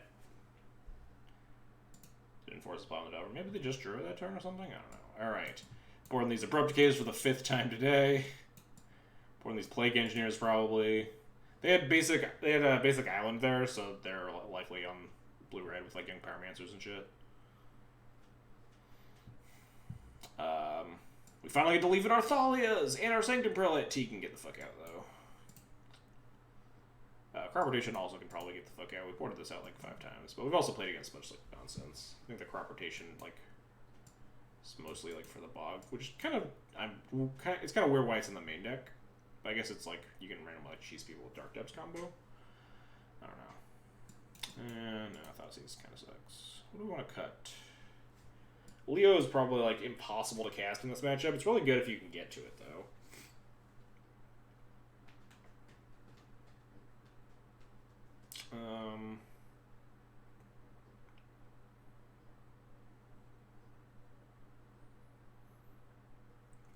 Didn't force the spot on the Delver. Maybe they just drew it that turn or something? I don't know. Alright. Boarding these Abrupt Decays for the 5th time today. Boarding these Plague Engineers probably. They had a basic island there, so they're likely on blue-red with like Young Pyromancers and shit. We finally get to leave in our Thalias and our Sanctum Prelate. T can get the fuck out, though. Crop Rotation also can probably get the fuck out. We ported this out like 5 times, but we've also played against a bunch of like nonsense. I think the Crop Rotation like is mostly like for the Bog, which is it's kind of weird why it's in the main deck. But I guess it's like you can randomly like cheese people with Dark Depths combo. I don't know. No, I thought this kind of sucks. What do we want to cut? Leo is probably like impossible to cast in this matchup. It's really good if you can get to it though.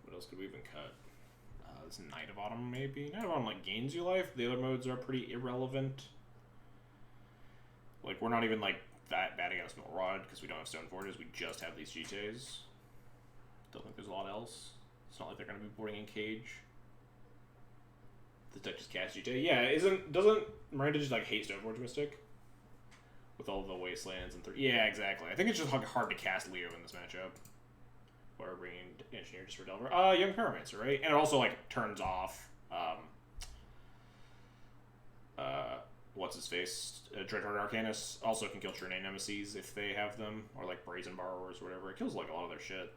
What else could we even cut? This Knight of Autumn maybe? Knight of Autumn like gains you life. The other modes are pretty irrelevant. Like we're not even like that bad against Norrod because we don't have Stone Forges. We just have these GTAs. Don't think there's a lot else. It's not like they're going to be boarding in Cage. The deck just cast GTA. Yeah, doesn't Miranda just like hate Stoneforge Mystic? With all the Wastelands and yeah, exactly. I think it's just like hard to cast Leo in this matchup. Or bringing Engineer just for Delver. Young Pyromancer, right? And it also like turns off what's his face, Dreadheart Arcanist also can kill True Name Nemesis if they have them, or like Brazen Borrowers or whatever. It kills like a lot of their shit.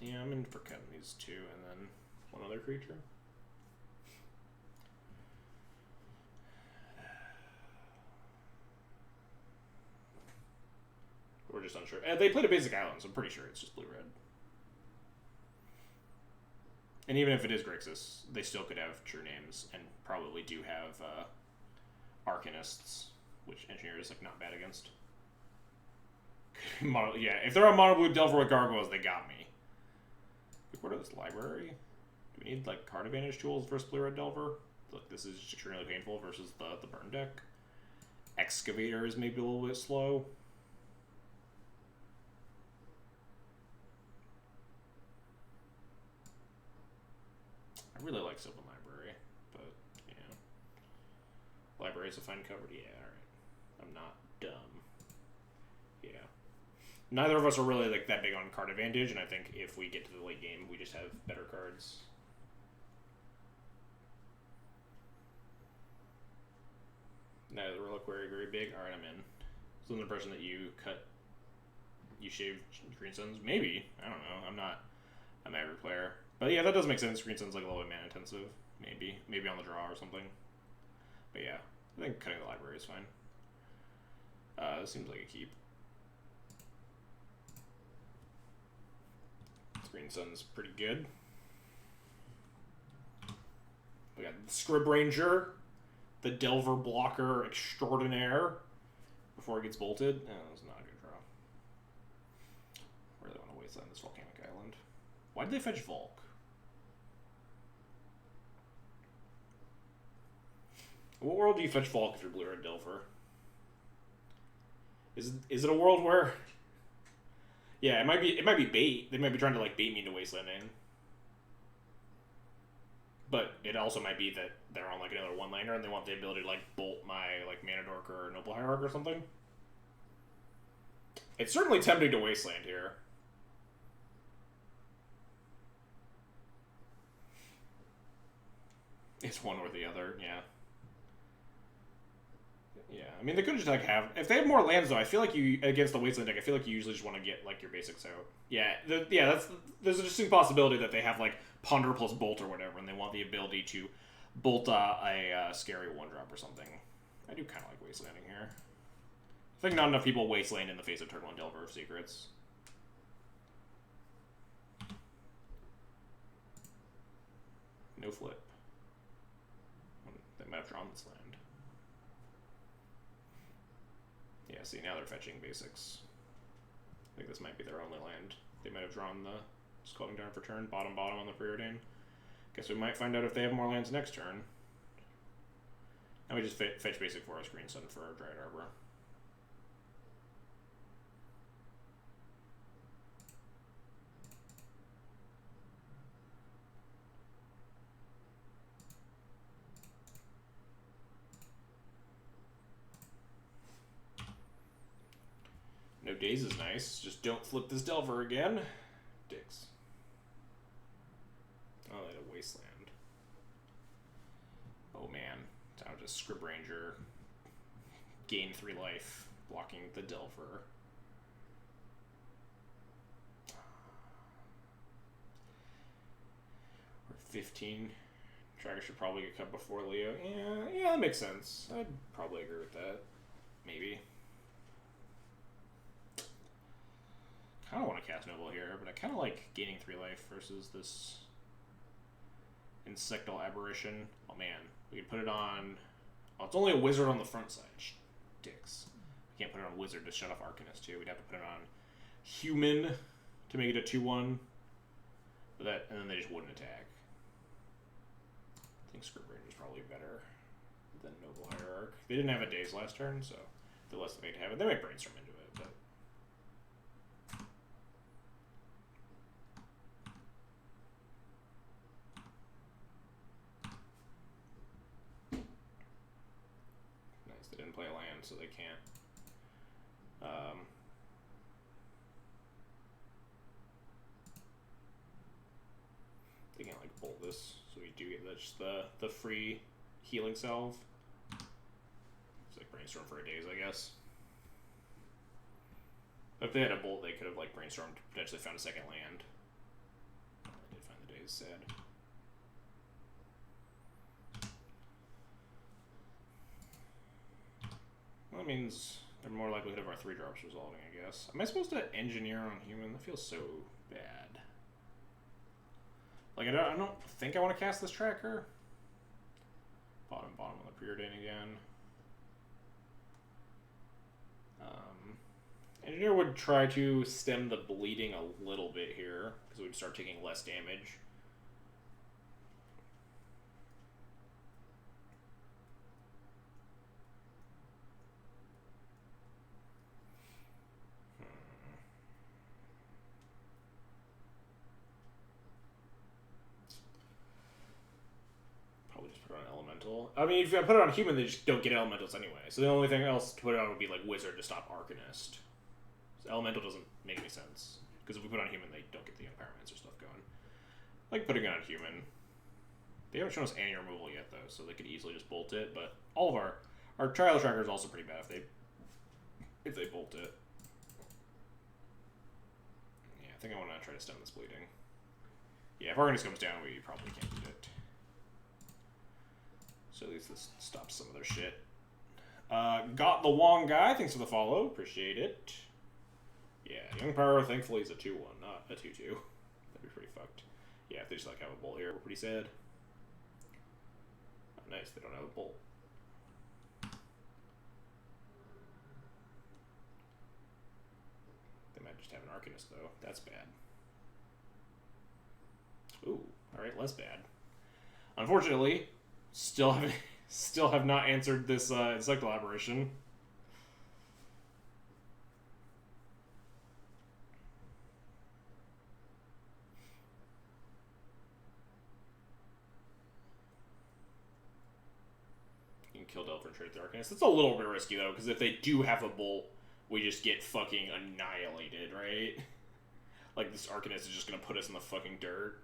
Yeah, I'm in for cutting these two and then one other creature. We're just unsure. They played a basic island, so I'm pretty sure it's just blue-red. And even if it is Grixis, they still could have True Names, and probably do have Arcanists, which Engineer is like not bad against. Yeah, if they're on Mono Blue Delver with Gargoyles, they got me. What are this library? Do we need like card advantage tools versus blue-red Delver? Look, this is extremely painful versus the burn deck. Excavator is maybe a little bit slow. I really like Sylvan Library, but, you know. Library's a fine cover. Yeah, alright. I'm not dumb. Yeah. Neither of us are really, like, that big on card advantage, and I think if we get to the late game, we just have better cards. Neither Reliquary very big. Alright, I'm in. So the impression that you shave Green Suns? Maybe. I don't know. I'm not a Maverick player. But yeah, that does make sense. Green Sun's like a little bit mana intensive. Maybe on the draw or something. But yeah, I think cutting the library is fine. This seems like a keep. Green Sun's pretty good. We got the Scrib Ranger, the Delver Blocker Extraordinaire before it gets bolted. Oh, that was not a good draw. Really want to wasteland this Volcanic Island. Why did they fetch Volk? What world do you fetch Volk if you're blue or Delver? Is it a world where? Yeah, it might be bait. They might be trying to like bait me into wastelanding. But it also might be that they're on like another one-liner and they want the ability to like bolt my like Mana Dork or Noble Hierarch or something. It's certainly tempting to wasteland here. It's one or the other, yeah. Yeah, I mean, they could just like have if they have more lands though. I feel like you against the wasteland deck. I feel like you usually just want to get like your basics out. Yeah, there's a distinct possibility that they have like Ponder plus Bolt or whatever, and they want the ability to bolt a scary 1-drop or something. I do kind of like wastelanding here. I think not enough people wasteland in the face of turn 1 Delver of Secrets. No flip. They might have drawn this land. Yeah, see, now they're fetching basics. I think this might be their only land. They might have drawn the Scalding Tarn for turn, bottom on the Preordain. Guess we might find out if they have more lands next turn. Now we just fetch basic Forest Green Sun for Dryad Arbor. No Daze is nice. Just don't flip this Delver again. Dicks. Oh, they had a Wasteland. Oh man. Now just Scrib Ranger. Gain 3 life. Blocking the Delver. We're 15. Tracker should probably get cut before Leo. Yeah, that makes sense. I'd probably agree with that. Maybe. I kind of want to cast Noble here, but I kind of like gaining 3 life versus this Insectal Aberration. Oh man, we could put it on. Oh, it's only a wizard on the front side. Dicks. We can't put it on wizard to shut off Arcanist too. We'd have to put it on human to make it a 2/1. But that, and then they just wouldn't attack. I think Scrib Ranger is probably better than Noble Hierarch. They didn't have a Daze last turn, so they're less likely to have it. They might brainstorm into it, but. Nice, they didn't play a land, so they can't. They can't like bolt this, so we do get just the free healing salve. like brainstorm for days, I guess. If they had a bolt, they could have like brainstormed, potentially found a second land. I did find the days, sad. Well, that means they're more likelihood of our 3-drops resolving, I guess. Am I supposed to engineer on human? That feels so bad. Like, I don't think I want to cast this tracker. Bottom on the preordain again. Engineer would try to stem the bleeding a little bit here, because we'd start taking less damage. Probably just put it on elemental. I mean, if I put it on human, they just don't get elementals anyway. So the only thing else to put it on would be like wizard to stop Arcanist. So elemental doesn't make any sense, because if we put it on human, they don't get the Pyromancer stuff going. Like putting it on human. They haven't shown us any removal yet though, so they could easily just bolt it. But all of our trial tracker is also pretty bad if they bolt it. Yeah, I think I want to try to stem this bleeding. Yeah, if Arcanist comes down, we probably can't beat it. So at least this stops some of their shit. Got the Wong guy. Thanks for the follow. Appreciate it. Yeah, Young Pyro, thankfully, is a 2-1, not a 2-2. That'd be pretty fucked. Yeah, if they just like have a bolt here, we're pretty sad. Oh, nice, they don't have a bolt. They might just have an Arcanist, though. That's bad. Ooh, alright, less bad. Unfortunately, still have not answered this insect elaboration. You can kill Delver and trade the Arcanist. That's a little bit risky though, because if they do have a bolt, we just get fucking annihilated, right? Like this Arcanist is just gonna put us in the fucking dirt.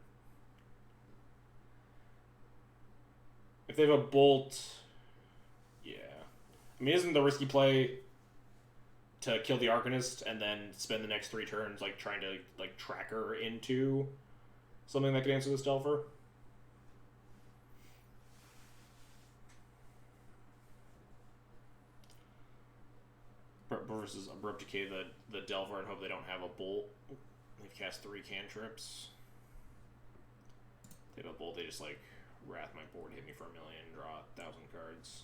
If they have a bolt, yeah. I mean, isn't the risky play to kill the Arcanist and then spend the next 3 turns like trying to like track her into something that could answer this Delver? Versus Abrupt Decay the Delver and hope they don't have a bolt. They've cast 3 cantrips. They have a bolt, they just like wrath my board, hit me for 1 million, draw 1,000 cards.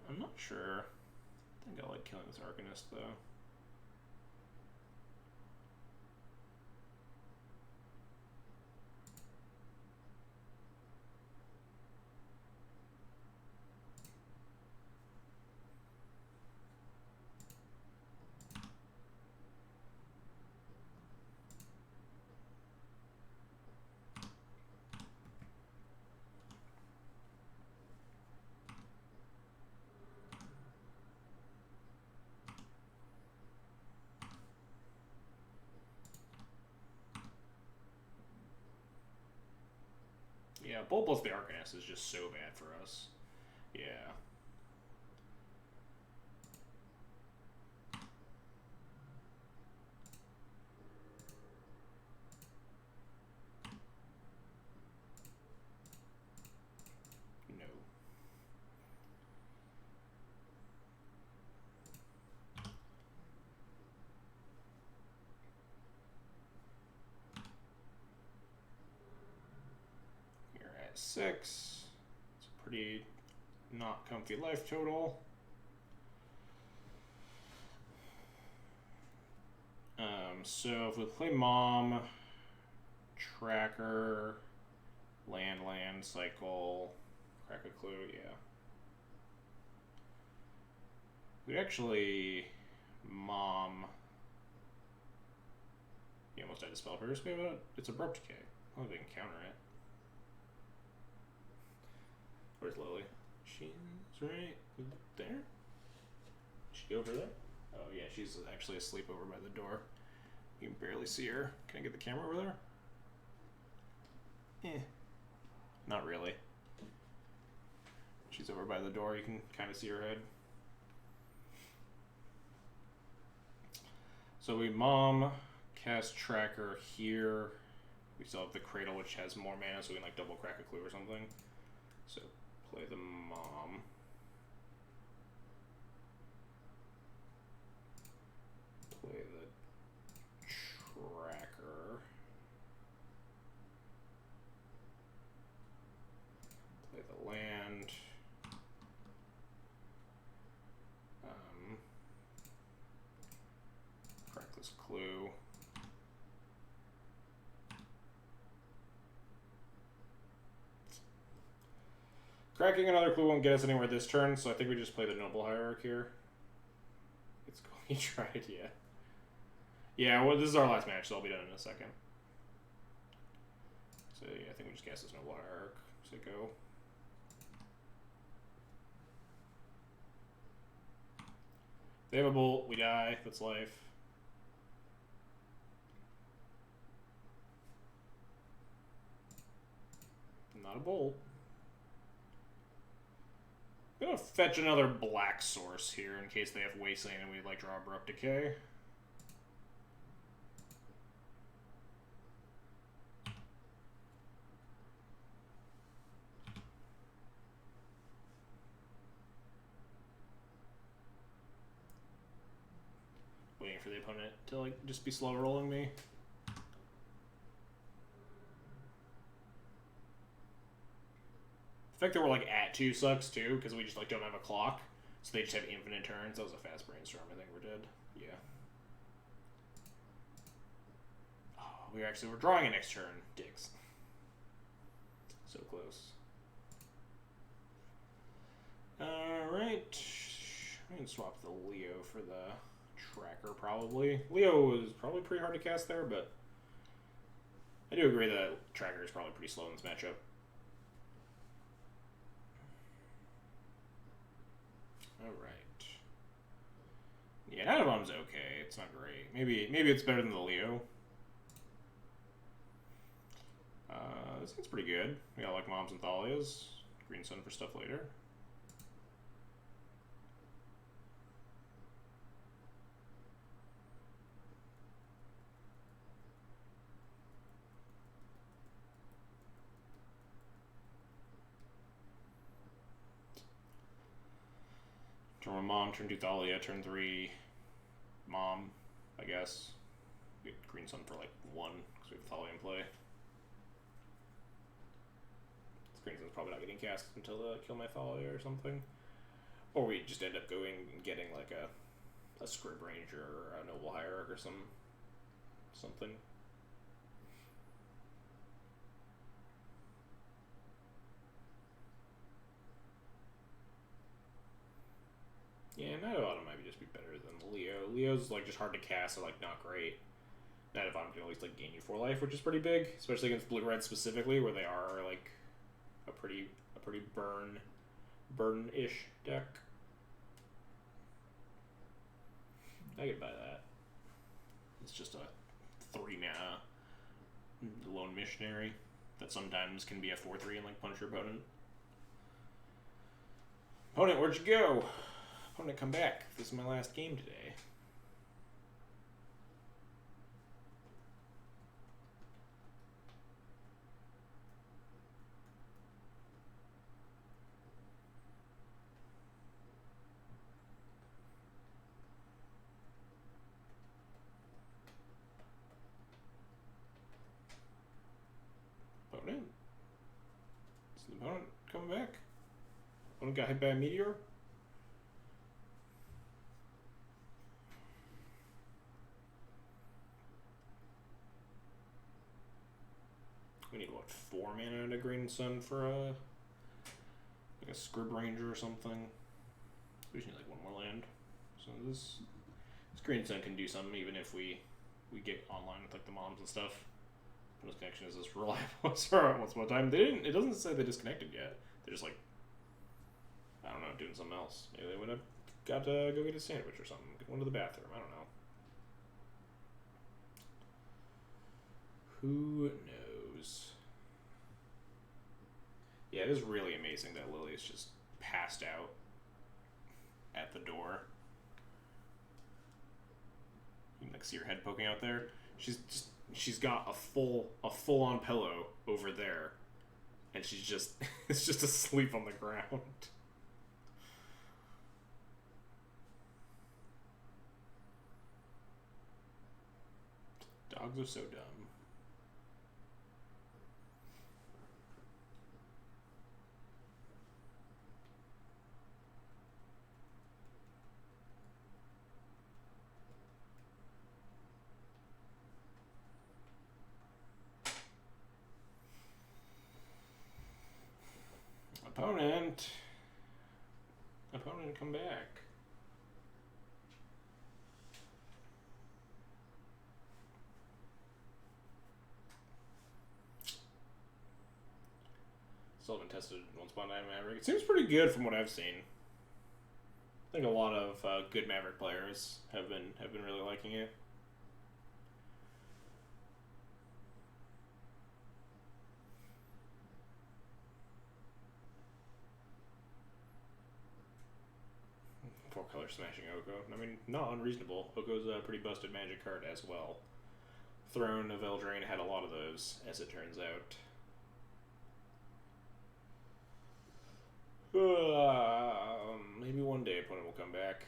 I'm not sure. I think I like killing this Arcanist though. Yeah, Bolt plus the Arcanist is just so bad for us. Yeah. No. You're at 6. It's a pretty not comfy life total. So if we play Mom, Tracker, Land, Cycle, Crack a Clue, yeah. We'd actually Mom. You almost died to Spell Pierce. We have it's Abrupt Decay. I don't think we can counter it. Where's Lily? She's right there. She over there? Oh yeah, she's actually asleep over by the door. You can barely see her. Can I get the camera over there? Eh. Not really. She's over by the door. You can kind of see her head. So we Mom, cast Tracker here. We still have the Cradle, which has more mana, so we can like double crack a clue or something. So play the Mom. Play the Tracker. Play the land. Crack this clue. Cracking another clue won't get us anywhere this turn, so I think we just play the Noble Hierarch here. It's going to be tried, yeah. Yeah, well, this is our last match, so I'll be done in a second. So yeah, I think we just cast this Noble Hierarch. So go. They have a bolt, we die, that's life. Not a bolt. I'm gonna fetch another black source here in case they have Wasteland and we like draw Abrupt Decay. Waiting for the opponent to like just be slow rolling me. The fact that we're like at 2 sucks too, because we just like don't have a clock, so they just have infinite turns. That was a fast brainstorm. I think we're dead. Yeah. Oh, we're drawing it next turn. Dicks. So close. All right. I can swap the Leo for the Tracker probably. Leo is probably pretty hard to cast there, but I do agree that Tracker is probably pretty slow in this matchup. Alright. Yeah, Night of Bomb's okay. It's not great. Maybe it's better than the Leo. This thing's pretty good. We got like Moms and Thalias. Green Sun for stuff later. Turn 1 Mom, turn 2 Thalia, turn 3 Mom, I guess. We get Green Sun for like 1 because we have Thalia in play. This Green Sun's probably not getting cast until kill my Thalia or something. Or we just end up going and getting like a Scrib Ranger or a Noble Hierarch or something. Yeah, Night of Autumn might just be better than Leo. Leo's like just hard to cast, so like not great. Night of Autumn can at least like gain you 4 life, which is pretty big, especially against blue-red specifically, where they are like a pretty burn-ish deck. I could buy that. It's just a 3-mana lone missionary that sometimes can be a 4/3 and like punch your opponent. Opponent, where'd you go? Opponent, come back. This is my last game today. Opponent? Is the opponent coming back? Opponent got hit by a meteor? We need, what, 4 mana and a Green Sun for like a Scrib Ranger or something. We just need like 1 more land. So this Green Sun can do something even if we get online with like the Moms and stuff. This connection is as reliable as once upon a time. It doesn't say they disconnected yet. They're just like, I don't know, doing something else. Maybe they would have got to go get a sandwich or something. Get one to the bathroom. I don't know. Who knows? Yeah, it is really amazing that Lily is just passed out at the door. You can like see her head poking out there. She's got a full on pillow over there, and she's just it's just asleep on the ground. Dogs are so dumb. Opponent, come back. Still haven't tested One Spot 9 Maverick. It seems pretty good from what I've seen. I think a lot of good Maverick players have been really liking it. Four-color Smashing Oko. I mean, not unreasonable. Oko's a pretty busted Magic card as well. Throne of Eldraine had a lot of those, as it turns out. Maybe one day opponent will come back.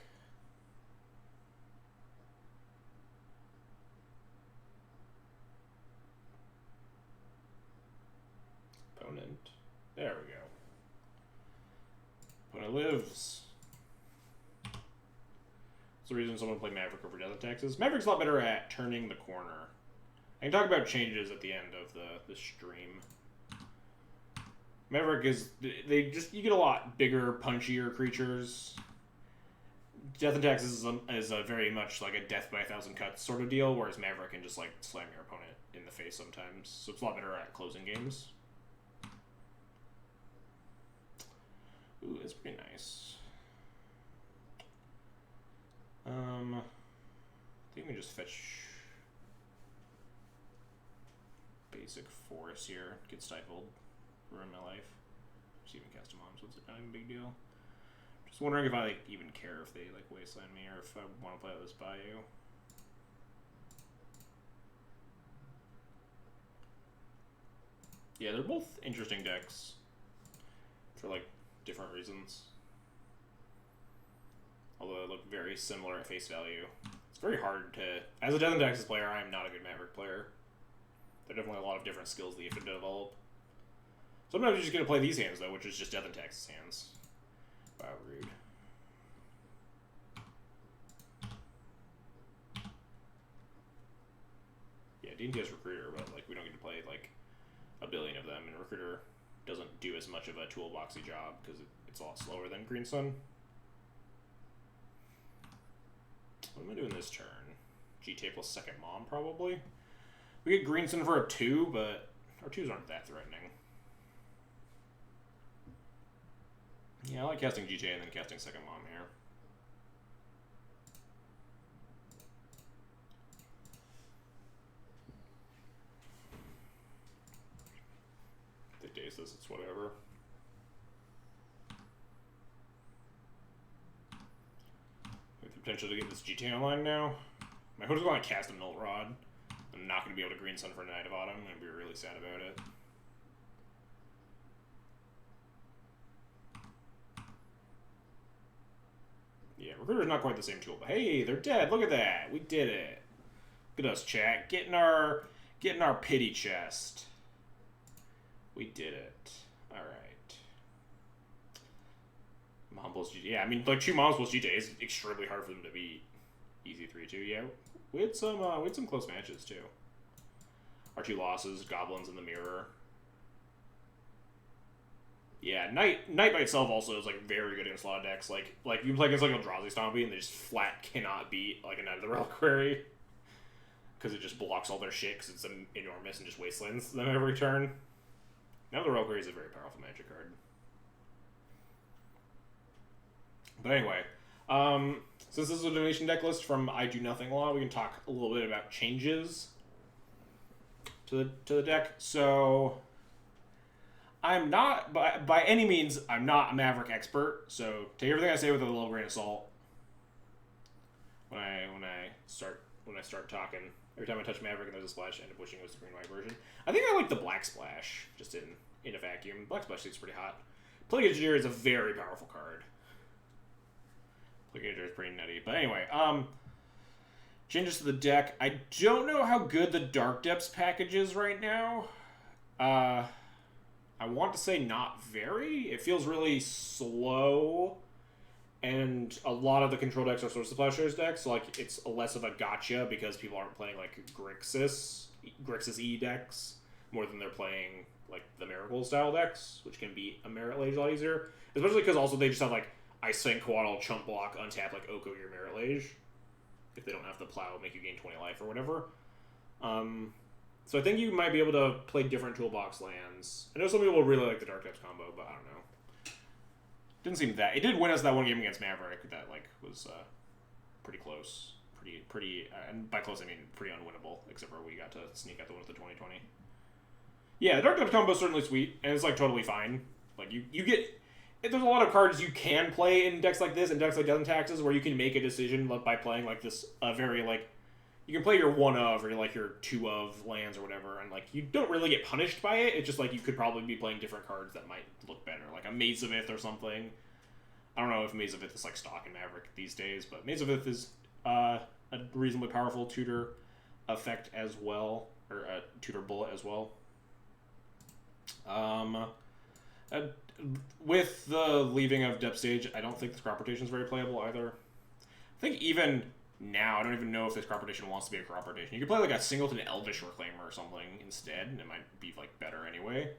Opponent. There we go. Opponent lives. That's the reason someone played Maverick over Death and Taxes. Maverick's a lot better at turning the corner. I can talk about changes at the end of the stream. Maverick is you get a lot bigger, punchier creatures. Death and Taxes is a very much like a death by 1,000 cuts sort of deal, whereas Maverick can just like slam your opponent in the face sometimes. So it's a lot better at closing games. Ooh, that's pretty nice. I think we just fetch basic forest here. Get stifled. Ruin my life. Just even cast a mom, so it's not even a big deal. Just wondering if I like even care if they like wasteland me or if I want to play this Bayou. Yeah, they're both interesting decks for like different reasons. Although they look very similar at face value. It's very hard to... As a Death and Taxes player, I am not a good Maverick player. There are definitely a lot of different skills that you have to develop. Sometimes you're just going to play these hands, though, which is just Death and Taxes hands. Wow, rude. Yeah, D&T has Recruiter, but like we don't get to play like a billion of them, and Recruiter doesn't do as much of a toolboxy job because it's a lot slower than Green Sun. What am I doing this turn? GTA plus second mom, probably. We get Green Sun for a 2, but our 2s aren't that threatening. Yeah, I like casting GTA and then casting second mom here. They daze this, it's whatever. With the potential to get this GTA online now. My hood's going to cast a Milt Rod. I'm not going to be able to Green Sun for Night of Autumn. I'm going to be really sad about it. Yeah, Recruiter's not quite the same tool, but hey, they're dead. Look at that. We did it. Look at us, chat. Getting our pity chest. We did it. Alright. Mom plus GTA. Yeah, I mean, like, 2 moms plus GTA is extremely hard for them to beat. Easy 3-2, yeah. We had some close matches, too. Our 2 losses, Goblins in the Mirror. Yeah, Knight by itself also is like very good against a lot of decks. Like you play against like Eldrazi Stompy and they just flat cannot beat like a Knight of the Reliquary because it just blocks all their shit because it's enormous and just wastelands them every turn. Now the Reliquary is a very powerful Magic card. But anyway, since this is a donation deck list from I Do Nothing Law, we can talk a little bit about changes to the deck. So I'm not by any means. I'm not a Maverick expert, so take everything I say with a little grain of salt. When I start talking, every time I touch Maverick and there's a splash, I end up wishing it was the green white version. I think I like the black splash just in a vacuum. Black splash seems pretty hot. Plague Engineer is a very powerful card. Plague Engineer is pretty nutty, but anyway, changes to the deck. I don't know how good the Dark Depths package is right now. I want to say not very. It feels really slow, and a lot of the control decks are Source of Plowshares decks, so like it's less of a gotcha because people aren't playing like Grixis E decks more than they're playing like the Miracle style decks, which can beat a Merit Lage a lot easier. Especially because also they just have like Ice Fang, Coatl, Chump Block, untap like Oko your Merit Lage. If they don't have the plow, make you gain 20 life or whatever. So I think you might be able to play different toolbox lands. I know some people really like the Dark Depths combo, but I don't know. Didn't seem that. It did win us that one game against Maverick that like was pretty close, pretty, and by close I mean pretty unwinnable. Except for we got to sneak out the win with the 2020. Yeah, the Dark Depths combo is certainly sweet, and it's like totally fine. Like you get. There's a lot of cards you can play in decks like this and decks like Death and Taxes where you can make a decision by playing like this very like you can play your 1 of or like your 2 of lands or whatever, and like you don't really get punished by it. It's just like you could probably be playing different cards that might look better, like a Maze of Ith or something. I don't know if Maze of Ith is like stock in Maverick these days, but Maze of Ith is a reasonably powerful tutor effect as well, or a tutor bullet as well. With the leaving of Depth Stage, I don't think this crop rotation is very playable either. I think even now, I don't even know if this crop rotation wants to be a crop rotation. You could play like a Singleton Elvish Reclaimer or something instead, and it might be like better anyway.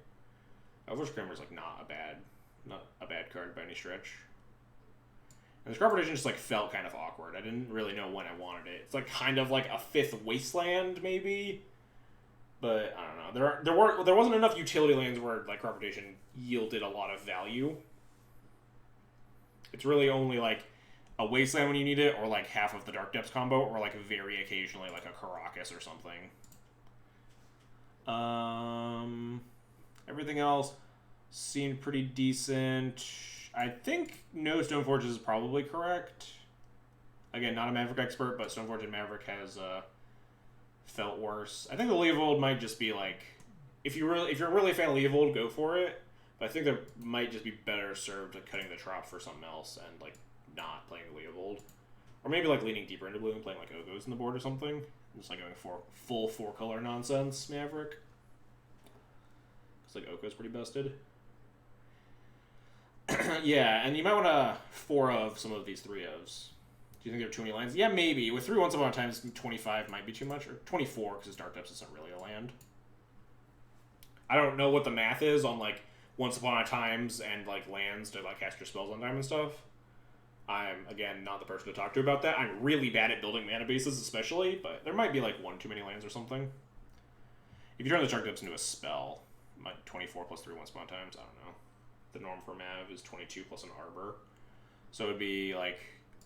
Elvish Reclaimer is like not a bad card by any stretch. And this crop rotation just like felt kind of awkward. I didn't really know when I wanted it. It's like kind of like a 5th Wasteland maybe. But I don't know. There wasn't enough utility lands where like crop rotation yielded a lot of value. It's really only like a Wasteland when you need it, or like half of the Dark Depths combo, or like very occasionally like a Caracas or something. Everything else seemed pretty decent. I think no Stoneforge is probably correct. Again, not a Maverick expert, but Stoneforge and Maverick has felt worse. I think the Leovold might just be like, if you're really a fan of Leovold, go for it. But I think that might just be better served at cutting the trop for something else and like not playing the Leovold, or maybe like leaning deeper into blue and playing like Ogos in the board or something. Just like going for full 4-color nonsense Maverick. It's like Oko's pretty busted. Yeah, and you might want to 4 of some of these 3 ofs. Do you think there are too many lands? Yeah, maybe. With 3 Once Upon a Times, 25 might be too much, or 24 because Dark Depths isn't really a land. I don't know what the math is on like Once Upon a Times and like lands to like cast your spells on time and stuff. I'm again not the person to talk to about that. I'm really bad at building mana bases, especially, but there might be like 1 too many lands or something. If you turn the Dark Depths into a spell, 24 plus 3 Once Upon a Times, I don't know. The norm for Mav is 22 plus an Arbor, so it would be like.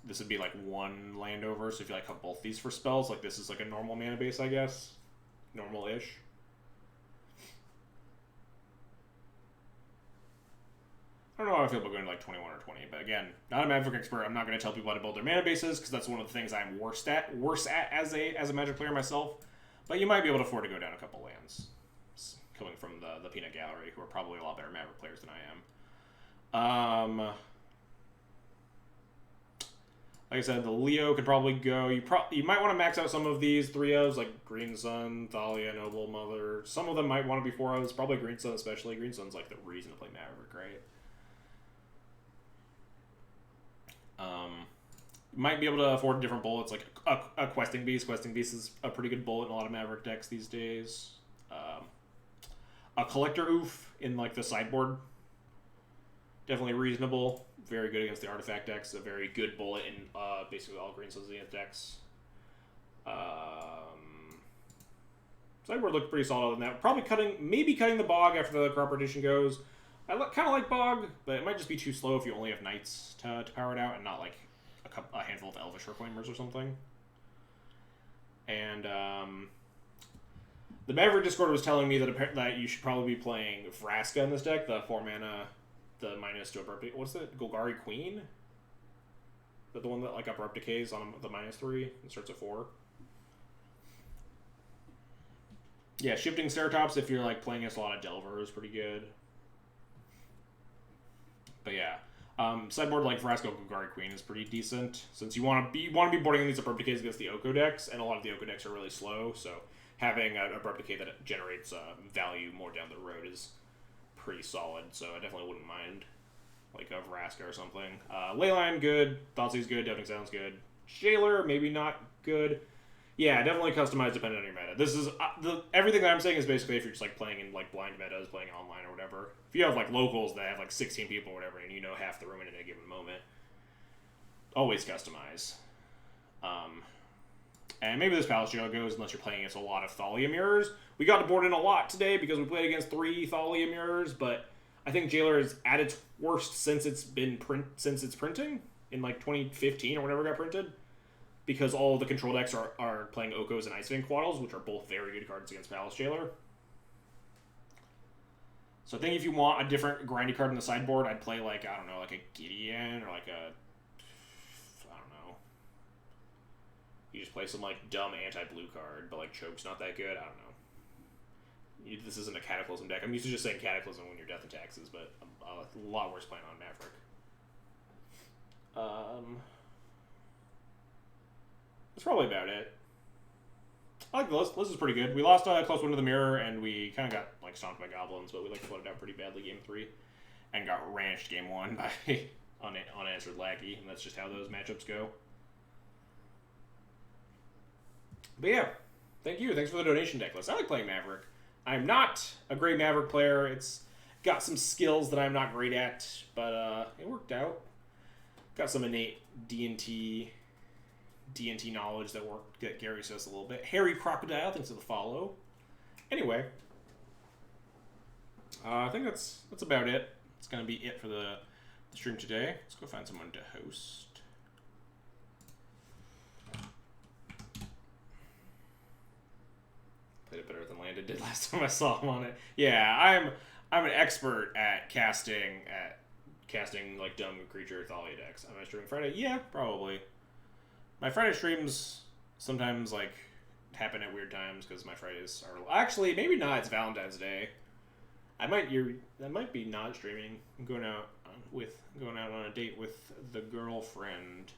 This would be like 1 land over, so if you like have both these for spells, like this is like a normal mana base, I guess. Normal-ish. I don't know how I feel about going to like 21 or 20, but again, not a Maverick expert. I'm not going to tell people how to build their mana bases, because that's one of the things I'm worse at as a Magic player myself. But you might be able to afford to go down a couple lands. Coming from the Peanut Gallery, who are probably a lot better Maverick players than I am. Like I said, the Leo could probably go. You might want to max out some of these 3-ofs, like Green Sun, Thalia, Noble Mother. Some of them might want to be 4-ofs, probably Green Sun especially. Green Sun's like the reason to play Maverick, right? You might be able to afford different bullets, like a Questing Beast. Questing Beast is a pretty good bullet in a lot of Maverick decks these days. A Collector Oof in like the sideboard. Definitely reasonable. Very good against the artifact decks. A very good bullet in basically all Green Sun Zenith decks. Sideboard looked pretty solid on that. Probably maybe cutting the Bog after the crop rotation goes. I kind of like Bog, but it might just be too slow if you only have Knights to power it out and not like a handful of Elvish Reclaimers or something. And The Maverick Discord was telling me that you should probably be playing Vraska in this deck, the 4-mana, the -2 abrupt. What's it? Golgari Queen? Is that the one that like abrupt decays on the -3 and starts at 4? Yeah, Shifting Ceratops if you're like playing against a lot of Delver is pretty good. But yeah, sideboard like Vraska Golgari Queen is pretty decent since you want to be boarding these abrupt decays against the Oko decks, and a lot of the Oko decks are really slow. So having an abrupt decay that generates value more down the road is pretty solid. So I definitely wouldn't mind like a Vraska or something. Leyline good, Thoughtseize good, Doubting Sounds good. Jailer maybe not good. Yeah, definitely customized depending on your meta. This is everything that I'm saying is basically if you're just like playing in like blind metas, playing online or whatever. If you have like locals that have like 16 people or whatever, and you know half the room in a given moment, always customize. And maybe this Palace Jail goes unless you're playing against a lot of Thalia mirrors. We got to board in a lot today because we played against 3 Thalia mirrors, but I think Jailer is at its worst since it's printing in like 2015 or whenever it got printed. Because all of the control decks are playing Okos and Ice-Vein Quaddles, which are both very good cards against Palace Jailer. So I think if you want a different grindy card in the sideboard, I'd play like, I don't know, like a Gideon or like a, I don't know. You just play some like dumb anti-blue card, but like Choke's not that good. I don't know. This isn't a Cataclysm deck. I'm used to just saying Cataclysm when you're Death and Taxes, but I'm a lot worse playing on Maverick. That's probably about it. I like the list. The list is pretty good. We lost close one to the mirror, and we kind of got like stomped by goblins, but we like floated out pretty badly game 3, and got ranched game 1 by unanswered lackey, and that's just how those matchups go. But yeah, thank you. Thanks for the donation, Decklist. I like playing Maverick. I'm not a great Maverick player. It's got some skills that I'm not great at, but it worked out. Got some innate D&T knowledge that Gary says a little bit. Harry Crocodile, thanks for the follow. Anyway, I think that's about it. It's gonna be it for the stream today. Let's go find someone to host. Played it better than Landon did last time I saw him on it. Yeah, I'm an expert at casting like dumb creature Thalia decks. Am I streaming Friday? Yeah, probably. My Friday streams sometimes like happen at weird times because my Fridays are actually maybe not. It's Valentine's Day. I might be not streaming. I'm going out on a date with the girlfriend,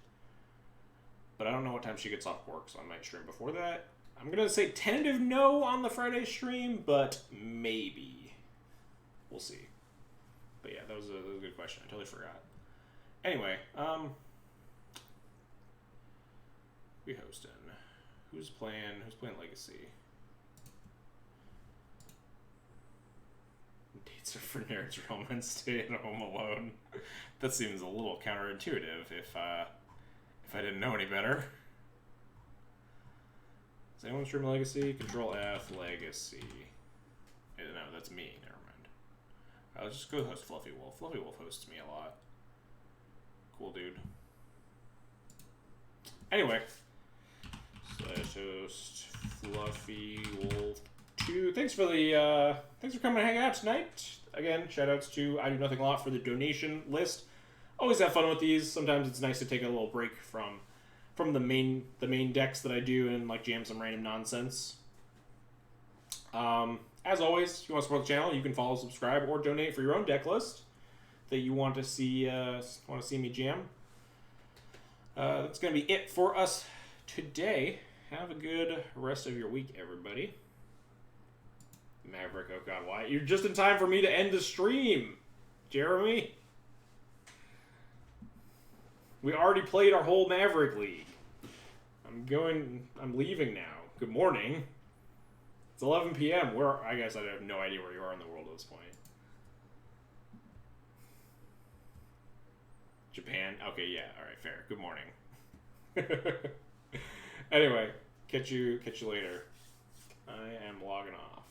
but I don't know what time she gets off work, so I might stream before that. I'm gonna say tentative no on the Friday stream, but maybe we'll see. But yeah, that was a good question. I totally forgot. Anyway, we hosting. Who's playing Legacy? Dates are for nerds, romance, stay at home alone. That seems a little counterintuitive if I didn't know any better. Does anyone stream Legacy? Control F, Legacy. No, that's me. Never mind. I'll just go host Fluffy Wolf. Fluffy Wolf hosts me a lot. Cool dude. Anyway. /host Fluffy Wolf 2. Thanks for coming to hang out tonight. Again, shoutouts to I Do Nothing a Lot for the donation list. Always have fun with these. Sometimes it's nice to take a little break from the main decks that I do and like jam some random nonsense. As always, if you want to support the channel, you can follow, subscribe, or donate for your own deck list that you want to see me jam. That's gonna be it for us today. Have a good rest of your week, everybody. Maverick, oh god, why? You're just in time for me to end the stream, Jeremy. We already played our whole Maverick League. I'm leaving now. Good morning. It's 11 p.m. I guess I have no idea where you are in the world at this point. Japan? Okay, yeah, alright, fair. Good morning. Anyway, catch you later. I am logging off.